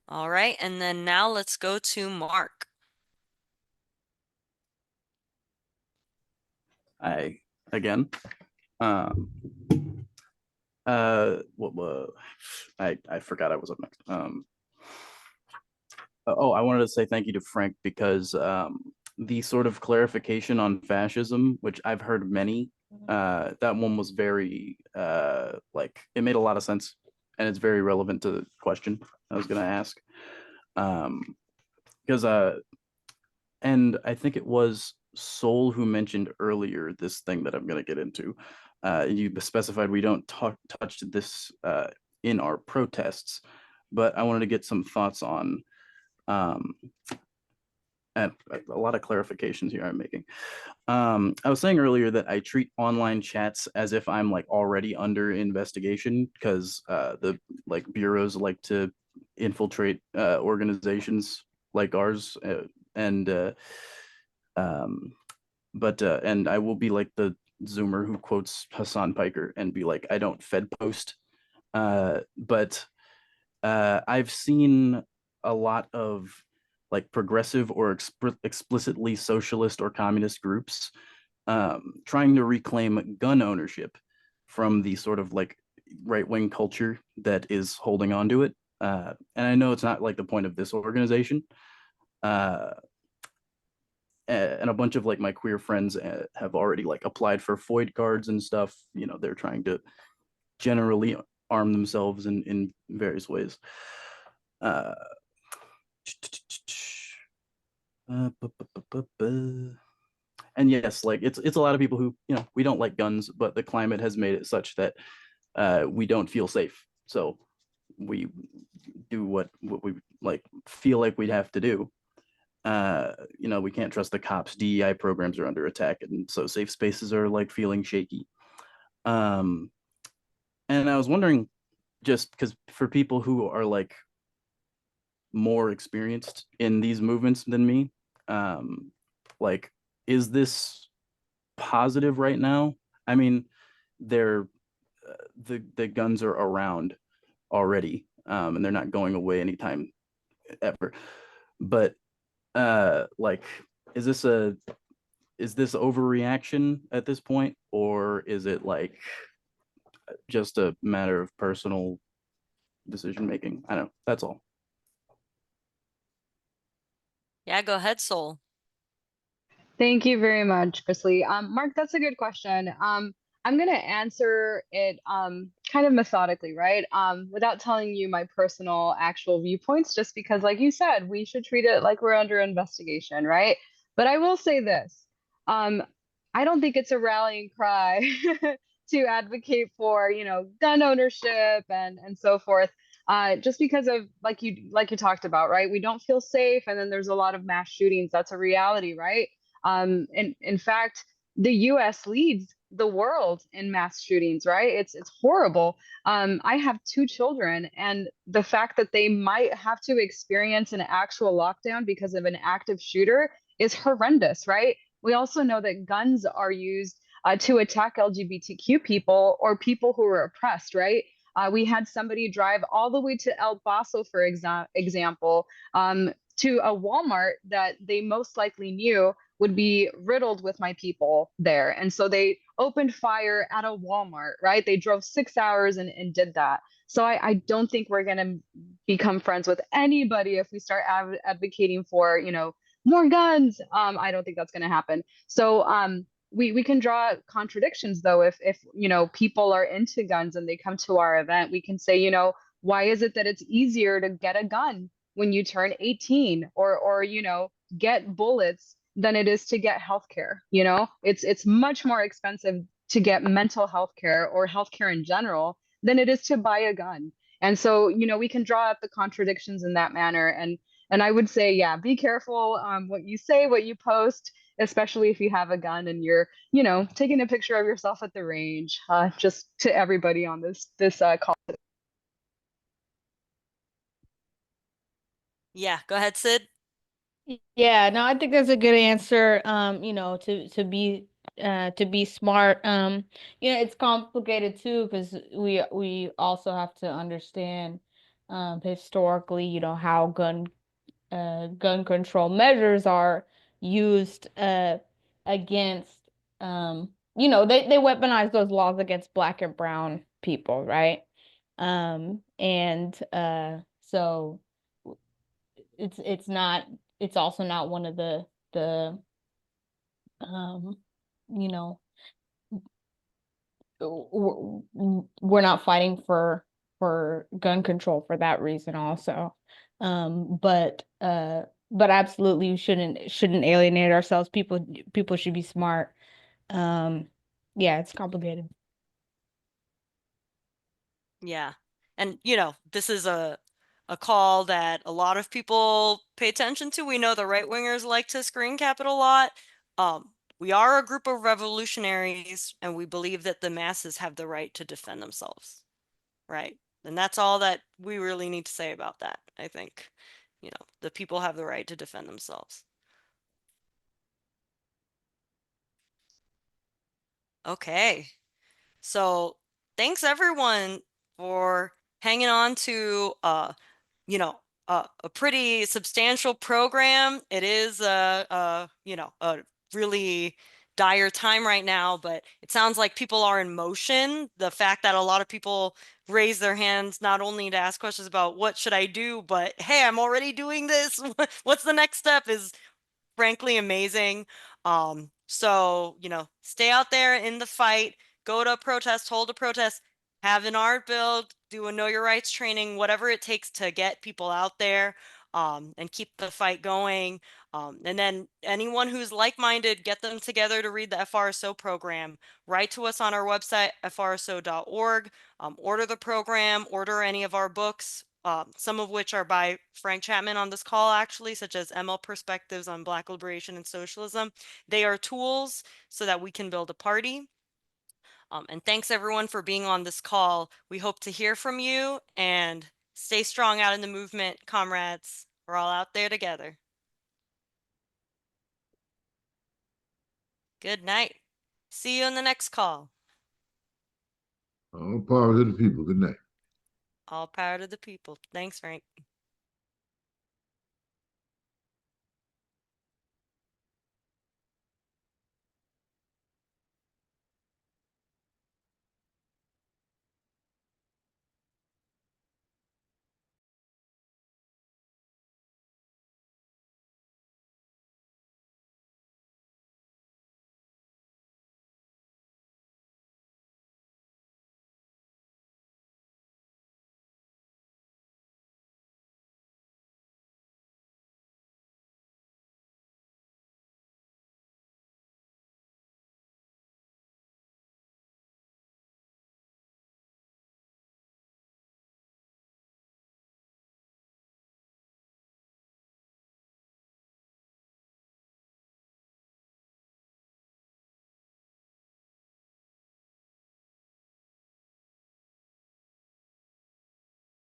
All right. And then now let's go to Mark. Again. What I forgot I was up next. Oh, I wanted to say thank you to Frank because the sort of clarification on fascism, which I've heard many, that one was very like it made a lot of sense, and it's very relevant to the question I was going to ask. Because and I think it was Soul who mentioned earlier this thing that I'm going to get into. You specified we don't touch this in our protests, but I wanted to get some thoughts on and a lot of clarifications here I'm making. I was saying earlier that I treat online chats as if I'm like already under investigation because the like bureaus like to infiltrate organizations like ours, and I will be like the Zoomer who quotes Hassan Piker and be like, I don't Fed post, but I've seen a lot of like progressive or explicitly socialist or communist groups trying to reclaim gun ownership from the sort of like right-wing culture that is holding on to it. And I know it's not like the point of this organization, and a bunch of like my queer friends have already like applied for FOID cards and stuff. You know, they're trying to generally arm themselves in various ways. Uh, and yes, like it's a lot of people who, you know, we don't like guns, but the climate has made it such that we don't feel safe. So we do what we like feel like we'd have to do. You know, we can't trust the cops. DEI programs are under attack, and so safe spaces are like feeling shaky. And I was wondering, just because for people who are like more experienced in these movements than me, like, is this positive right now? I mean, they're the guns are around already, and they're not going away anytime ever. But like, is this overreaction at this point, or is it like just a matter of personal decision making? I don't know. That's all. Yeah, go ahead, Soul. Thank you very much, Chrisley. Mark, that's a good question. I'm gonna answer it kind of methodically, right? Without telling you my personal actual viewpoints, just because, like you said, we should treat it like we're under investigation, right? But I will say this. I don't think it's a rallying cry to advocate for, you know, gun ownership and so forth. Just because of like you talked about, right? We don't feel safe, and then there's a lot of mass shootings. That's a reality, right? In fact, the U.S. leads the world in mass shootings, right? It's horrible. I have 2 children, and the fact that they might have to experience an actual lockdown because of an active shooter is horrendous, right? We also know that guns are used to attack LGBTQ people or people who are oppressed, right? We had somebody drive all the way to El Paso, for example, to a Walmart that they most likely knew would be riddled with my people there. And so they opened fire at a Walmart, right? They drove 6 hours and did that. So I don't think we're going to become friends with anybody if we start advocating for, you know, more guns. I don't think that's going to happen. So we can draw contradictions though. If, you know, people are into guns and they come to our event, we can say, you know, why is it that it's easier to get a gun when you turn 18 or, you know, get bullets than it is to get healthcare? You know, it's much more expensive to get mental health care or healthcare in general than it is to buy a gun. And so, you know, we can draw up the contradictions in that manner. And I would say, yeah, be careful what you say, what you post, especially if you have a gun and you're, you know, taking a picture of yourself at the range. Just to everybody on this call. Yeah, go ahead, Sid. Yeah, no, I think that's a good answer. You know, to be smart. You know, it's complicated too because we also have to understand historically, you know, how gun control measures are used against you know, they weaponize those laws against Black and brown people, right? And so it's not it's also not one of the um you know, we're not fighting for gun control for that reason also. But absolutely we shouldn't alienate ourselves. People should be smart. Yeah, it's complicated. Yeah. And, you know, this is a call that a lot of people pay attention to. We know the right wingers like to screen cap it a lot. We are a group of revolutionaries, and we believe that the masses have the right to defend themselves. Right. And that's all that we really need to say about that. I think, you know, the people have the right to defend themselves. Okay. So thanks everyone for hanging on to you know, a pretty substantial program. It is you know, a really dire time right now, but it sounds like people are in motion. The fact that a lot of people raise their hands not only to ask questions about what should I do, but hey, I'm already doing this. What's the next step is frankly amazing. So, stay out there in the fight, go to a protest, hold a protest, have an art build, do a know your rights training, whatever it takes to get people out there, and keep the fight going. And then anyone who's like-minded, get them together to read the FRSO program. Write to us on our website, frso.org. Order the program, order any of our books, some of which are by Frank Chapman on this call, actually, such as ML Perspectives on Black Liberation and Socialism. They are tools so that we can build a party. And thanks everyone for being on this call. We hope to hear from you, and stay strong out in the movement, comrades. We're all out there together. Good night. See you in the next call. All power to the people. Good night. All power to the people. Thanks, Frank.